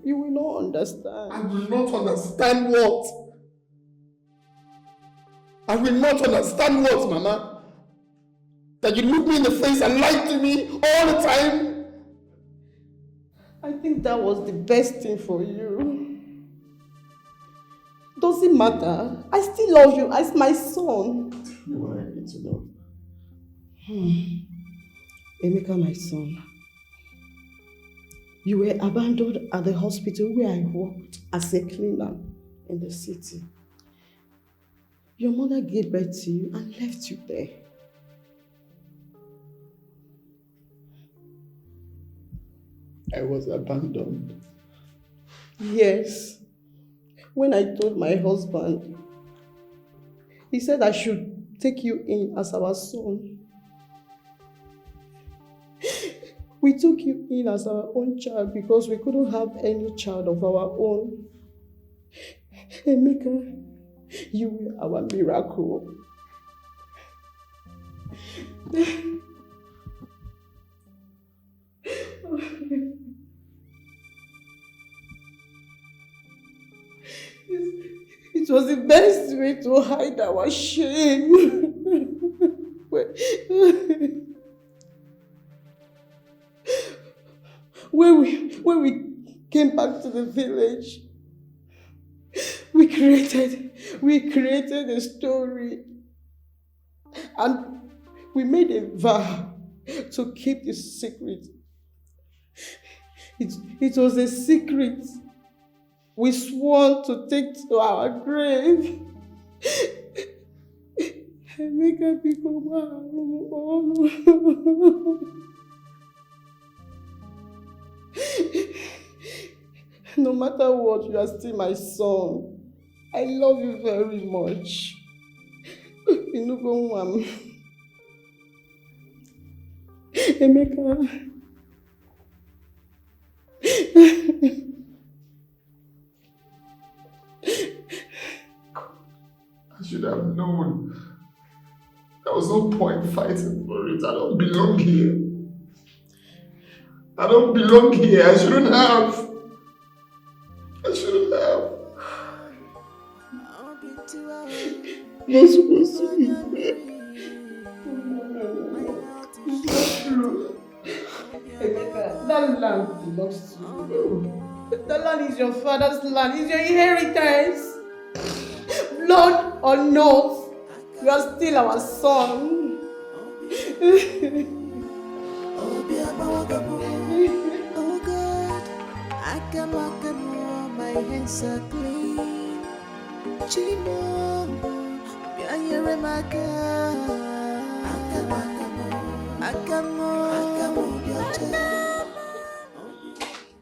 you will not understand. I will not understand what? I will not understand what, Mama? That you look me in the face and lie to me all the time? I think that was the best thing for you. Doesn't matter. I still love you as my son. You know what I need to know. Emeka, my son. You were abandoned at the hospital where I worked as a cleaner in the city. Your mother gave birth to you and left you there. I was abandoned. Yes. When I told my husband, he said I should take you in as our son. We took you in as our own child because we couldn't have any child of our own. Emeka, you were our miracle. It was the best way to hide our shame. When we came back to the village, we created a story, and we made a vow to keep the secret. It was a secret we swore to take to our grave. Make her become No matter what, you are still my son. I love you very much. Emeka. I should have known. There was no point fighting for it. I don't belong here. I don't belong here. I shouldn't have. Not supposed to be there. It's not true. That land belongs to you. That land is your father's land. It's your inheritance. Blood or not, you are still our son. Oh God, I can walk more, my hands are clean. Chino,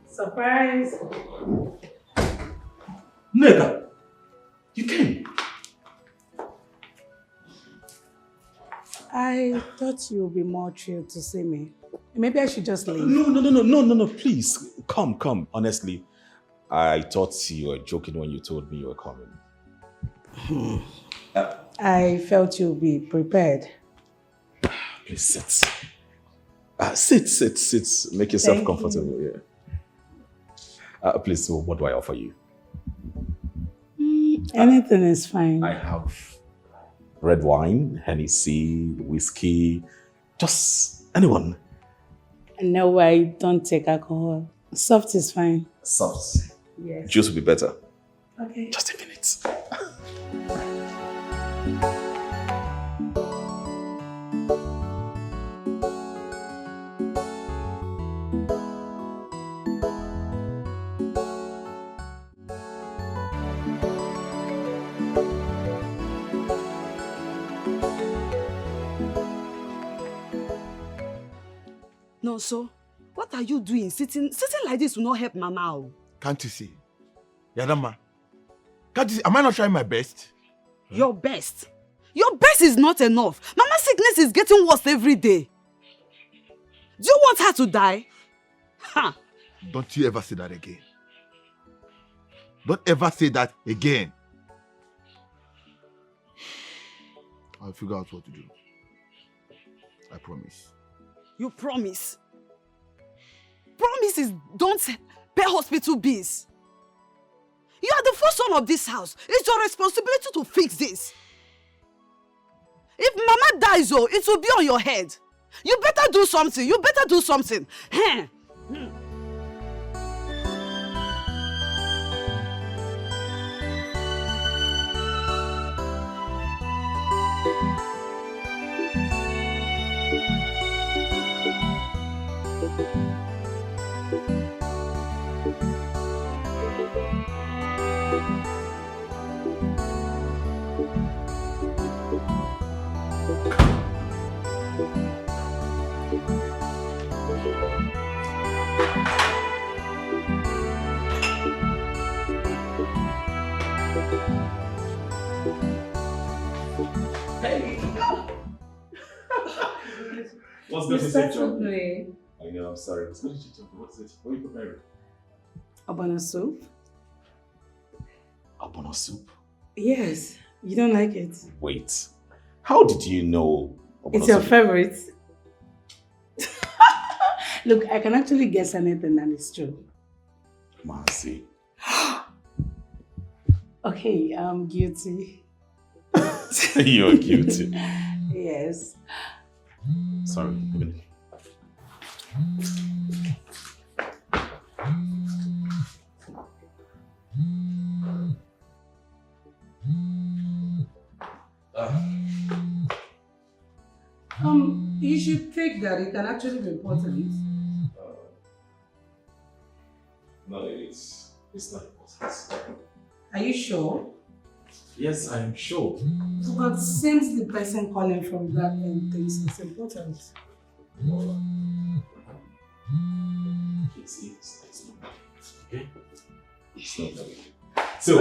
Surprise! Nega, you came. I thought you would be more thrilled to see me. Maybe I should just leave. No, please. Come. Honestly, I thought you were joking when you told me you were coming. I felt you'll be prepared. Please sit. Sit. Make yourself comfortable. Yeah. Please, so what do I offer you? Anything is fine. I have red wine, Hennessy, whiskey, just anyone. No, I don't take alcohol. Soft is fine. Soft. Yes. Juice will be better. Okay. Just a minute. No, so what are you doing? Sitting like this will not help Mama. Can't you see? Yadama, can't you see? Am I not trying my best? Your best? Your best is not enough. Mama's sickness is getting worse every day. Do you want her to die? Huh? Don't you ever say that again. Don't ever say that again. I'll figure out what to do. I promise. You promise? Promises don't pay hospital bills. You are the first son of this house. It's your responsibility to fix this. If Mama dies, it will be on your head. You better do something. Hey. What's You the start message? to play. I know, I'm sorry. What did you tell me? What's it? What are you preparing? Abana soup? Abana soup? Yes. You don't like it? Wait. How did you know? It's your favorite. Look, I can actually guess anything and it's true. Mercy. Okay, I'm guilty. You're guilty. Yes. Sorry. A minute. You should take that. It can actually be important. No, it's not important. Are you sure? Yes, I am sure. But since the person calling from that end thinks it's important. It's not. Okay? It's not very. So,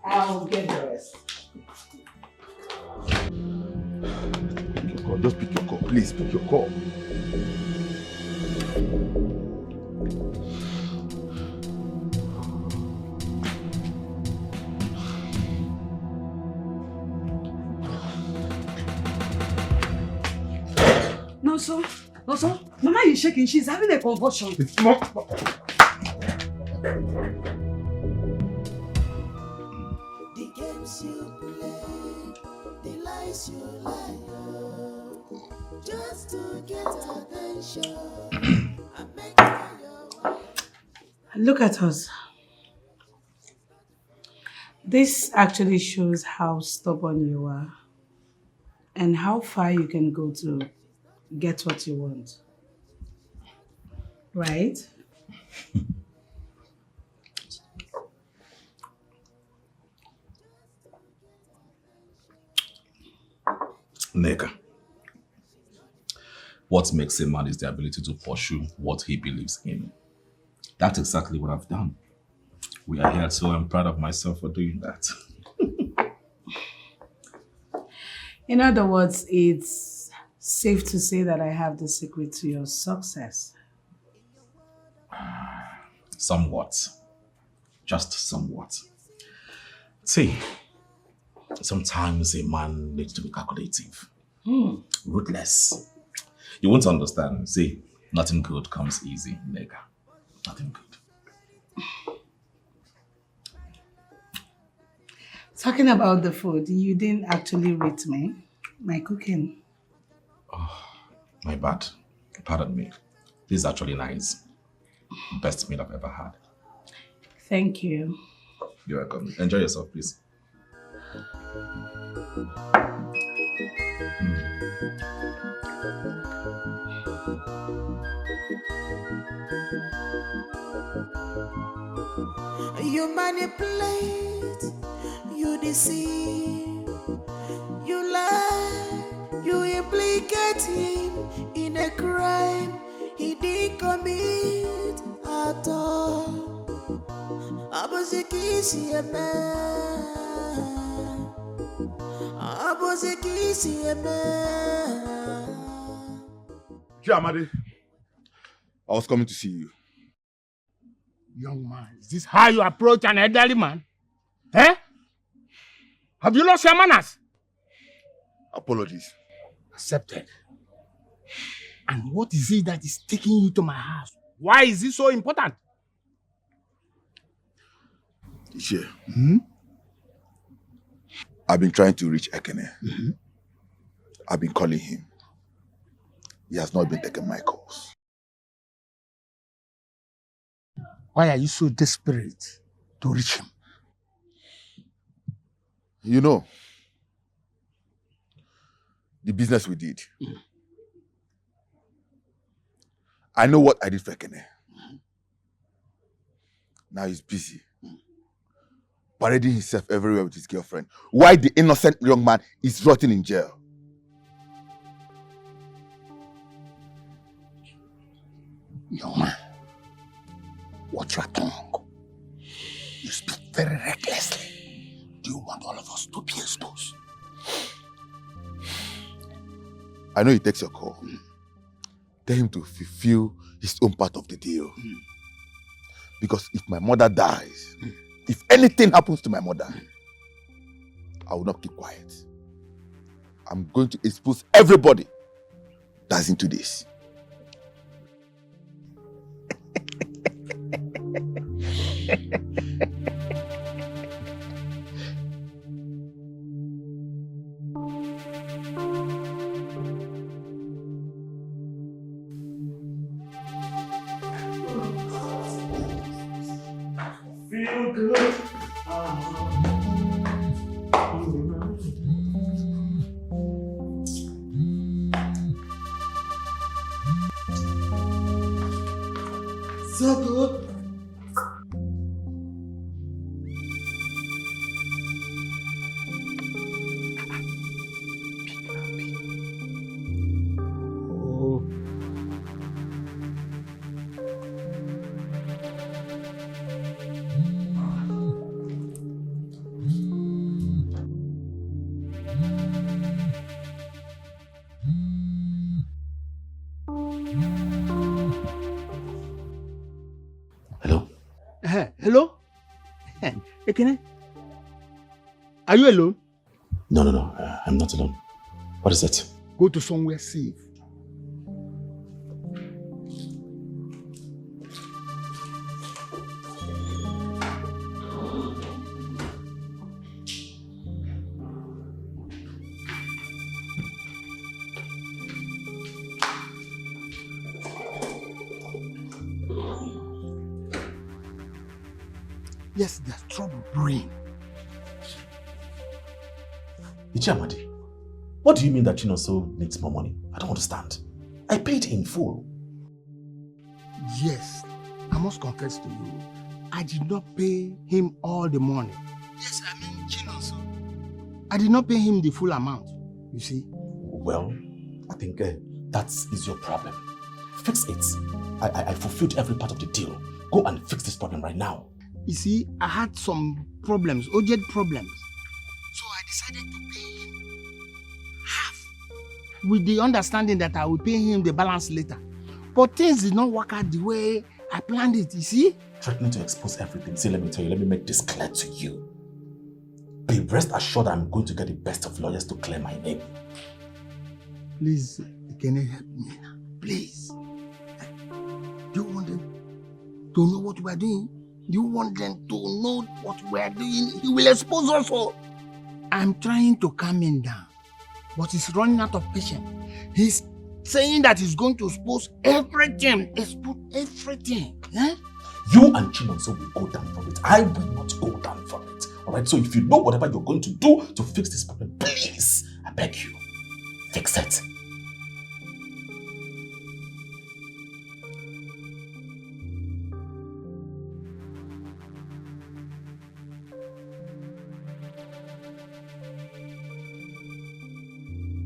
I'll get the rest. Pick your call. Just pick your call. Please pick your call. No, so. Mama is shaking. She's having a convulsion. It's not. The games you play, the lies you lie, just to get attention. I make your Look at us. This actually shows how stubborn you are and how far you can go to get what you want. Right? Neka, what makes a man is the ability to pursue what he believes in. That's exactly what I've done. We are here, so I'm proud of myself for doing that. In other words, it's Safe to say that I have the secret to your success. Somewhat. Just somewhat. See, sometimes a man needs to be calculative. Ruthless. You won't understand. See, nothing good comes easy, nigga. Nothing good. Talking about the food, you didn't actually rate me. My cooking. Oh, my bad. Pardon me. This is actually nice. Best meal I've ever had. Thank you. You're welcome. Enjoy yourself, please. You manipulate, you deceive, you lie, you implicate him in a crime he didn't commit at all. Abozekisi Amadi, I was coming to see you. Young man, is this how you approach an elderly man? Eh? Have you lost your manners? Apologies. Accepted. And what is it that is taking you to my house? Why is it so important? Ishe, I've been trying to reach Ekene. I've been calling him. He has not been taking my calls. Why are you so desperate to reach him? You know, the business we did. I know what I did for Ekene. Now he's busy. Parading himself everywhere with his girlfriend. Why the innocent young man is rotting in jail. Young man, watch your tongue. You speak very recklessly. Do you want all of us to be exposed? I know he takes your call. Tell him to fulfill his own part of the deal. Because if my mother dies, if anything happens to my mother, I will not keep quiet. I'm going to expose everybody that's into this. Feel good. So good. Hello? Ekene? Are you alone? No. I'm not alone. What is it? Go to somewhere safe. Yes, there's trouble brewing. Ijamadi, what do you mean that Chinoso needs more money? I don't understand. I paid in full. Yes, I must confess to you, I did not pay him all the money. Yes, I mean Chinoso. I did not pay him the full amount, you see. Well, I think that is your problem. Fix it. I fulfilled every part of the deal. Go and fix this problem right now. You see, I had some problems, urgent problems. So I decided to pay him half. with the understanding that I will pay him the balance later. But things did not work out the way I planned it, you see? Threatening to expose everything. See, let me tell you, let me make this clear to you. Be rest assured I'm going to get the best of lawyers to clear my name. Please, can you help me now? Please. Do you want them to know what we are doing? Do you want them to know what we are doing? He will expose us all. I'm trying to calm him down, but he's running out of patience. He's saying that he's going to expose everything. Expose everything. Eh? You and Chinonso will go down from it. I will not go down from it. Alright, so if you know whatever you're going to do to fix this problem, please, I beg you, fix it.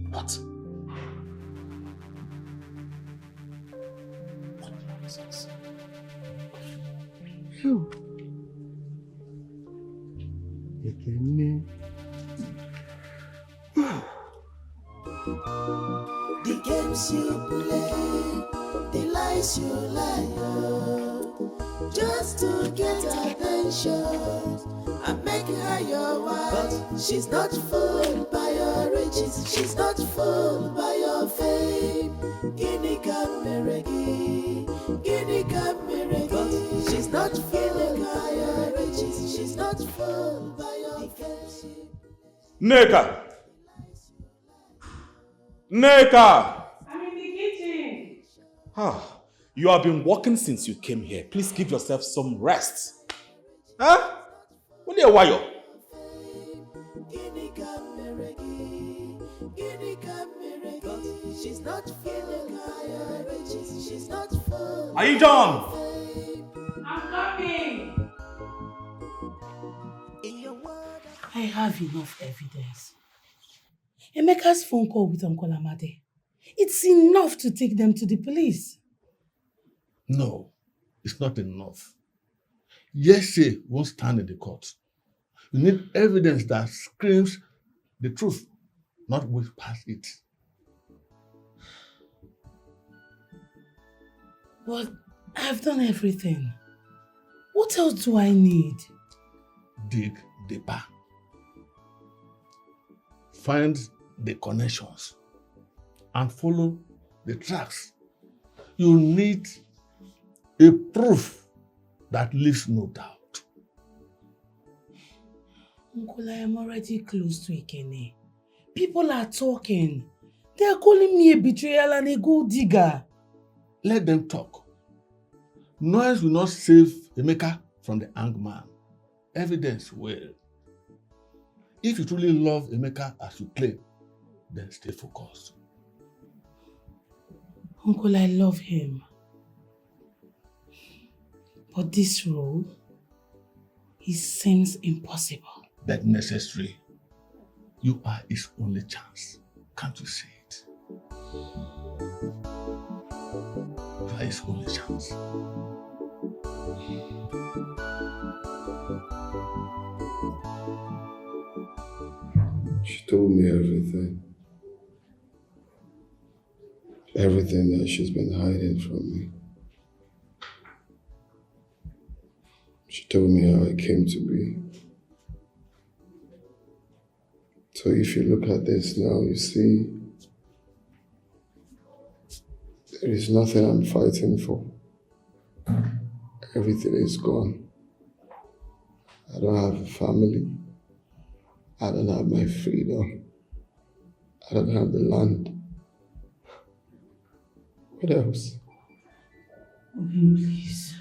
What? What nonsense? Phew. The games you play, the lies you lie, oh, just to get attention and make her your wife. But she's not fooled by your riches, she's not fooled by your fame. Guinea Cameregi, Guinea Cameregi. She's not fooled by your riches, she's not fooled by your fame. Neka! Neka! I'm in the kitchen. You have been working since you came here. Please give yourself some rest. Huh? What are you while? She's not feeling higher riches, she's not full. Are you done? I'm coming. I have enough evidence. Emeka's phone call with Uncle Amade. It's enough to take them to the police. No, it's not enough. Hearsay won't stand in the court. You need evidence that screams the truth, not whispers it. But I've done everything. What else do I need? Dig deeper. Find the connections and follow the tracks. You need a proof that leaves no doubt. Uncle, I am already close to Ikene. People are talking. They are calling me a betrayal and a gold digger. Let them talk. Noise will not save Emeka from the hangman. Evidence will. If you truly love Emeka as you claim, then stay focused. Uncle, I love him. But this role, it seems impossible. But necessary. You are his only chance. Can't you see it? You are his only chance. She told me everything. Everything that she's been hiding from me. She told me how it came to be. So if you look at this now, you see there is nothing I'm fighting for. Everything is gone. I don't have a family. I don't have my freedom. I don't have the land. What else? Obin, please.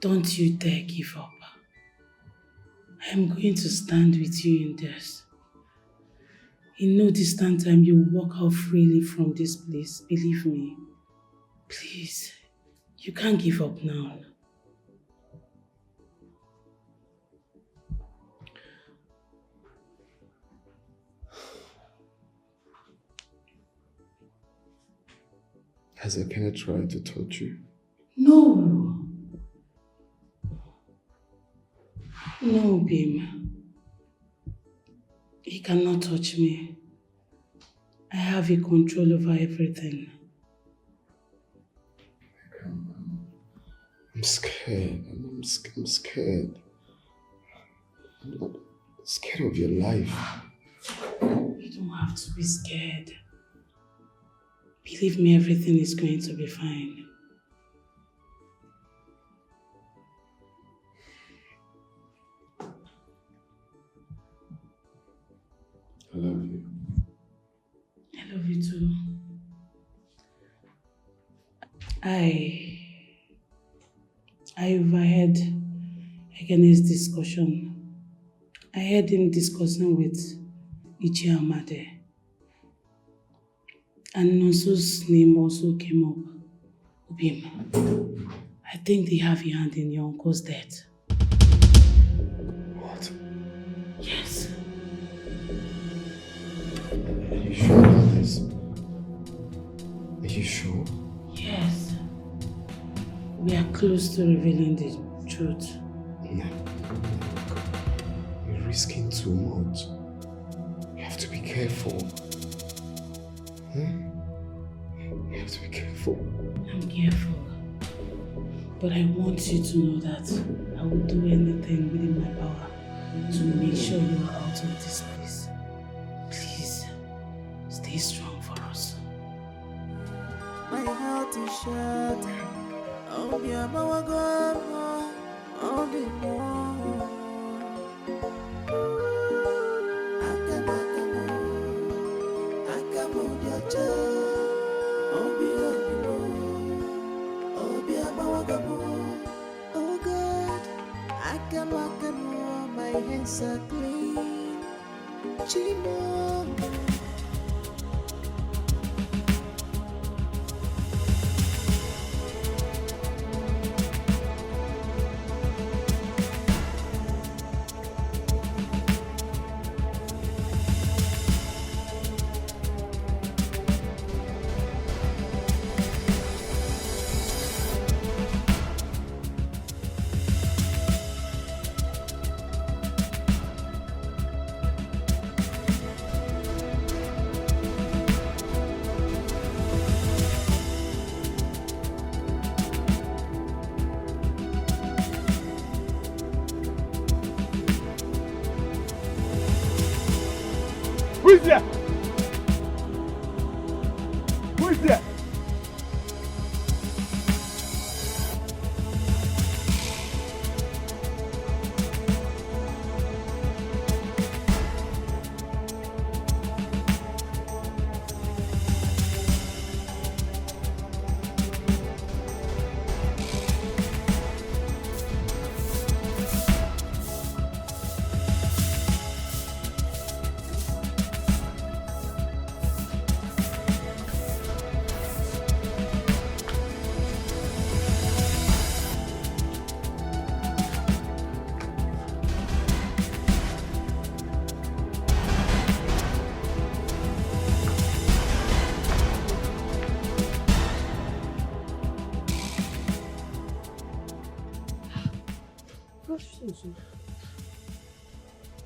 Don't you dare give up. I'm going to stand with you in this. In no distant time, you will walk out freely from this place. Believe me. Please. You can't give up now. Has Ekene tried to touch you? No. No, Bim. He cannot touch me. I have a control over everything. I'm scared. I'm scared. I'm scared of your life. You don't have to be scared. Believe me, everything is going to be fine. I love you. I love you too. I overheard Ekene's discussion. I heard him discussing with Ichi Amade. And Nonso's name also came up. Obim, I think they have a hand in your uncle's death. What? Yes. Are you sure about this? Are you sure? Yes. We are close to revealing the truth. No. You're risking too much. You have to be careful. You have to be careful. I'm careful. But I want you to know that I will do anything within my power to make sure you are out of this place. Please, stay strong for us. My heart is shattered. Oh, yeah, oh, oh God, my hands are clean. Chimo. Who is there? Who is there?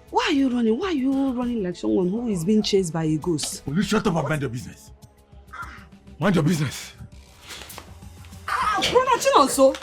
Why are you running? Why are you running like someone who is being chased by a ghost? Will you shut up and mind your business? Mind your business. Running also.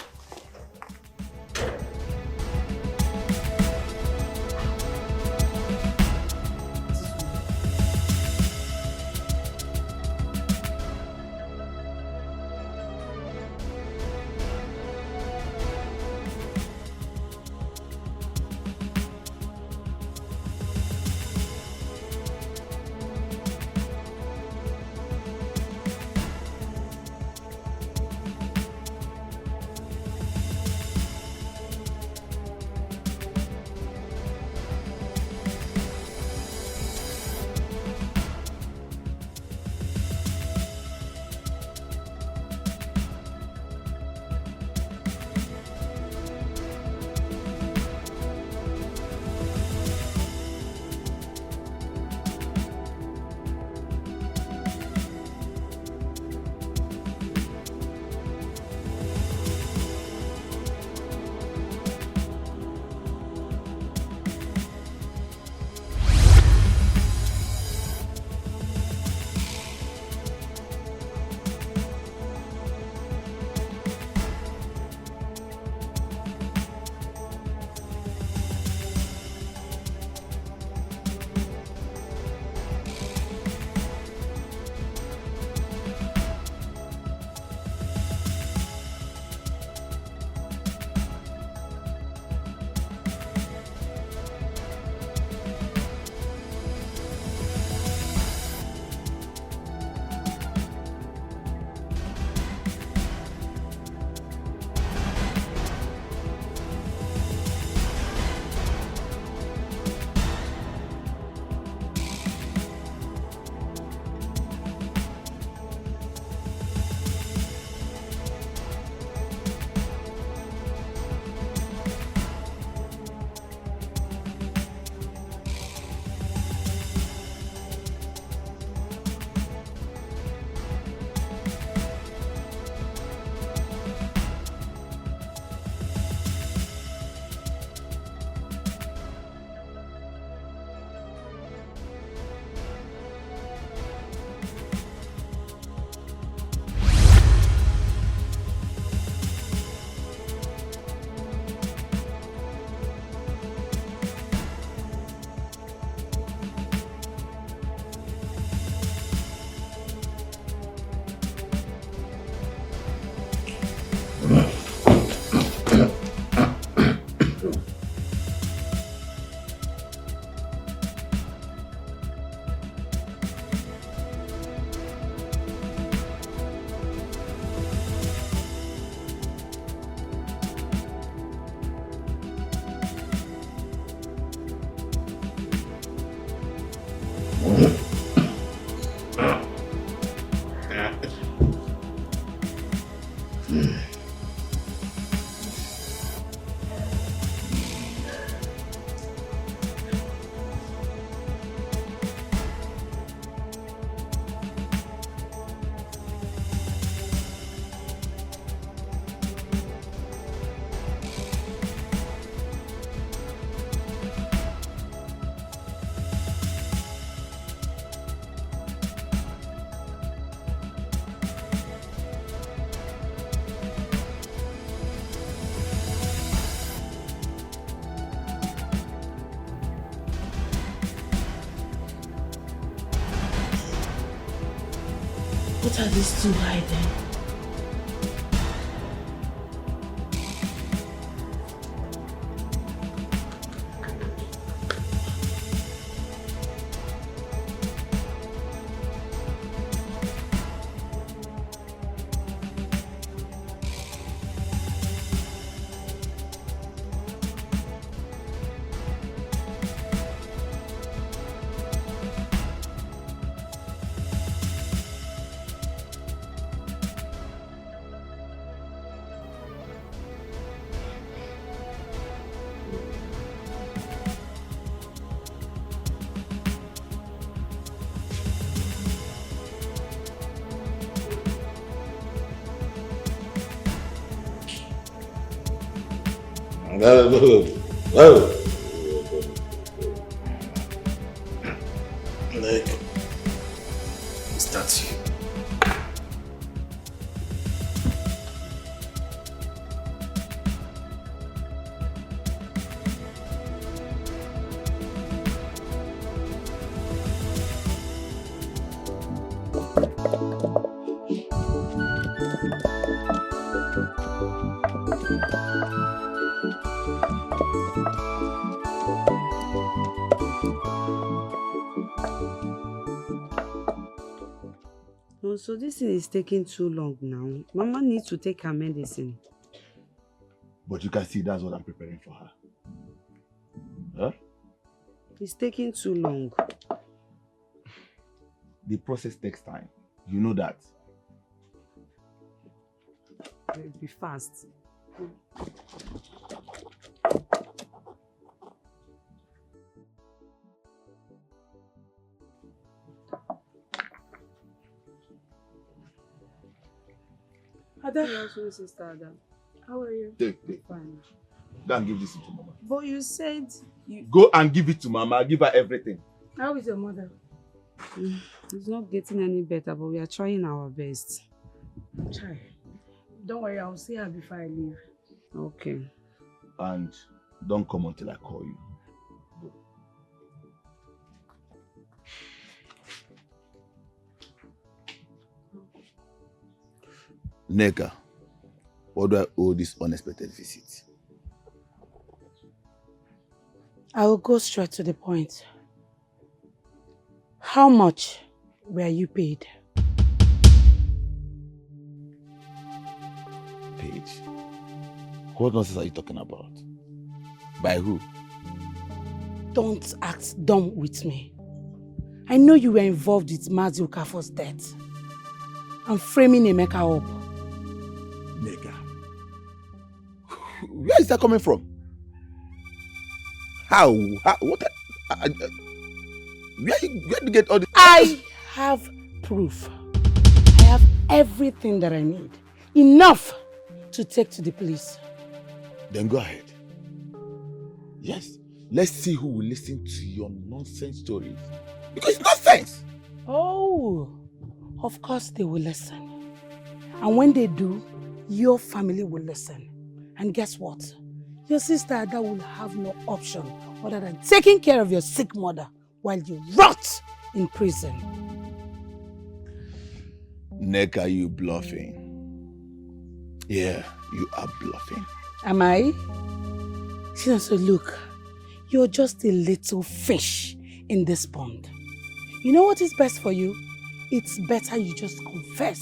What are these two hiding? Like, is that you? Oh, so this thing is taking too long now. Mama needs to take her medicine. But you can see that's what I'm preparing for her. Huh? It's taking too long. The process takes time. You know that. Be fast. Ada. Hello, Sister Ada. How are you? Take. Fine. Go and give this to Mama. But you said you... Go and give it to Mama. Give her everything. How is your mother? It's not getting any better, but we are trying our best. Try. Don't worry, I'll see her before I leave. Okay. And don't come until I call you. Neka, what do I owe this unexpected visit? I will go straight to the point. How much were you paid? Paid? What nonsense are you talking about? By who? Don't act dumb with me. I know you were involved with Mazi Okafor's death. I'm framing Emeka up. Neka. Where is that coming from? How? What? Where did you get all this? I have proof. I have everything that I need. Enough to take to the police. Then go ahead. Yes. Let's see who will listen to your nonsense stories. Because it's nonsense. Oh, of course they will listen. And when they do, your family will listen. And guess what? Your sister Ada will have no option other than taking care of your sick mother while you rot in prison. Neka, you bluffing. Yeah, you are bluffing. Am I? So look, you're just a little fish in this pond. You know what is best for you? It's better you just confess.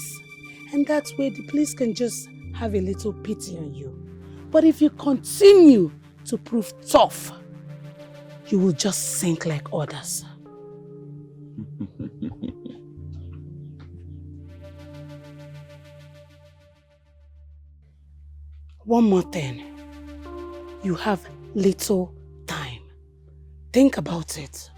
And that way the police can just have a little pity on you. But if you continue to prove tough, you will just sink like others. One more thing. You have little time. Think about it.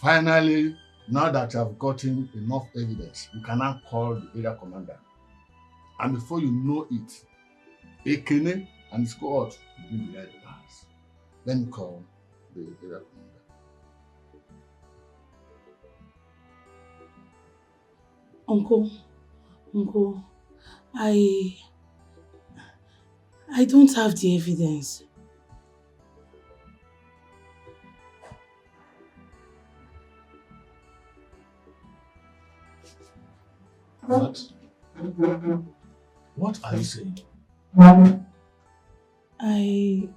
Finally, now that you have gotten enough evidence, you can now call the area commander. And before you know it, Ekene and his cohort will be behind the bars. Let me call the area commander. Uncle, I don't have the evidence. What? What are you saying? I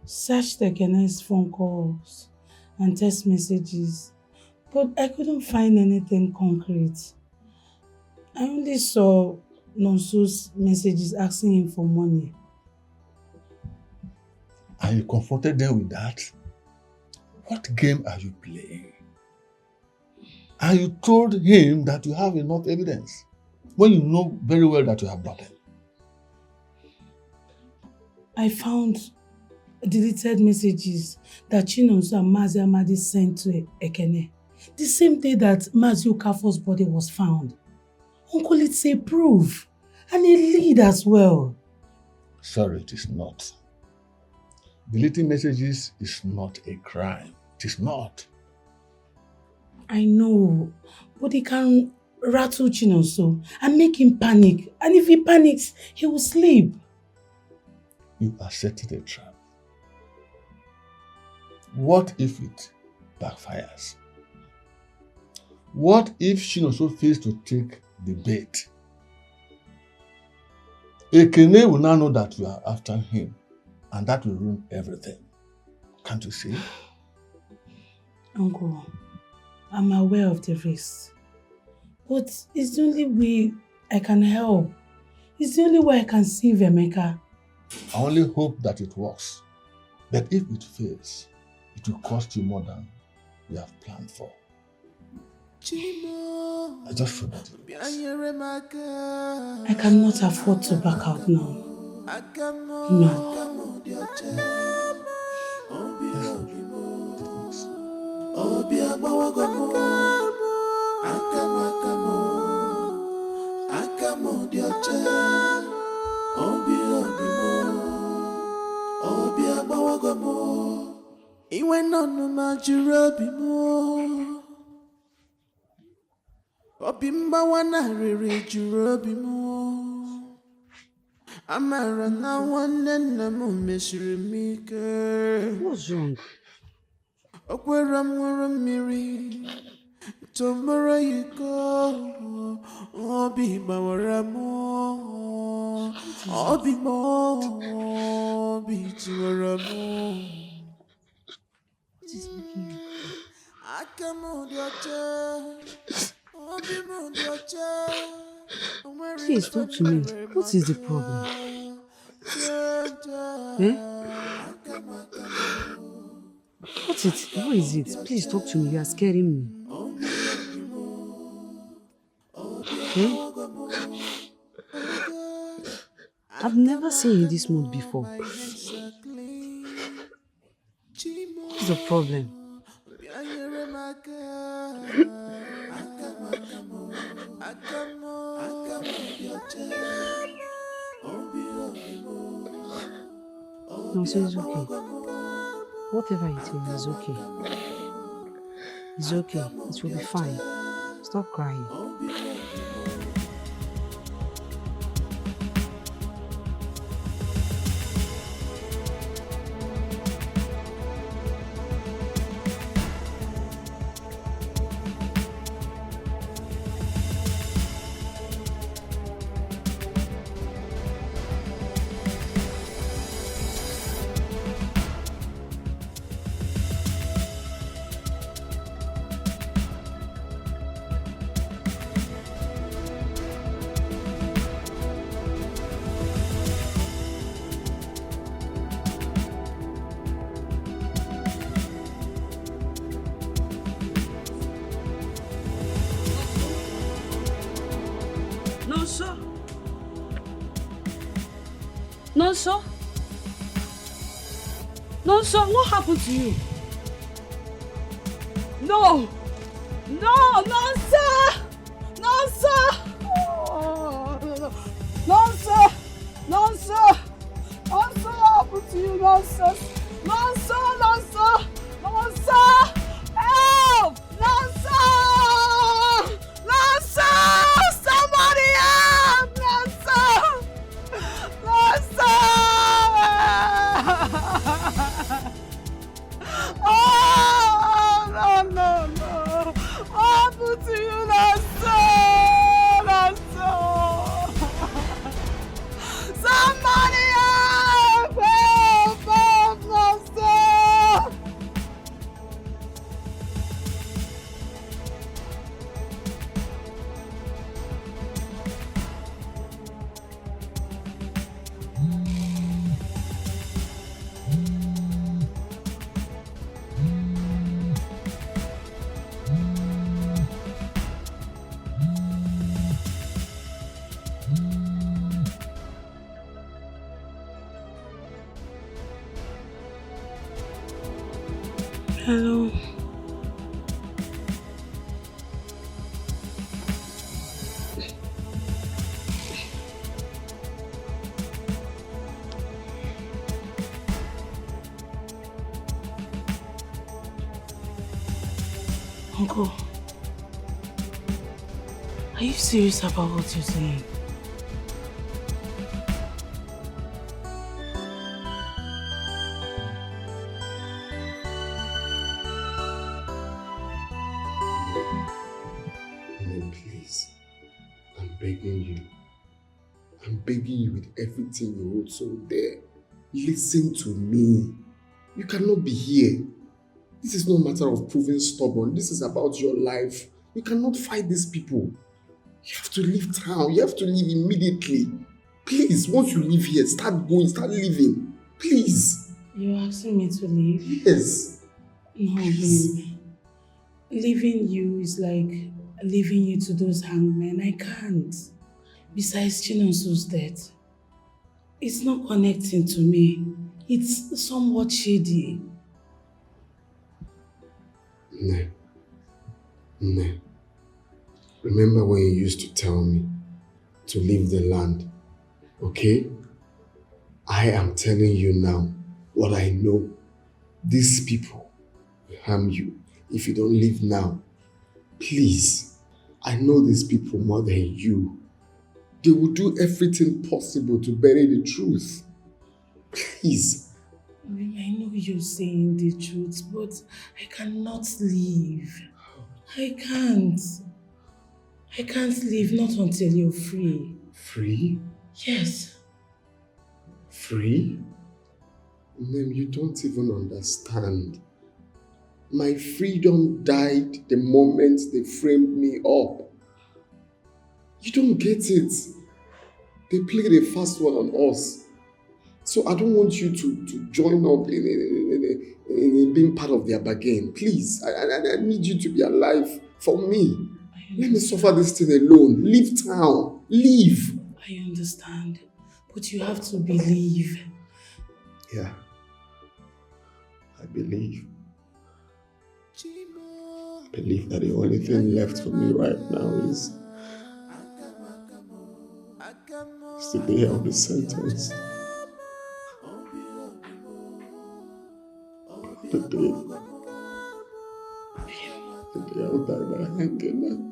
searched Ekene's phone calls and text messages, but I couldn't find anything concrete. I only saw Nonso's messages asking him for money. And you confronted them with that? What game are you playing? And you told him that you have enough evidence when you know very well that you have nothing. I found deleted messages that Chinonso and Mazi Amadi sent to Ekene the same day that Mazi Okafor's body was found. Uncle, it's a proof and a lead as well. Sorry, it is not. Deleting messages is not a crime. It is not. I know, but it can rattle Chinonso and make him panic. And if he panics, he will sleep. You are setting a trap. What if it backfires? What if Chinonso fails to take the bait? Ekene will now know that you are after him, and that will ruin everything. Can't you see? Uncle, I'm aware of the risks, but it's the only way I can help. It's the only way I can save Emeka. I only hope that it works. But if it fails, it will cost you more than you have planned for. I just feel that it works. I cannot afford to back out now. No. Iwe nonu majuru obi mo, obi mgbawa narịrị juru obi mo, amara na nwanne nna m mesiri m ike. What's wrong? Okwere m ṅụrụ mmiri, tomorrow you go, obi gbawara m, obi m, obi tiwara m. Please talk to me. What is the problem? Eh? What is it? Please talk to me. You are scaring me. Eh? I've never seen you in this mood before. What's the problem? No, so it's okay. Whatever it is okay. It's okay. It will be fine. Stop crying. Nonso? Nonso, what happened to you? No! No, Nonso! Nonso! Oh, Nonso! Nonso! Nonso, what happened to you, Nonso? Nonso! Nonso! Nonso! Help! Nonso! Nonso! Somebody help! Nonso! Hello. Uncle, are you serious about what you're saying? No, please. I'm begging you. I'm begging you with everything you hold so there. Listen to me. You cannot be here. This is not a matter of proving stubborn. This is about your life. You cannot fight these people. You have to leave town. You have to leave immediately. Please, once you leave here, start going, start living. Please. You're asking me to leave? Yes. No, babe. Leaving you is like leaving you to those hangmen. I can't. Besides Chinonso's death, it's not connecting to me. It's somewhat shady. No. No. Remember when you used to tell me to leave the land, okay? I am telling you now what I know. These people will harm you if you don't leave now. Please, I know these people more than you. They will do everything possible to bury the truth. Please. I know you're saying the truth, but I cannot leave. I can't. I can't leave, not until you're free. Free? Yes. Free? Nem, you don't even understand. My freedom died the moment they framed me up. You don't get it. They played a fast one on us. So I don't want you to join up in being part of their bargain. Please, I need you to be alive for me. Let me suffer this thing alone. Leave town. Leave. I understand. But you have to believe. Yeah. I believe. I believe that the only thing left for me right now is the day of the sentence. The day I'll die by hanging.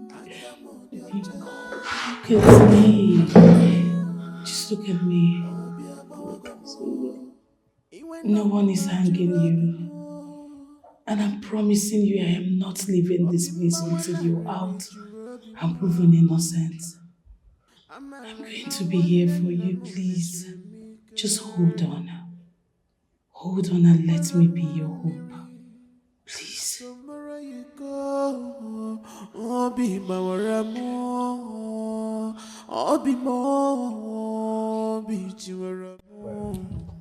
Look at me. Just look at me. No one is hanging you. And I'm promising you I am not leaving this place until you're out and proven innocent. I'm going to be here for you, please. Just hold on. Hold on and let me be your hope. Please.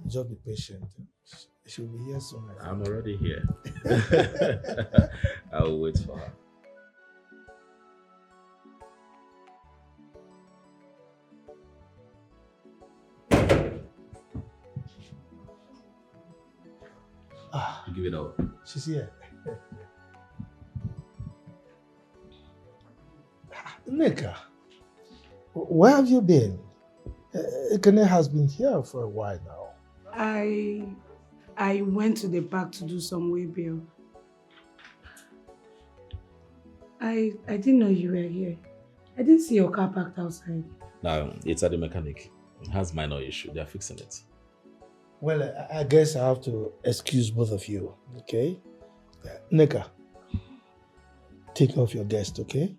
Just be patient. She'll be here soon. I'm already here. I'll wait for her. You give it up. She's here. Nika, where have you been? Ekene has been here for a while now. I went to the park to do some way bill. I didn't know you were here. I didn't see your car parked outside. No, it's at the mechanic. It has minor issue. They're fixing it. Well, I guess I have to excuse both of you, okay? Nika, take off your guest, okay?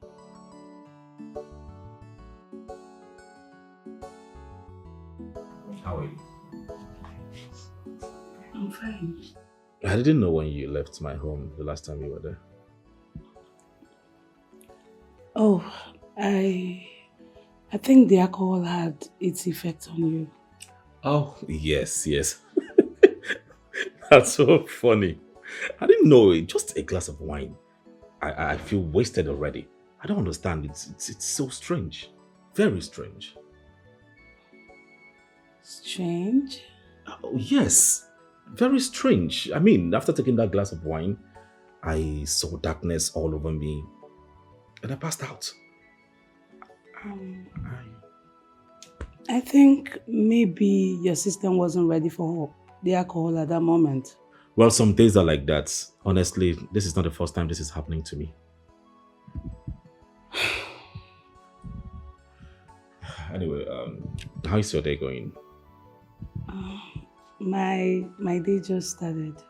How are you? I'm fine. I didn't know when you left my home the last time you were there. Oh, I think the alcohol had its effect on you. Oh, yes. That's so funny. I didn't know it. Just a glass of wine. I feel wasted already. I don't understand. It's so strange. Very strange. Strange? Oh, yes. Very strange. I mean, after taking that glass of wine, I saw darkness all over me and I passed out. I think maybe your system wasn't ready for the alcohol at that moment. Well, some days are like that. Honestly, this is not the first time this is happening to me. Anyway, how is your day going? My day just started.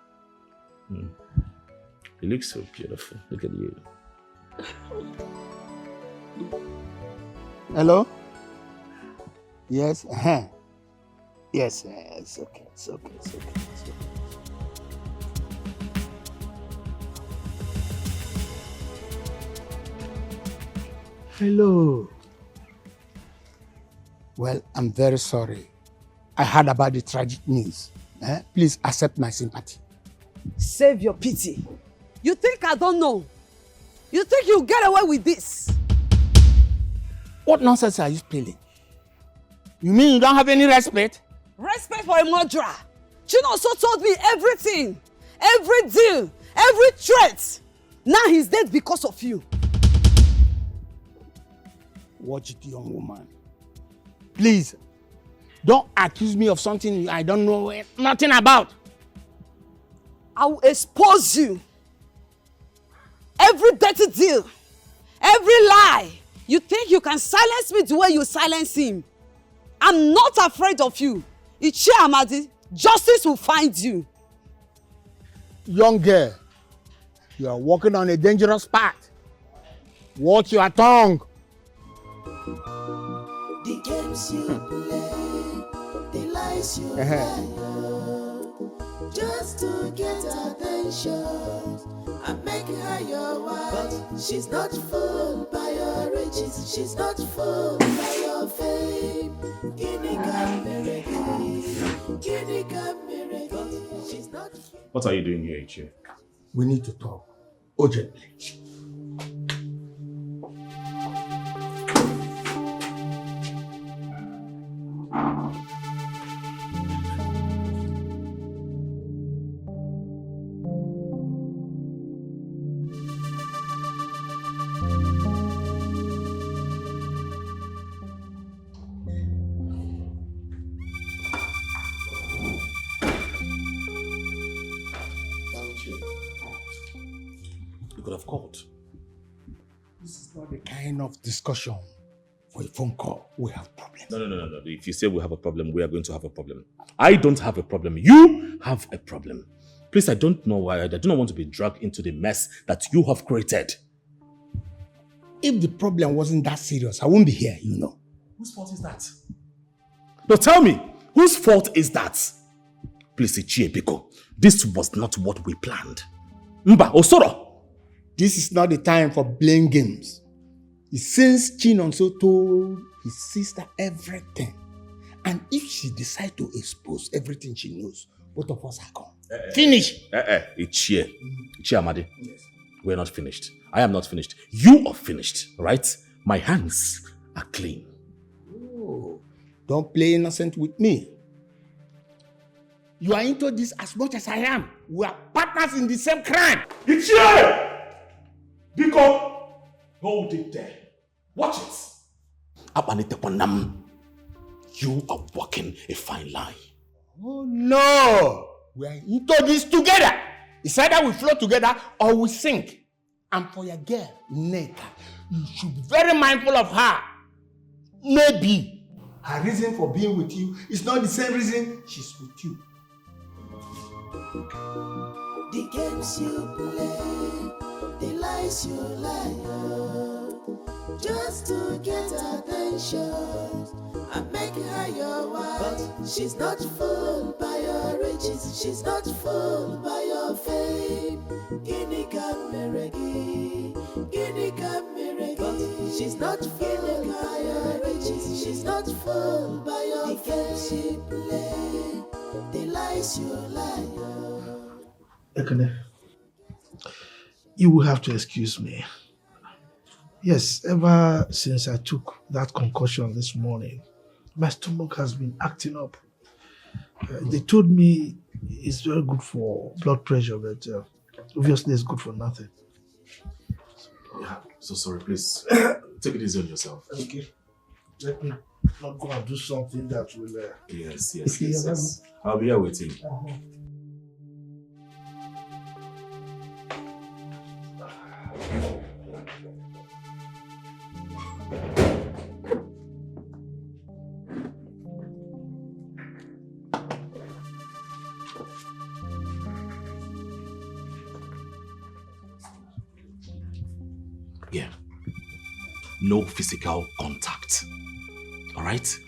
You look so beautiful. Look at you. Hello? Yes? Yes, it's okay, it's okay, it's okay, it's okay. Hello. Well, I'm very sorry. I heard about the tragic news. Please accept my sympathy. Save your pity. You think I don't know? You think you'll get away with this? What nonsense are you spilling? You mean you don't have any respect? Respect for a murderer. Chinoso told me everything. Every deal. Every threat. Now he's dead because of you. Watch it, young woman. Please, don't accuse me of something I don't know nothing about. I will expose you. Every dirty deal. Every lie. You think you can silence me the way you silence him? I'm not afraid of you. Ichie Amadi, justice will find you. Young girl, you are walking on a dangerous path. Watch your tongue. The games you play, the lies you lie, just to get attention and make her your wife. But she's not fooled by your riches, she's not fooled by your fame. She's not. What are you doing here, Ichie? We need to talk urgently. You could have called. This is not the kind of discussion for a phone call. We have problems. No. If you say we have a problem, we are going to have a problem. I don't have a problem. You have a problem. Please, I don't know why. I do not want to be dragged into the mess that you have created. If the problem wasn't that serious, I wouldn't be here, you know. Whose fault is that? No, tell me, whose fault is that? Please, Ichie Biko, this was not what we planned. Mba, Osoro! This is not the time for playing games. Since Chinonso told his sister everything, and if she decides to expose everything she knows, both of us are gone. Finish! Ichie Amadi. Yes. We're not finished. I am not finished. You are finished, right? My hands are clean. Oh, don't play innocent with me. You are into this as much as I am. We are partners in the same crime. Ichie! Biko, hold it there. Watch it. You are walking a fine line. Oh no! We are into this together. It's either we float together or we sink. And for your girl, Neka, you should be very mindful of her. Maybe her reason for being with you is not the same reason she's with you. The games you play, the lies you lie, just to get attention and make her your wife. But she's not fooled by your riches, she's not fooled by your fame. She's not fooled by your riches, she's not fooled by your fame. She play, the lies you lie. Ekene, you will have to excuse me. Yes, ever since I took that concussion this morning, my stomach has been acting up. They told me it's very good for blood pressure, but obviously it's good for nothing. Yeah, so sorry, please. Take it easy on yourself. Okay. Let me not go and do something that will... Yes. I'll be here waiting. Yeah. No physical contact. All right?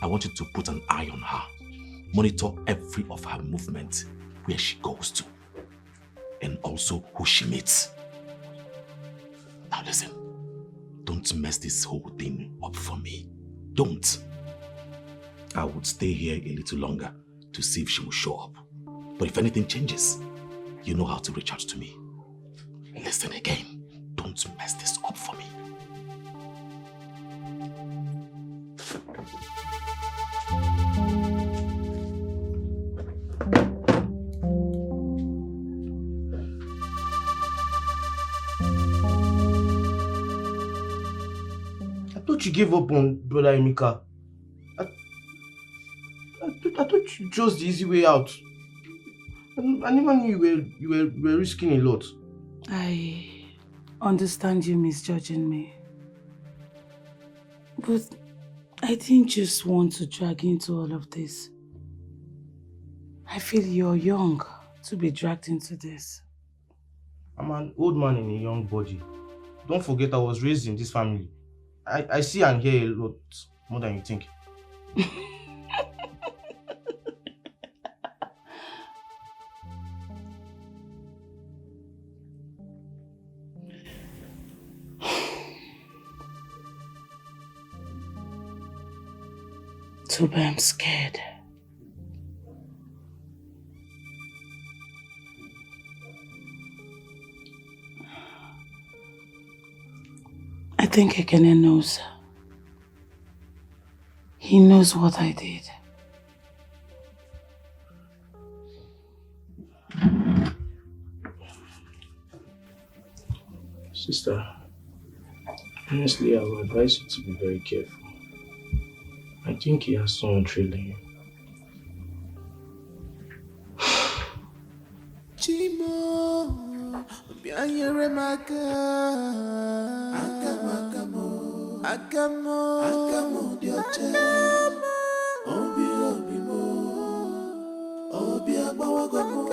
I want you to put an eye on her. Monitor every of her movement, where she goes to, and also who she meets. Now listen, don't mess this whole thing up for me. Don't. I would stay here a little longer to see if she will show up. But if anything changes, you know how to reach out to me. Listen again, don't mess this up for me. I thought you gave up on Brother Emeka. I thought you chose the easy way out. I never knew you were risking a lot. I understand you misjudging me. But I didn't just want to drag you into all of this. I feel you're young to be dragged into this. I'm an old man in a young body. Don't forget I was raised in this family. I see and hear a lot more than you think. Toba, I'm scared. I think Ekene knows. He knows what I did. Sister, honestly, I would advise you to be very careful. I think he has someone trailing you. Chimo, bianyere maka. Akamo, dioche. Obi mo, obi abawagomo.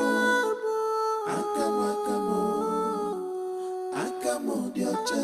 Akamo, dioche.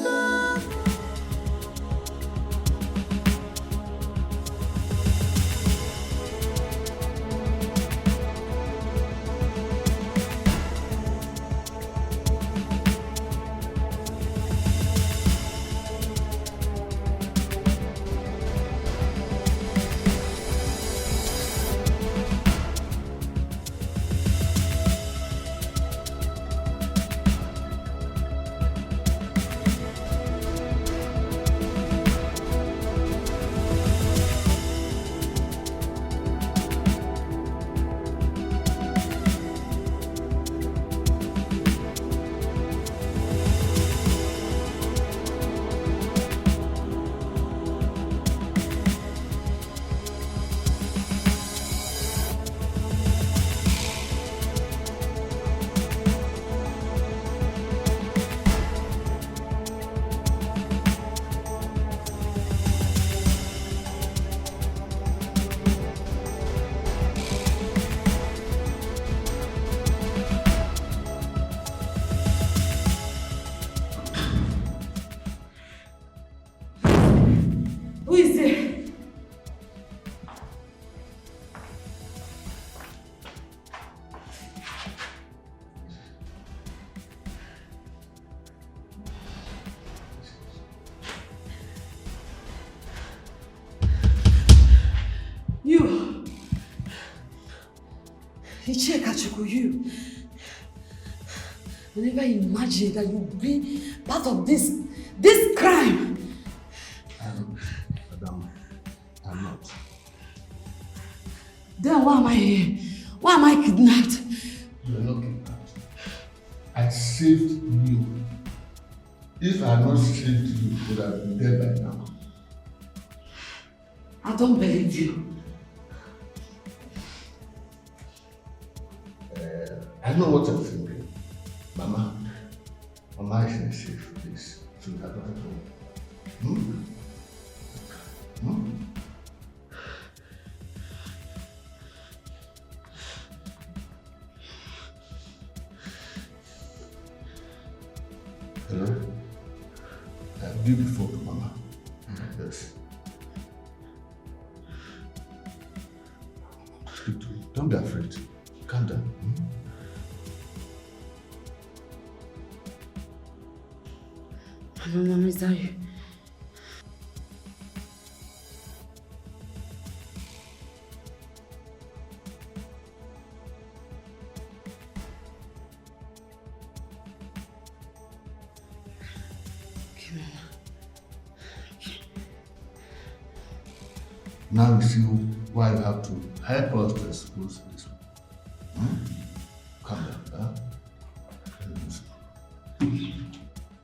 You. I never imagined that you'd be part of this crime. Madam, I'm not. Then why am I here? Why am I kidnapped? You're not kidnapped. I saved you. If I had not saved you, you would have been dead by now. I don't believe you. I know what I'm thinking. Mama is in a safe place. So I don't know. Hello? Give the phone to Mama. Yes. Speak to me. Don't be afraid. Calm down. Hello, Mama, is that you? Now you see why you have to help us to expose this one. Calm down,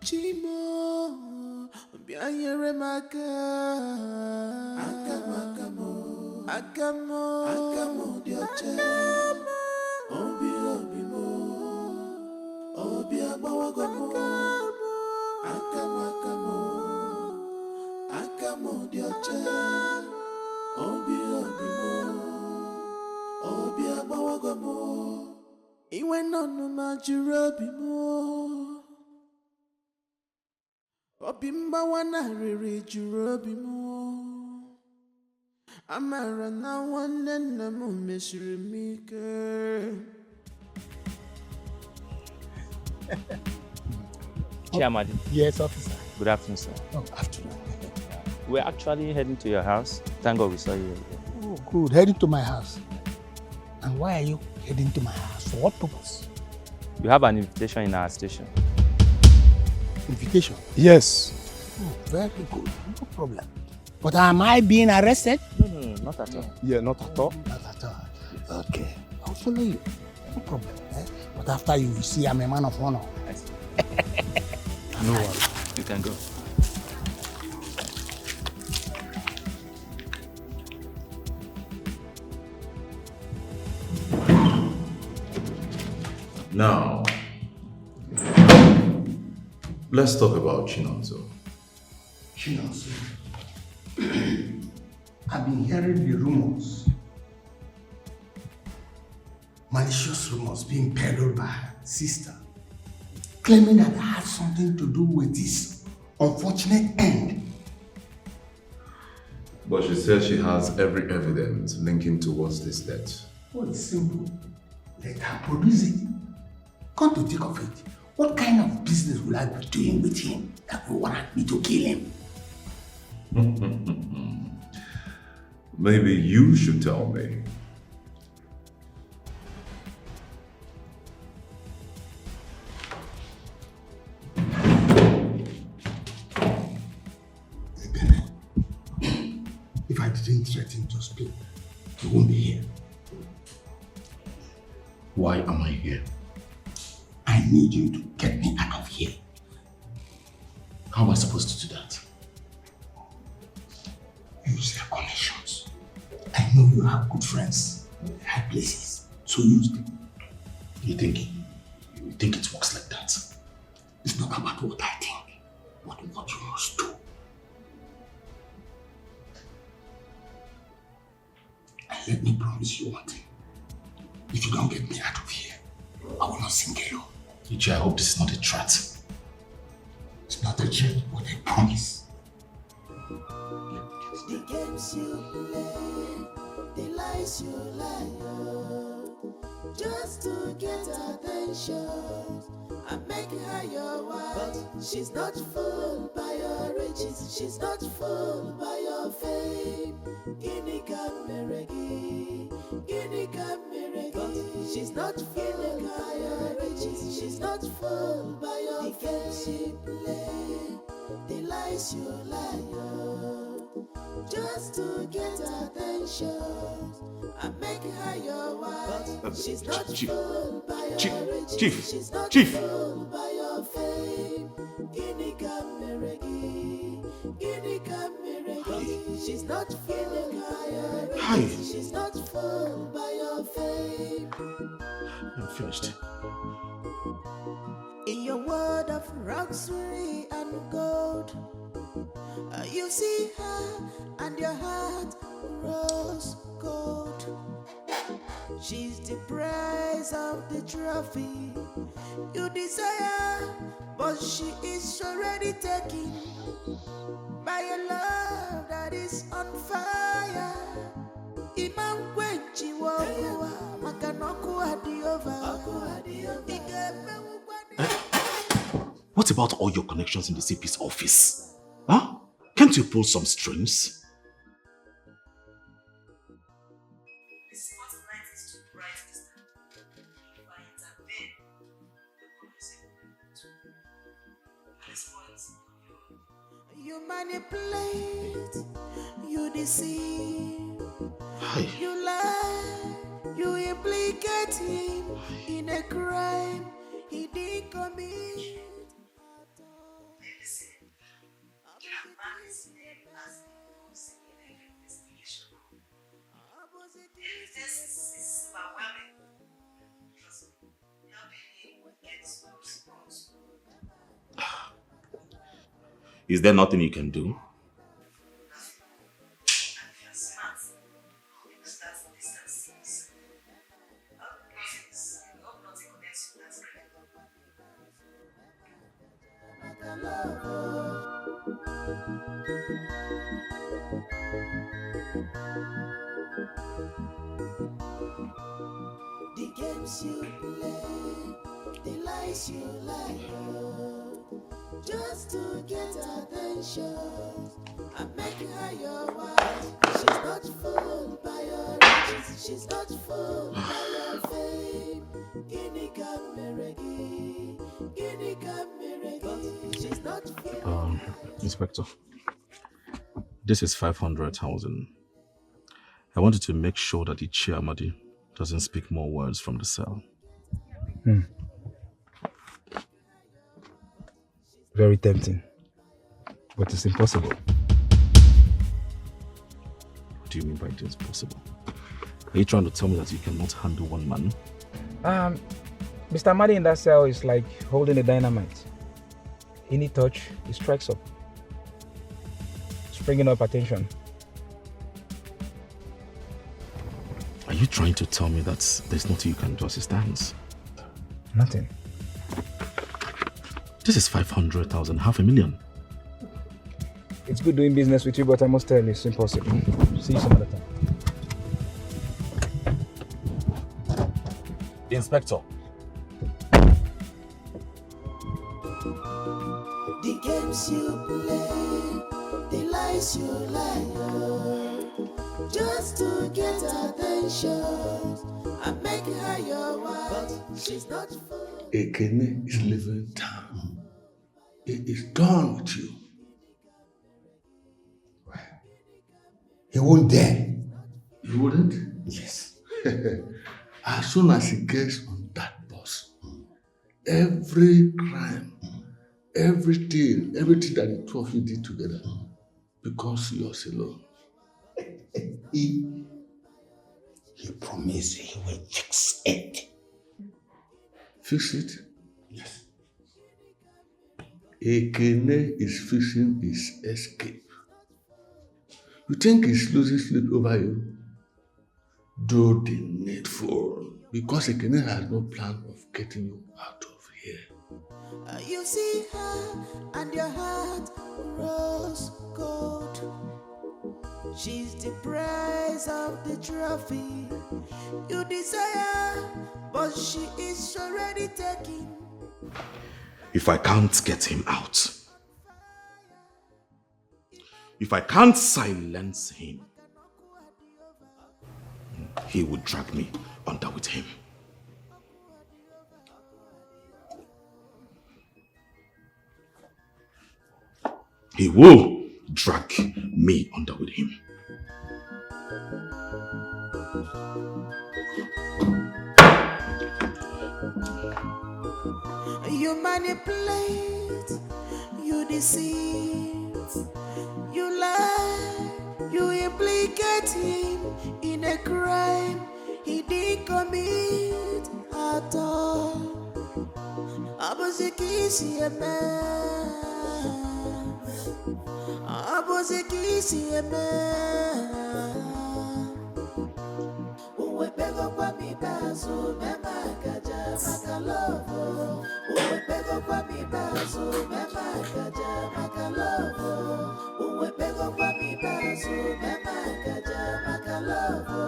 Chimo, bianyere maka. Akamo, dioche. Obi mo, obi abawagomo. Akamo, dioche. Obi abawagomo. Iwe nonu majurobi mo. Obi mbawana riri jurobi mo. Amara na wane na mo meshirimike. Chairman. Yes, officer. Good afternoon, sir. Oh, afternoon. We're actually heading to your house. Thank God we saw you. Oh, good. Heading to my house. And why are you heading to my house? For what purpose? You have an invitation in our station. Invitation? Yes. Oh, very good. No problem. But am I being arrested? No, not at all. Yeah, not at all. Not at all. Okay. I'll follow you. No problem. But after you see I'm a man of honor. I see. No worry. You can go. Now, let's talk about Chinonso. Chinonso. I've been hearing the rumors. Malicious rumors being peddled by her sister, claiming that I had something to do with this unfortunate end. But she says she has every evidence linking towards this death. Oh, it's simple. Let her produce it. Come to think of it, what kind of business will I be doing with him that will warrant me to kill him? Maybe you should tell me. If I didn't threaten to speak, you won't be here. Why am I here? I need you to get me out of here. How am I supposed to do that? Use your connections. I know you have good friends in high places, so use them. You think it works like that? It's not about what I think, but what you must do. And let me promise you one thing. If you don't get me out of here, I will not sing alone. Ichi, I hope this is not a threat. It's not a threat, but a promise. The games you play, the lies you lie, just to get attention and make her your wife. But she's not fooled by your riches, she's not fooled by your fame. Guinea Cameregi, Guinea Cameregi. She's not fooled by your riches, she's not fooled by your fame. The games you play, the lies you lie, just to get attention and make her your wife. She's not fooled by your riches, she's not fooled by She's not fooled by your Hi. riches. She's not fooled by your fame. I'm finished. In your world of luxury and gold, you see her and your heart grows cold. She's the prize of the trophy you desire, but she is already taken by a love that is on fire. Imam Kwenchi Wawa, Makanoku Adiova. What about all your connections in the CP's office? Huh? Can't you pull some strings? You manipulate, you deceive, you lie, you implicate him in a crime he didn't commit. Is there nothing you can do? The games you play, the lies you lie, just to get attention and make her your wife. She's not fooled by your riches, she's not fooled by your fame. Guinea Cameregi, Guinea Cameregi, she's not fooled. Inspector, this is 500,000. I wanted to make sure that the Chiamadi doesn't speak more words from the cell. Very tempting, but it's impossible. What do you mean by it is possible? Are you trying to tell me that you cannot handle one man? Mr. Amadi in that cell is like holding a dynamite. Any touch, it strikes up. It's bringing up attention. Are you trying to tell me that there's nothing you can do as it stands? Nothing. This is 500,000, 500,000. It's good doing business with you, but I must tell you, it's impossible. See you some other time. Inspector. The games you play, the lies you lie, just to get attention and make her your wife. She's not fooled. Ekene is leaving town. He is done with you. He won't dare. He wouldn't? Yes. As soon as he gets on that bus, every crime, everything that the two of you did together becomes yours alone. He promised he will fix it. Fix it? Yes. Ekene is fixing his escape. You think he's losing sleep over you? Do the needful, because Ekene has no plan of getting you out of here. You see her and your heart grows cold. She's the prize of the trophy you desire, but she is already taken. If I can't get him out, if I can't silence him, he would drag me under with him. He will drag me under with him. You manipulate, you deceive, you lie, you implicate him in a crime he didn't commit at all. Abozekisi eme, abozekisi eme. Uwe pego kwa mibazo, mema kaja makalovo. Uwe pego kwa mibazo, mema kaja makalovo. Uwe pego kwa mibazo, mema kaja makalovo.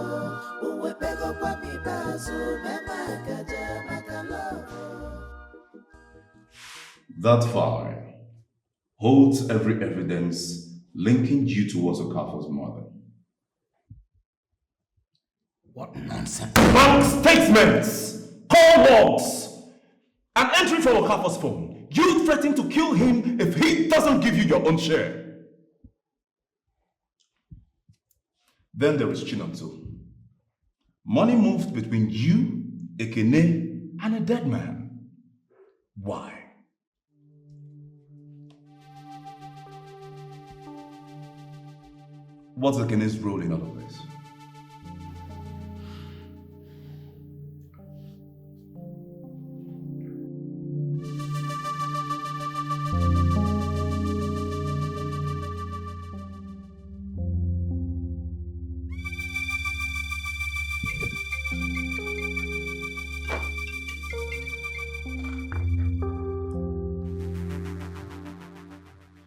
Uwe pego kwa mibazo, mema kaja makalovo. That file holds every evidence linking you towards Okafor's mother. What nonsense? Bank statements, call logs, an entry from Okafor's phone. You threaten to kill him if he doesn't give you your own share. Then there is Chinonso. Money moved between you, Ekene, and a dead man. Why? What's Ekene's role in all of this?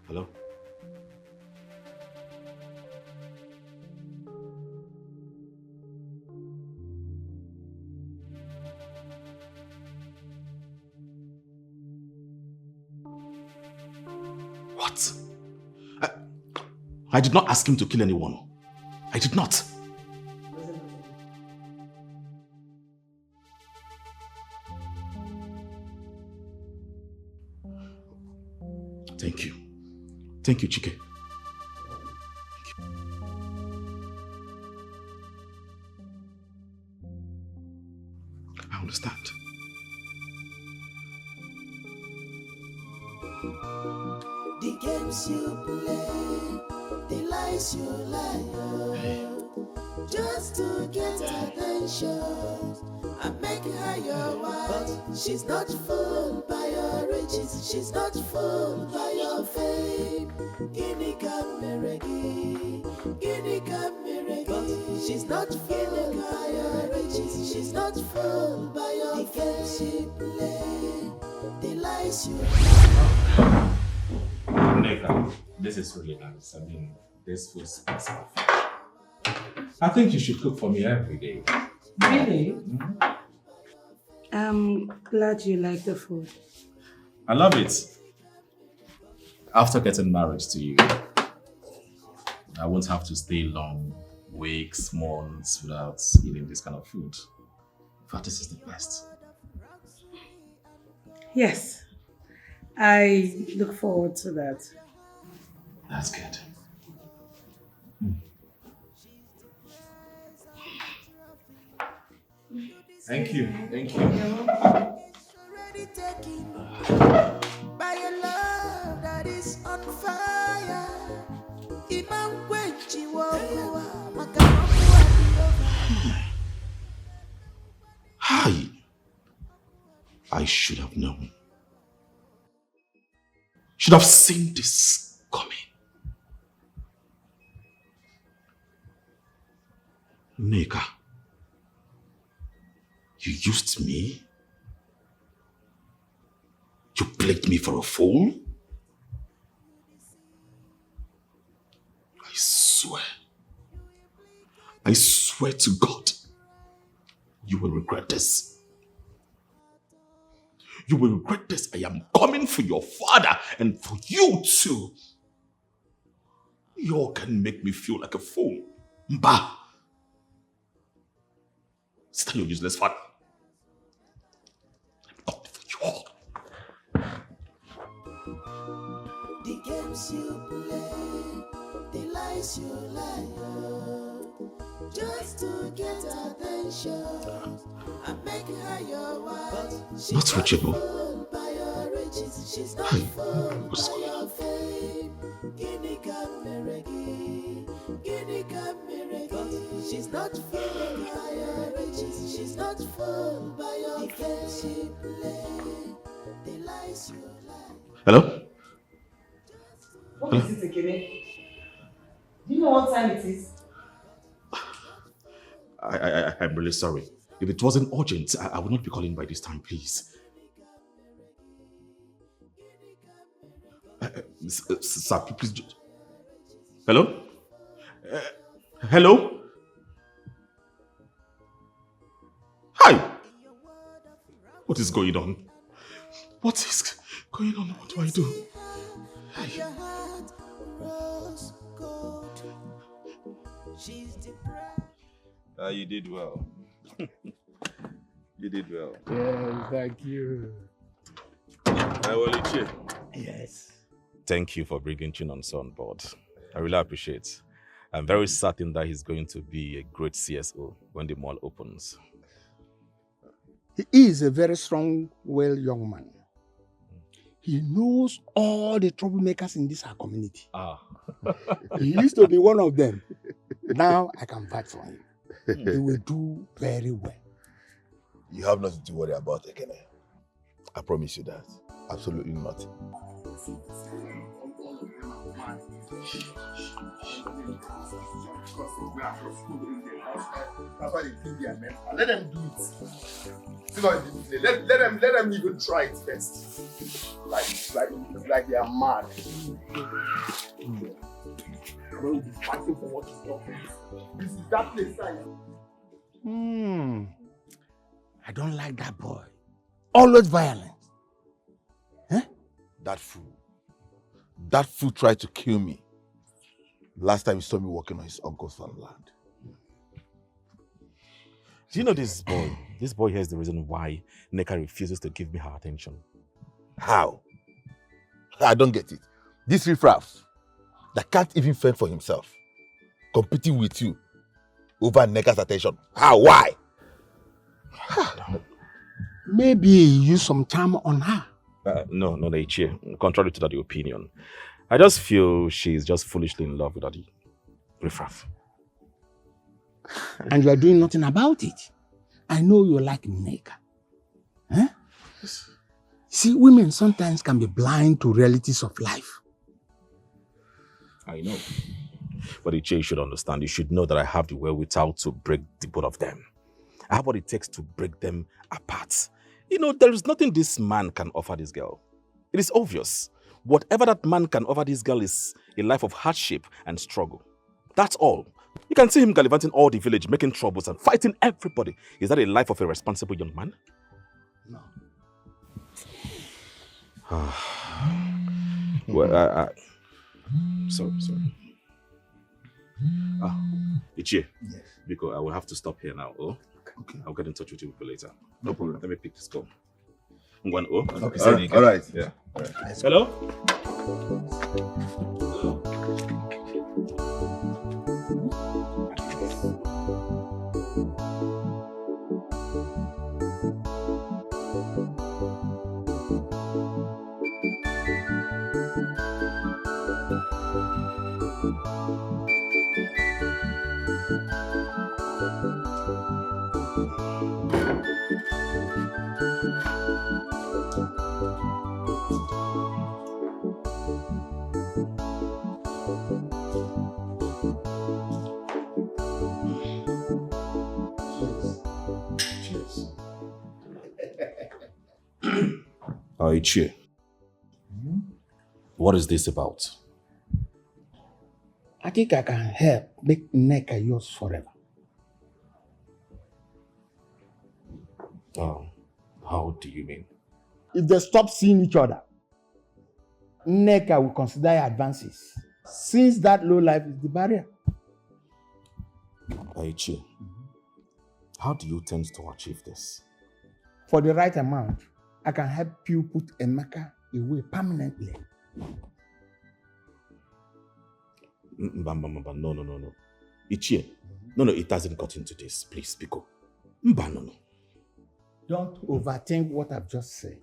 Hello? What? I did not ask him to kill anyone. I did not. Thank you. Thank you, Chike. I understand. The games you play, the lies you lie, just to get attention and make her your wife. She's not fooled by your riches, she's not fooled by your fame. Guinea Cameregi, Guinea Cameregi. She's not fooled by your riches, she's not fooled by your fame. The games you play, the lies you lie. Neka, this is really nice. I mean, this food speaks of you. I think you should cook for me every day. Really? I'm glad you like the food. I love it. After getting married to you, I won't have to stay long, weeks, months without eating this kind of food. In fact, this is the best. Yes, I look forward to that. That's good. Thank you. Thank you. By a love that is on fire. Hi. I should have known. Should have seen this coming. Neka, you used me? You played me for a fool? I swear to God, you will regret this. You will regret this. I am coming for your father and for you too. You all can make me feel like a fool. Mba. Still your useless father. I'm coming for you all. The games you play, the lies you lie, just to get attention and make her your wife. She's not reachable. Fooled by your riches, she's not fooled by your fame. Guinea Cameregi, Guinea Cameregi. She's not fooled by your riches. She's not fooled by your face. She play the lies you like. Hello? What is it, Ekene? Do you know what time it is? I'm really sorry. If it wasn't urgent, I would not be calling by this time, please. Sir, please. Hello? Hello? Hi! What is going on? What is going on? What do I do? Your heart rose gold. She's depressed. You did well. You did well. Yes, thank you. Yes. Thank you for bringing Chinonso on board. I really appreciate it. I'm very certain that he's going to be a great CSO when the mall opens. He is a very strong, well young man. He knows all the troublemakers in this our community. He used to be one of them. Now I can fight for him. He will do very well. You have nothing to worry about, Ekene. I promise you that. Absolutely nothing. That's why they think they are meant. Let them do it. Let them even try it first. Like they are mad. We'll be fighting for what is not. This is that place time. I don't like that boy. Always violent. That fool. That fool tried to kill me. Last time he saw me working on his uncle's farmland. Do you know this boy? This boy here is the reason why Neka refuses to give me her attention. How? I don't get it. This riffraff that can't even fend for himself, competing with you over Neka's attention. How? Why? Maybe he used some charm on her. No, Ichie. Contrary to that opinion. I just feel she's just foolishly in love with that riffraff. And you are doing nothing about it. I know you like Neka. See, women sometimes can be blind to realities of life. I know. But Ichie, you should understand. You should know that I have the wherewithal to break the both of them. I have what it takes to break them apart. You know, there is nothing this man can offer this girl. It is obvious. Whatever that man can offer this girl is a life of hardship and struggle. That's all. You can see him gallivanting all the village, making troubles and fighting everybody. Is that a life of a responsible young man? No. Well, sorry. Ichie. Yes. Because I will have to stop here now. Okay. I'll get in touch with you later. No problem. Let me pick this call. One O. Okay. All right. Yeah. All right. Hello? Ichie, what is this about? I think I can help make Neka yours forever. How do you mean? If they stop seeing each other, Neka will consider advances, since that low life is the barrier. Ichie, how do you tend to achieve this? For the right amount, I can help you put Emeka away permanently. No. Ichie, no, it hasn't got into this. Please, Biko. No. Don't overthink what I've just said.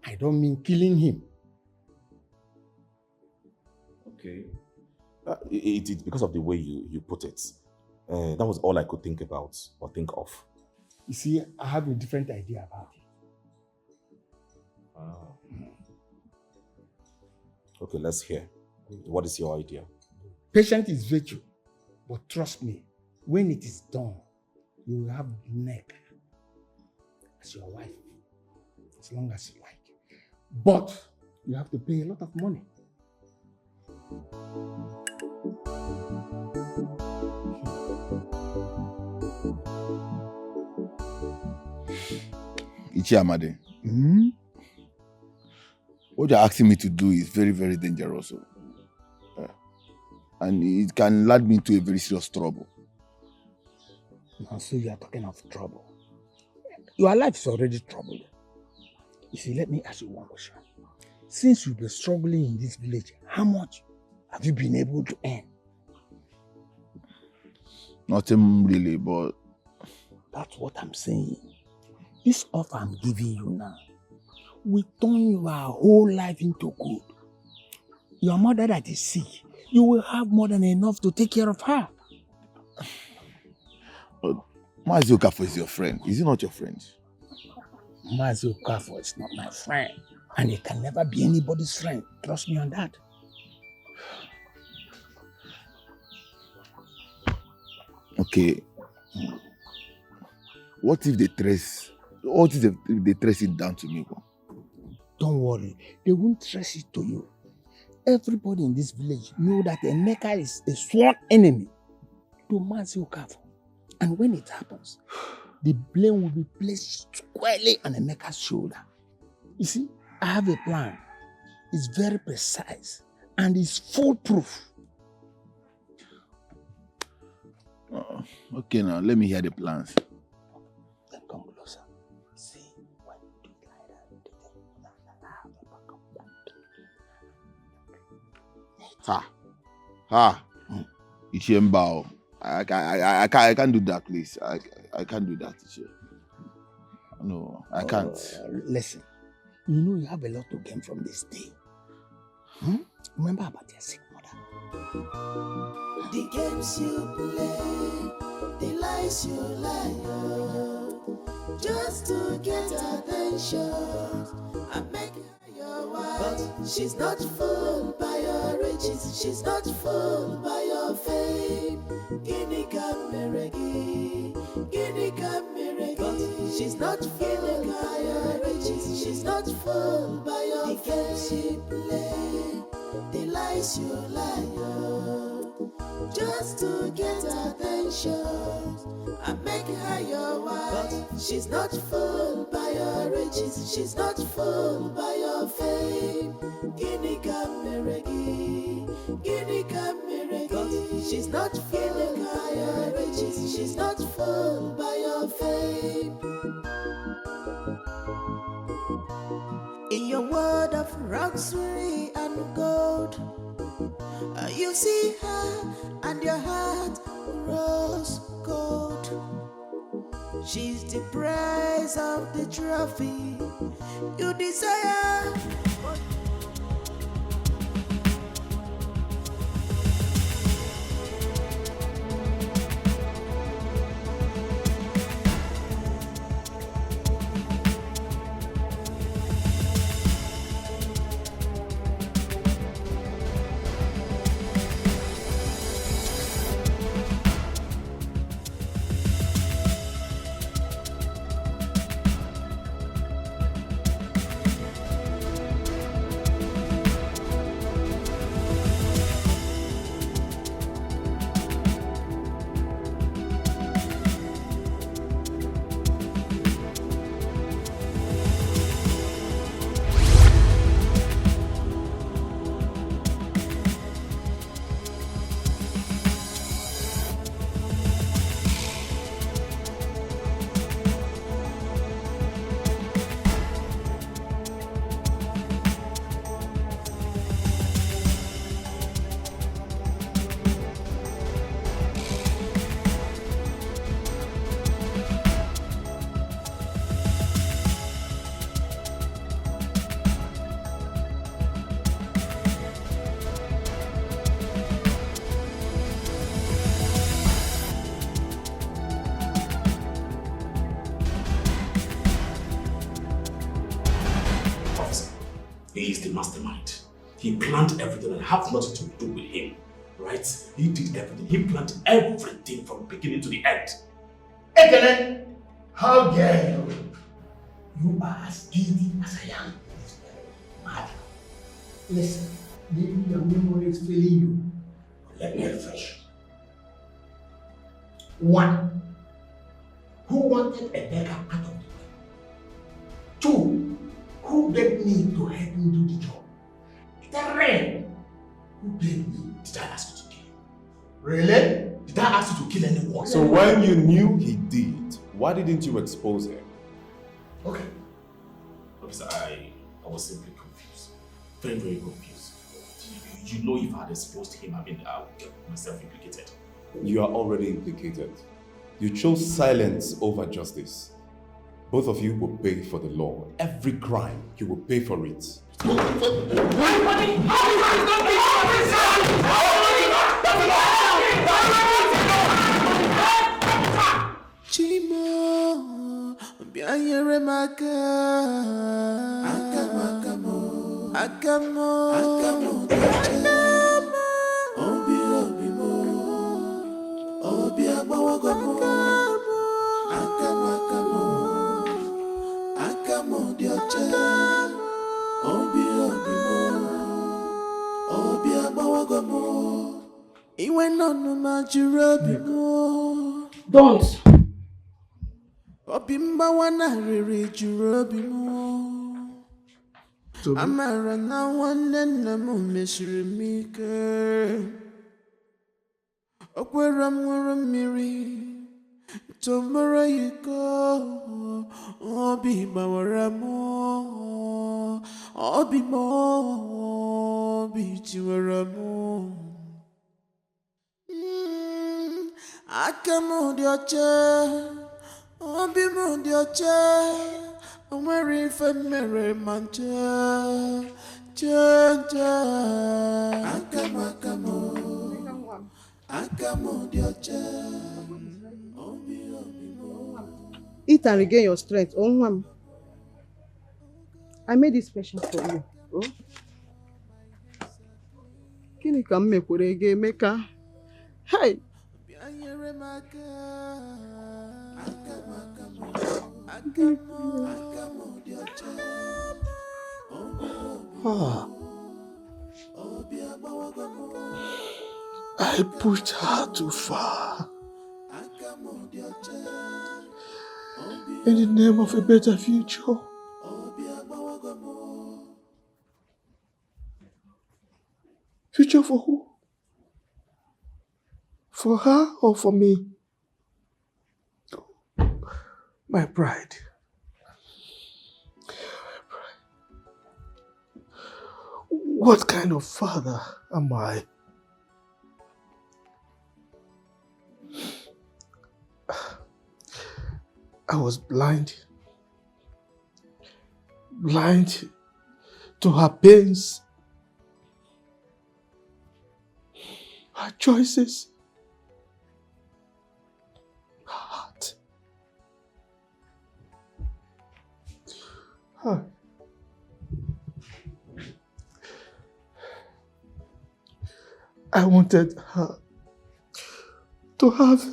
I don't mean killing him. Okay. It's because of the way you put it. That was all I could think about or think of. You see, I have a different idea about it. Okay, let's hear. What is your idea? Patience is virtue, but trust me, when it is done, you will have neck as your wife, as long as you like. But you have to pay a lot of money. Ichiamade. What you're asking me to do is very, very dangerous. And it can lead me into a very serious trouble. Now, so you are talking of trouble. Your life is already troubled. You see, let me ask you one question. Since you've been struggling in this village, how much have you been able to earn? Nothing really, but... That's what I'm saying. This offer I'm giving you now will turn your whole life into good. Your mother that is sick, you will have more than enough to take care of her. Mazi Okafor is your friend. Is he not your friend? Mazi Okafor is not my friend. And he can never be anybody's friend. Trust me on that. Okay. What if they trace it down to me? Don't worry. They won't trace it to you. Everybody in this village know that Emeka is a sworn enemy to Mazi Okafor. And when it happens, the blame will be placed squarely on Emeka's shoulder. You see, I have a plan. It's very precise and it's foolproof. Okay, now let me hear the plans. Then come closer. See, when you do it like that, Ha. Ichembao. I can't do that, please. I can't do that, Iche. No, I can't. Listen, you know you have a lot to gain from this day. Remember about your sick mother. The games you play, the lies you lie, just to get attention and make her your wife. But she's not fooled by your riches, she's not fooled by your fame. Guinea Cameregi, Guinea Cameregi. She's not fooled by your riches, she's not fooled by your fame. The games you play, the lies you lie, just to get attention and make her your wife. But she's not fooled by your riches, she's not fooled by your fame. Guinea Cameregi, Guinea Cameregi. She's not fooled by your riches, she's not fooled by your fame. In your world of luxury and gold, you see her and your heart grows cold. She's the prize of the trophy you desire. the mastermind. He planned everything and I have nothing to do with him. Right? He did everything. He planned everything from beginning to the end. Ekene, how dare you? You are as guilty as I am. Mad. Listen, maybe your memory is failing you. Let me refresh. 1. Who wanted a beggar out of the way? 2. Who begged me to help him do the job? 3. Who begged me? Did I ask you to kill him? Really? Did I ask you to kill anyone? So when you knew he did, why didn't you expose him? Okay. Officer, I was simply confused. Very, very confused. You know if I had exposed him, I would get myself implicated. You are already implicated. You chose silence over justice. Both of you will pay for the law. Every crime, you will pay for it. Chimo, bianyere maka. Akamo, akamo, akamo, akamo. Obi obi mo, obi abawagomo. Akamo, akamo, akamo dioche. Obi obi mo, obi abawagomo. Iwe nonu majurobi mo. Don't. Obimba wana riri jurobi mo. Amara na wane na mo meshirimike. Okwera mwara miri. Tomorrow you go. Obi bawara mo. Obi mo. Obi jiwara mo. Akamo dioche. Obi mo dioche. Omari femere mancha. Chanta. Akamo akamo. Akamo dioche. Obi mo. Eat and regain your strength. Oh, I made this special for you. Oh. Kini ka mmekwere ga emeka. Hey. I pushed her too far. In the name of a better future. Future for who? For her or for me? My pride. What kind of father am I? I was blind to her pains, her choices, her heart. I wanted her to have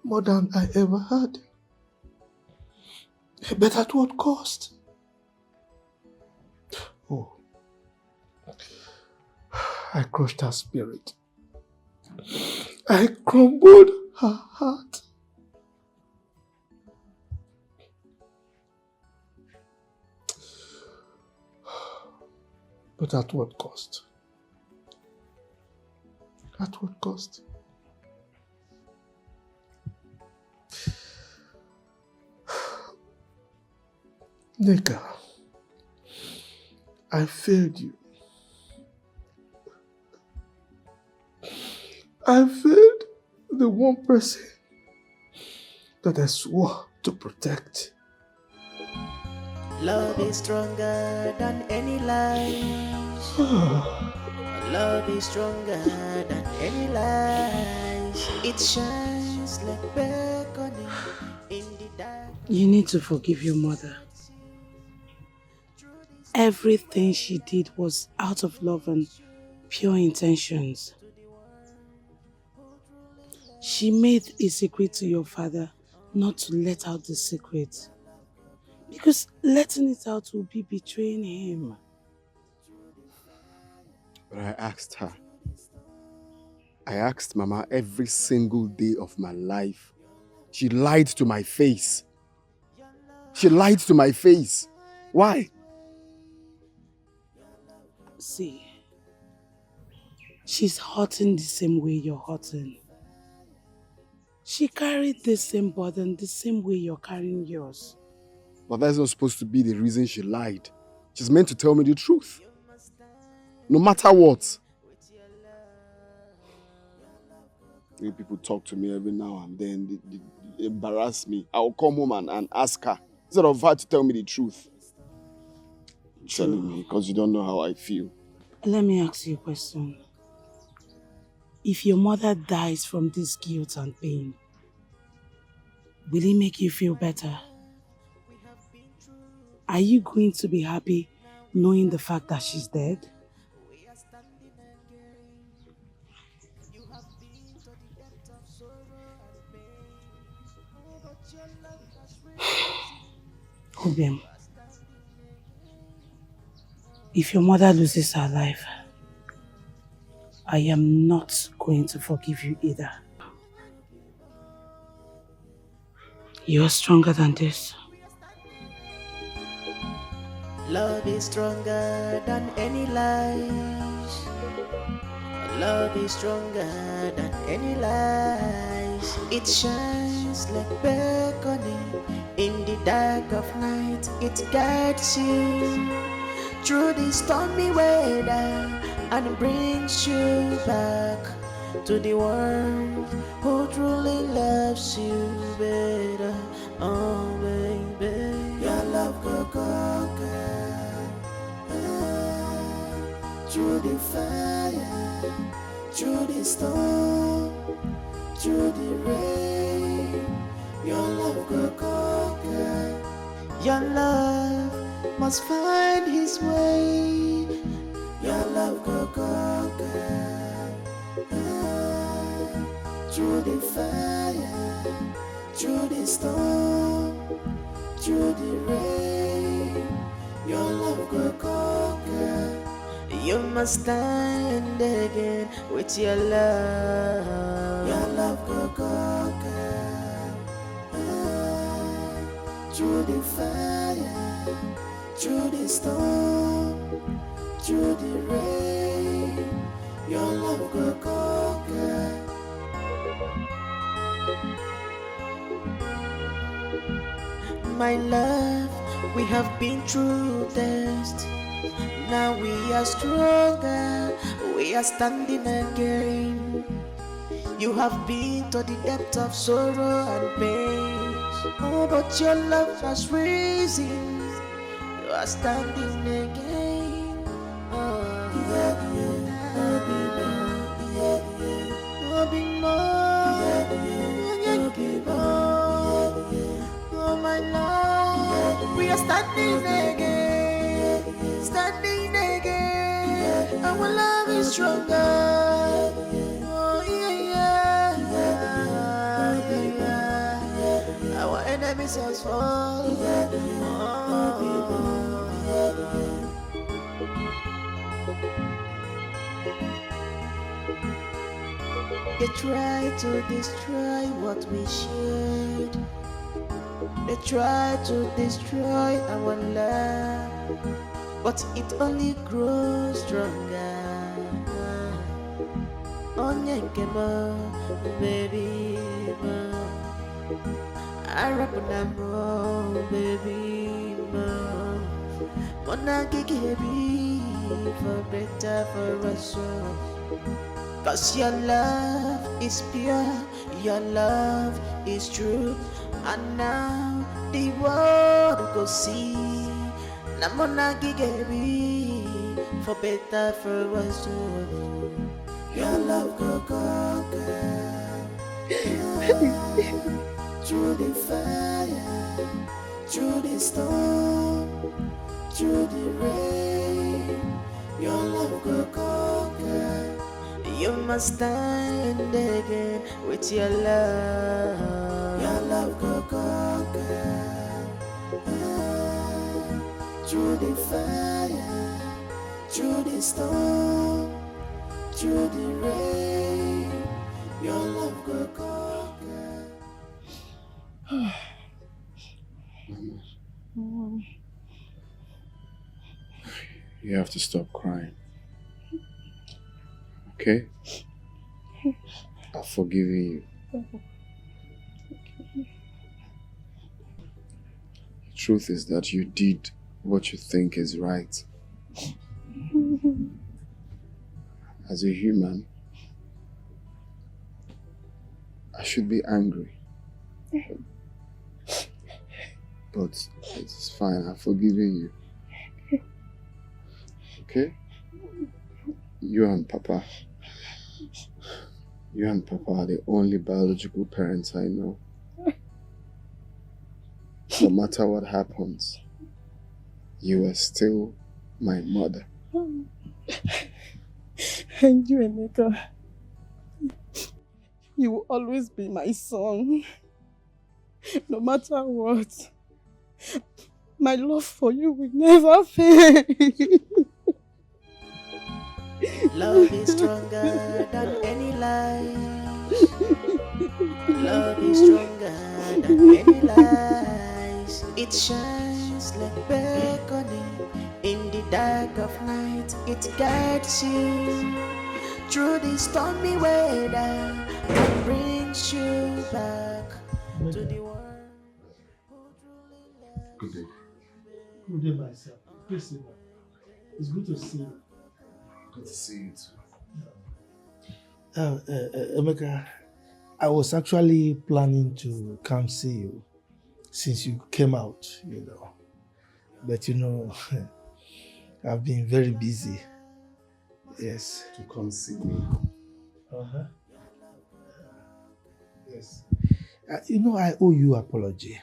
more than I ever had. But at what cost? Oh, I crushed her spirit. I crumbled her heart. But at what cost? At what cost? Nika, I failed you. I failed the one person that I swore to protect. Love is stronger than any lies. Love is stronger than any lies. It shines like beckoning in the dark. You need to forgive your mother. Everything she did was out of love and pure intentions. She made a secret to your father not to let out the secret. Because letting it out will be betraying him. But I asked Mama every single day of my life. She lied to my face. She lied to my face. Why? See, she's hurting the same way you're hurting. She carried the same burden the same way you're carrying yours. But that's not supposed to be the reason she lied. She's meant to tell me the truth. No matter what. When people talk to me every now and then, they embarrass me. I'll come home and ask her, instead of her to tell me the truth. You're telling me because you don't know how I feel. Let me ask you a question. If your mother dies from this guilt and pain, will it make you feel better? Are you going to be happy knowing the fact that she's dead? Obiam, if your mother loses her life, I am not going to forgive you either. You're stronger than this. Love is stronger than any lies. Love is stronger than any lies. It shines like beckoning in the dark of night. It guides you through the stormy weather and brings you back to the one who truly loves you better. Oh baby, your love go conquer through the fire, through the storm, through the rain. Your love go conquer. Your love must find his way. Your love go conquer through the fire, through the storm, through the rain. Your love go conquer. You must stand again with your love. Your love go conquer through the fire, through the storm, through the rain. Your love go conquer. My love, we have been through this. Now we are stronger, we are standing again. You have been to the depth of sorrow and pain. Oh, but your love has risen. You are standing again. Oh, yeah, yeah, oh, be more. Oh, my love, we are standing again. Standing again. Our love is stronger. Oh, yeah, yeah. Our enemies has fallen. They try to destroy what we shared. They try to destroy our love, but it only grows stronger. Onyekema, baby, Arabunamo, baby, Monagigi, for better for us all. 'Cause your love is pure, your love is true, and now the world go see. Namona gigeri for better for us all. Your love go conquer through the fire, through the storm, through the rain. Your love go conquer. You must stand again with your love. Your love go conquer. Through the fire, through the storm, through the rain, your love go conquer. You have to stop crying. Okay? I've forgiven you. The truth is that you did what you think is right. As a human, I should be angry. But it's fine, I've forgiven you. Okay? You and Papa are the only biological parents I know. No matter what happens, you are still my mother. And you, Emeka, you will always be my son. No matter what, my love for you will never fade. Love is stronger than any lies. Love is stronger than any lies. It shines like beckoning in the dark of night. It guides you through the stormy weather and brings you back to the world. Good day. Good day, myself. Please sit down. It's good to see you. Good to see you too. Emeka, I was actually planning to come see you since you came out, you know. But you know, I've been very busy. Yes. To come see me. Uh-huh. Yes. You know, I owe you apology.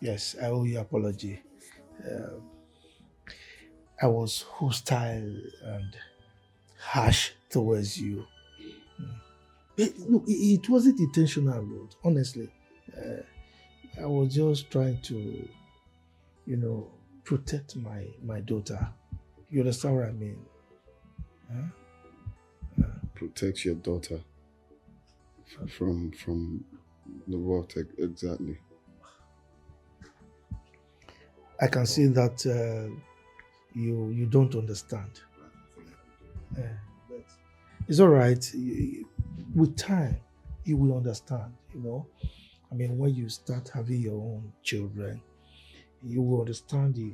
Yes, I owe you apology. I was hostile and harsh towards you. But look, it wasn't intentional, Lord, honestly. I was just trying to, you know, protect my daughter. You understand what I mean? Huh? Protect your daughter from the what exactly? I can see that you don't understand. But it's all right. With time, you will understand, you know. I mean, when you start having your own children, you will understand the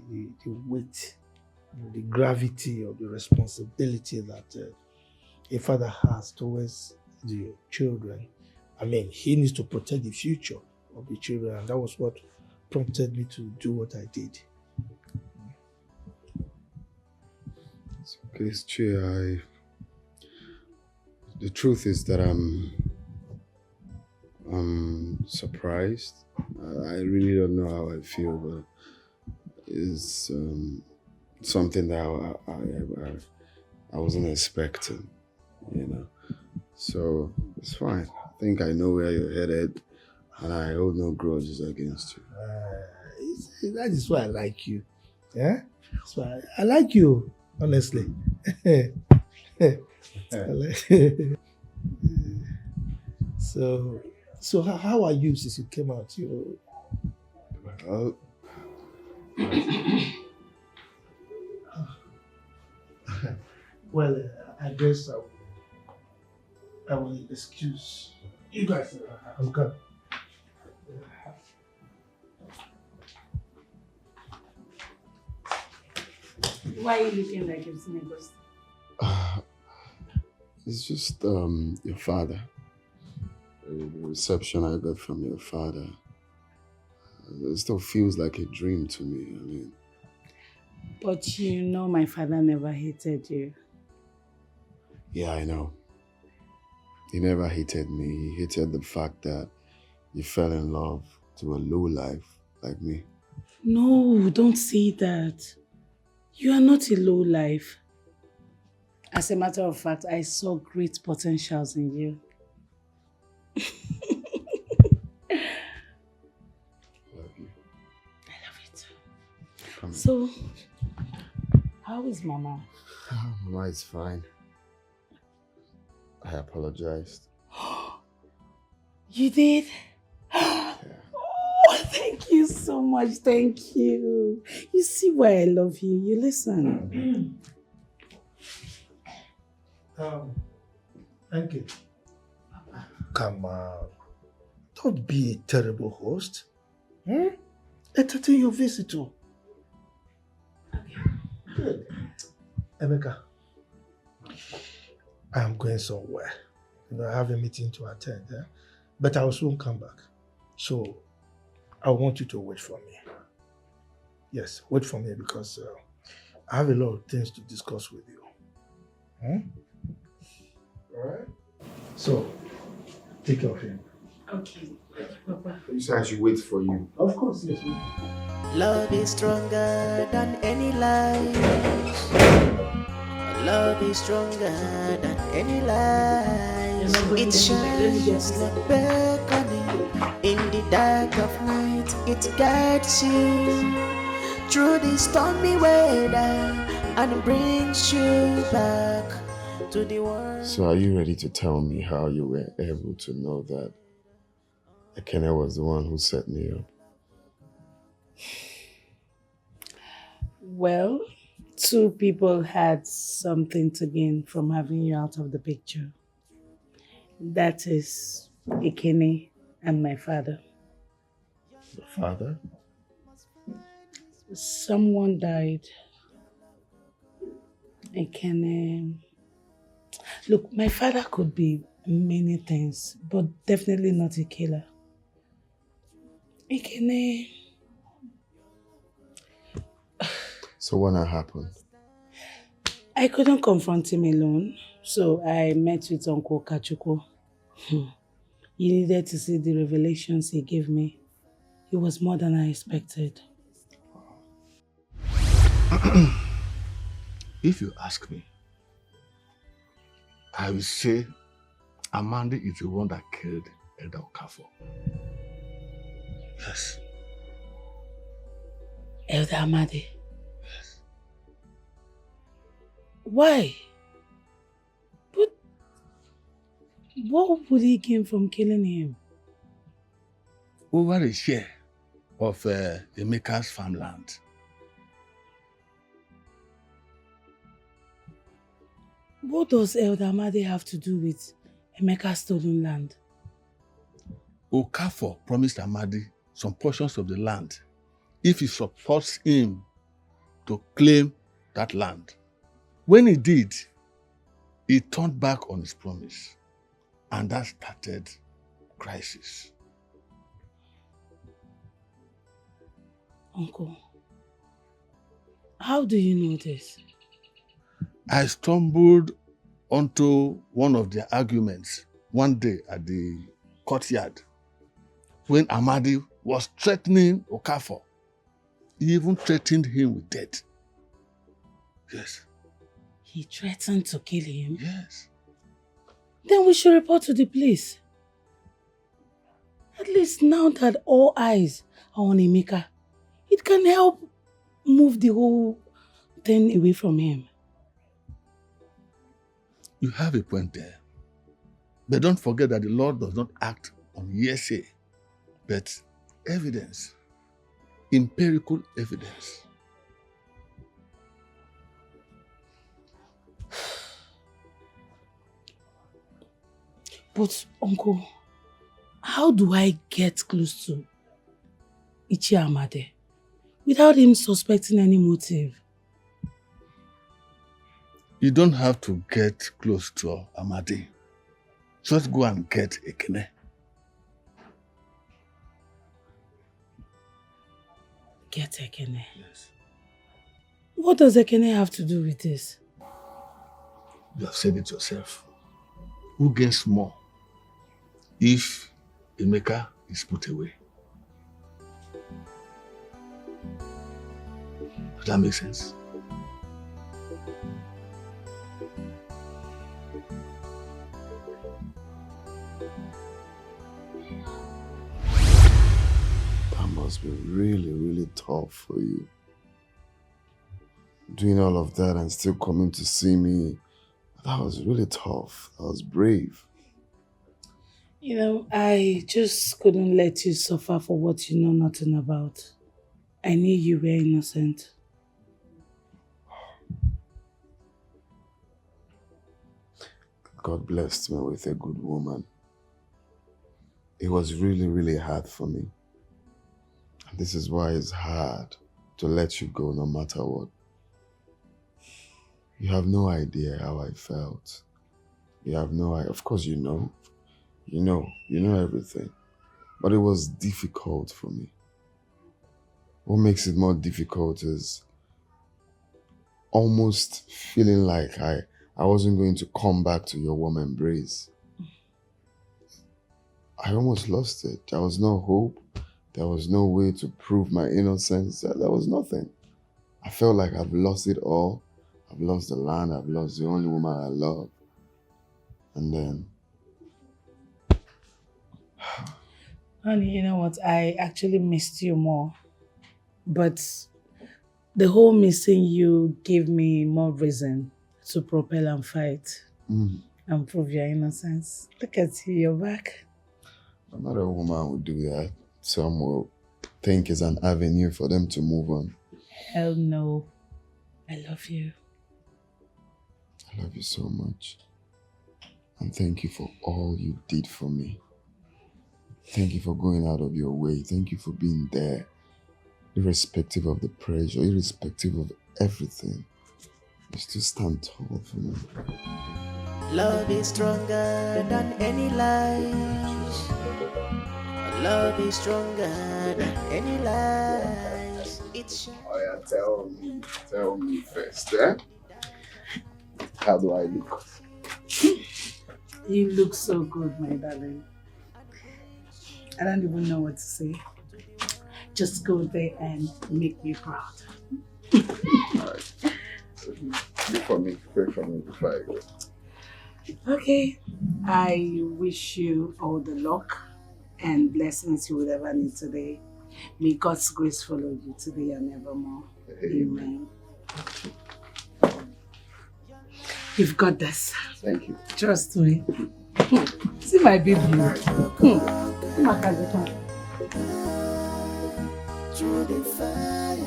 weight, the gravity of the responsibility that a father has towards the children. I mean, he needs to protect the future of the children, and that was what prompted me to do what I did. It's okay, Che. The truth is that I'm surprised. I really don't know how I feel, but it's something that I wasn't expecting, you know. So it's fine. I think I know where you're headed, and I hold no grudges against you. That is why I like you. Yeah? That's why I like you, honestly. So how are you since you came out? Well, I guess I will excuse you guys. I'm coming. Why are you looking like you've seen a ghost? It's just your father. The reception I got from your father. It still feels like a dream to me. I mean. But you know my father never hated you. Yeah, I know. He never hated me. He hated the fact that you fell in love to a low life like me. No, don't say that. You are not a low life. As a matter of fact, I saw great potentials in you. So, how is Mama? Mama is fine. I apologized. You did? Oh, thank you so much. Thank you. You see why I love you. You listen. Thank you. Come on. Don't be a terrible host. Entertain your visitor. Good. Emeka, I am going somewhere. I have a meeting to attend, but I will soon come back. So, I want you to wait for me. Yes, wait for me because I have a lot of things to discuss with you. Alright? So, take care of him. Okay, Papa. You said I should wait for you. Of course, yes. Love is stronger than any lies. Love is stronger than any lies. It shines like beckoning in the dark of night. It guides you through the stormy weather and brings you back to the world. So are you ready to tell me how you were able to know that Ekene was the one who set me up? Well, two people had something to gain from having you out of the picture. That is Ekene and my father. Your father? Someone died. Ekene. Look, my father could be many things, but definitely not a killer. Ekene. So what had happened? I couldn't confront him alone, so I met with Uncle Kachuko. He needed to see the revelations he gave me. It was more than I expected. If you ask me, I will say Amanda is the one that killed Elder Okafor. Yes. Elder Amadi? Yes. Why? But what would he gain from killing him? Over a share of Emeka's farmland. What does Elder Amadi have to do with Emeka's stolen land? Okafor promised Amadi some portions of the land if he supports him to claim that land. When he did, he turned back on his promise, and that started crisis. Uncle, how do you know this? I stumbled onto one of their arguments one day at the courtyard when Amadi was threatening Okafor. He even threatened him with death. Yes. He threatened to kill him? Yes. Then we should report to the police. At least now that all eyes are on Emeka, it can help move the whole thing away from him. You have a point there. But don't forget that the Lord does not act on hearsay, but evidence, empirical evidence. But, Uncle, how do I get close to Ichie Amade without him suspecting any motive? You don't have to get close to Amadi. Just go and get Ekene. Get Ekene? Yes. What does Ekene have to do with this? You have said it yourself. Who gains more if Emeka is put away? Does that make sense? That must be really, really tough for you. Doing all of that and still coming to see me, that was really tough. That was brave. You know, I just couldn't let you suffer for what you know nothing about. I knew you were innocent. God blessed me with a good woman. It was really, really hard for me. And this is why it's hard to let you go no matter what. You have no idea how I felt. You have no idea. Of course you know. You know everything. But it was difficult for me. What makes it more difficult is almost feeling like I wasn't going to come back to your warm embrace. I almost lost it. There was no hope. There was no way to prove my innocence. There was nothing. I felt like I've lost it all. I've lost the land. I've lost the only woman I love. And then... Honey, you know what? I actually missed you more. But the whole missing you gave me more reason to propel and fight. And prove your innocence. Look at you, you're back. I'm not a woman who would do that. Some will think it's an avenue for them to move on. Hell no. I love you. I love you so much. And thank you for all you did for me. Thank you for going out of your way. Thank you for being there. Irrespective of the pressure, irrespective of everything. You still stand tall for me. Love is stronger than any lies. Love is stronger than any lies. It's Oh yeah, tell me first, eh? How do I look? You look so good, my darling. I don't even know what to say. Just go there and make me proud. Alright. Pray for me before I go. Okay. I wish you all the luck and blessings you would ever need today. May God's grace follow you today and evermore. Amen. You've got this. Thank you. Trust me. See my baby. My cousin. through the fire,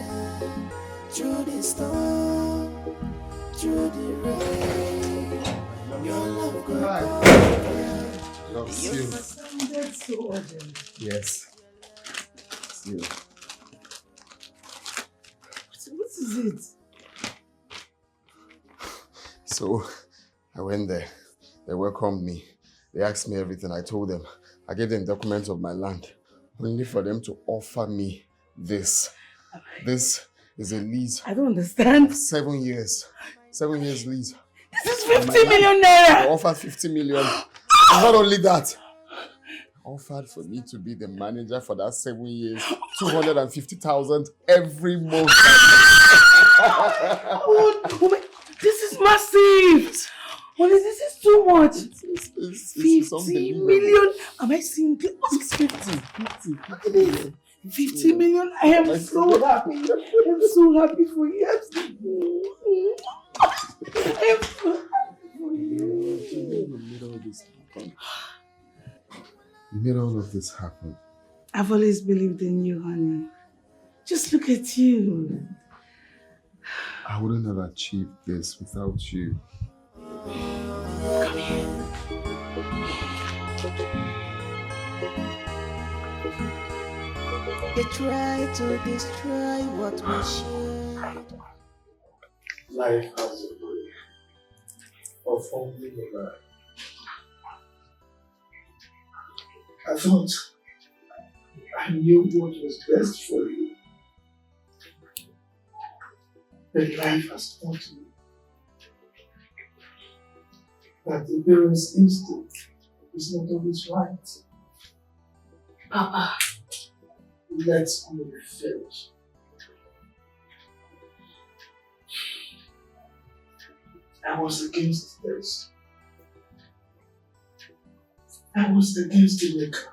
through the storm, through the rain. Your love goes. Love you. That's so urgent. Yes. See you. What is it? So, I went there. They welcomed me. They asked me everything. I told them. I gave them documents of my land, only for them to offer me this. This is a lease. I don't understand. 7 years. 7 years lease. This is 50 million naira. They offered 50 million. And not only that, they offered for me to be the manager for that 7 years. 250,000 every month. Oh my, this is massive. Honestly, this is too much. It's 50 million. Am I seeing? What's 50? 50. Look at this. 50 million. I am so happy. I'm so happy for you. I'm so happy for you. You made all of this happen. I've always believed in you, honey. Just look at you. I wouldn't have achieved this without you. Come here. They try to destroy what we share. Life has a way of fumbling around. I thought I knew what was best for you. But life has taught me that the parent's instinct is not always right. Papa, let's go finish. I was against this. I was against the maker.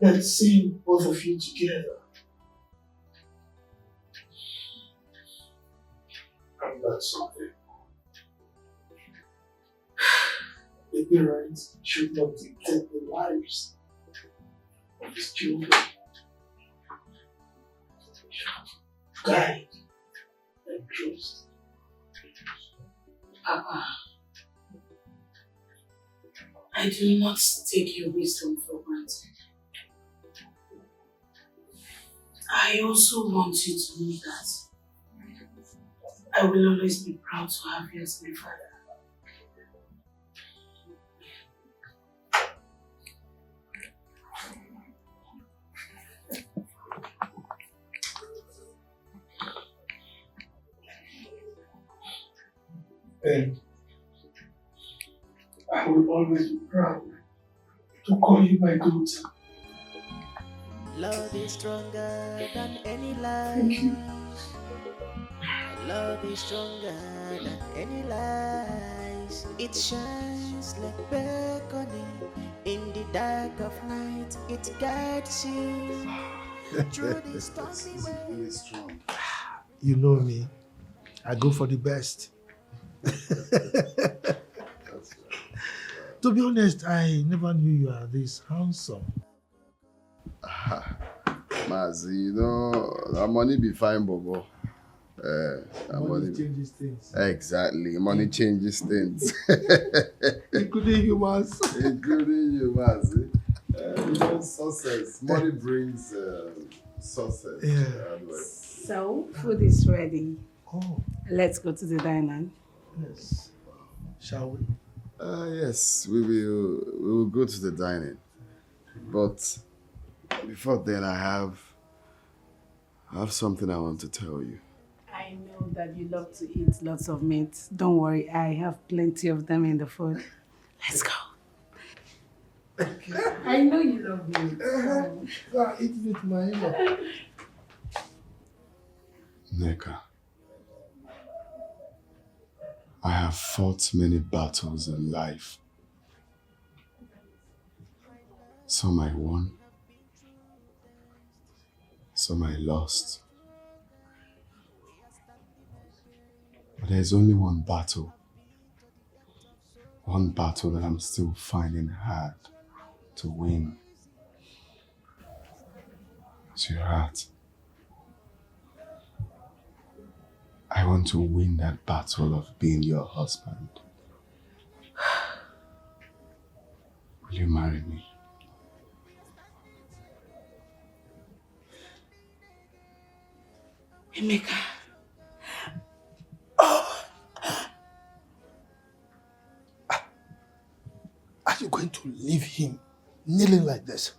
But seeing both of you together, I'm not something. The parents should not dictate the lives of his children. Guide and trust. Papa, I do not take your wisdom for granted. I also want you to know that I will always be proud to have you as my father. And I will always be proud to call you my daughter. Love is stronger than any lie. Thank you. Love is stronger than any lies. It shines like beckoning in the dark of night. It guides you through the stormy ways. You know me. I go for the best. To be honest, I never knew you are this handsome. Mazi, you know, that money be fine, Bobo. Money changes things. Exactly, money changes things. Including humans. Including humans. Success. Money brings success. Yeah. So, food is ready. Oh. Let's go to the diner. Yes. Shall we? Yes, we will go to the dining. But before then, I have something I want to tell you. I know that you love to eat lots of meat. Don't worry, I have plenty of them in the food. Let's go. I know you love meat. Eat with my in-law. Neka, I have fought many battles in life. Some I won, some I lost. But there's only one battle that I'm still finding hard to win. It's your heart. I want to win that battle of being your husband. Will you marry me? Emeka. Are you going to leave him kneeling like this?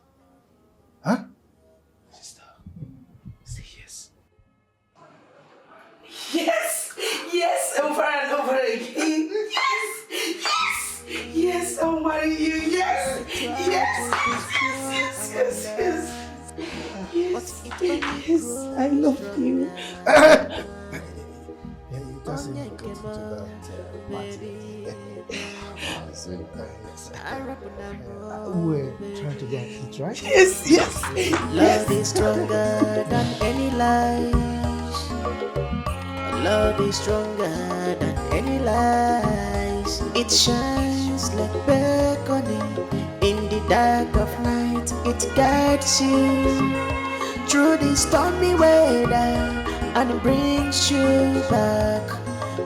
Huh? Sister, say yes. Yes! Yes! Over and over again. Yes! Yes! Yes, I'll marry you. Yes! Yes! Yes! Yes! Yes! Yes! Yes! I love you. You just need to go to that party. We're trying to get it right? Yes, yes. Love is stronger than any lies. Love is stronger than any lies. It shines like beckoning in the dark of night. It guides you through the stormy weather and brings you back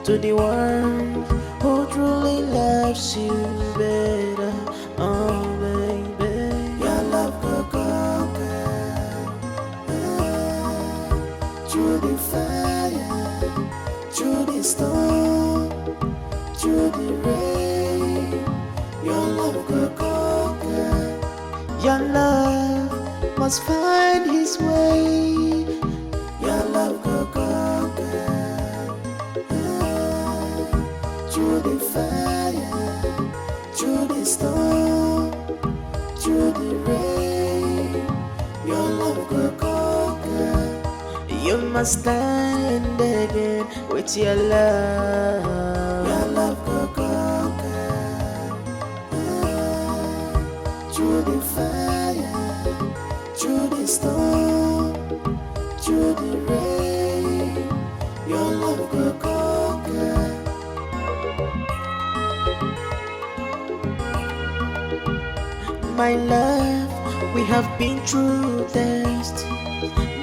to the one who truly loves you better. Oh baby, your love will conquer through the fire, through the storm, through the rain. Your love will conquer. Your love must find his way. Your love will conquer. Through the fire, through the storm, through the rain, your love will conquer. You must stand again with your love. Your love go conquer. Through the fire, through the storm, through the rain, your love go conquer. My love, we have been through this.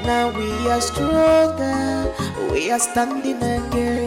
Now we are stronger, we are standing again.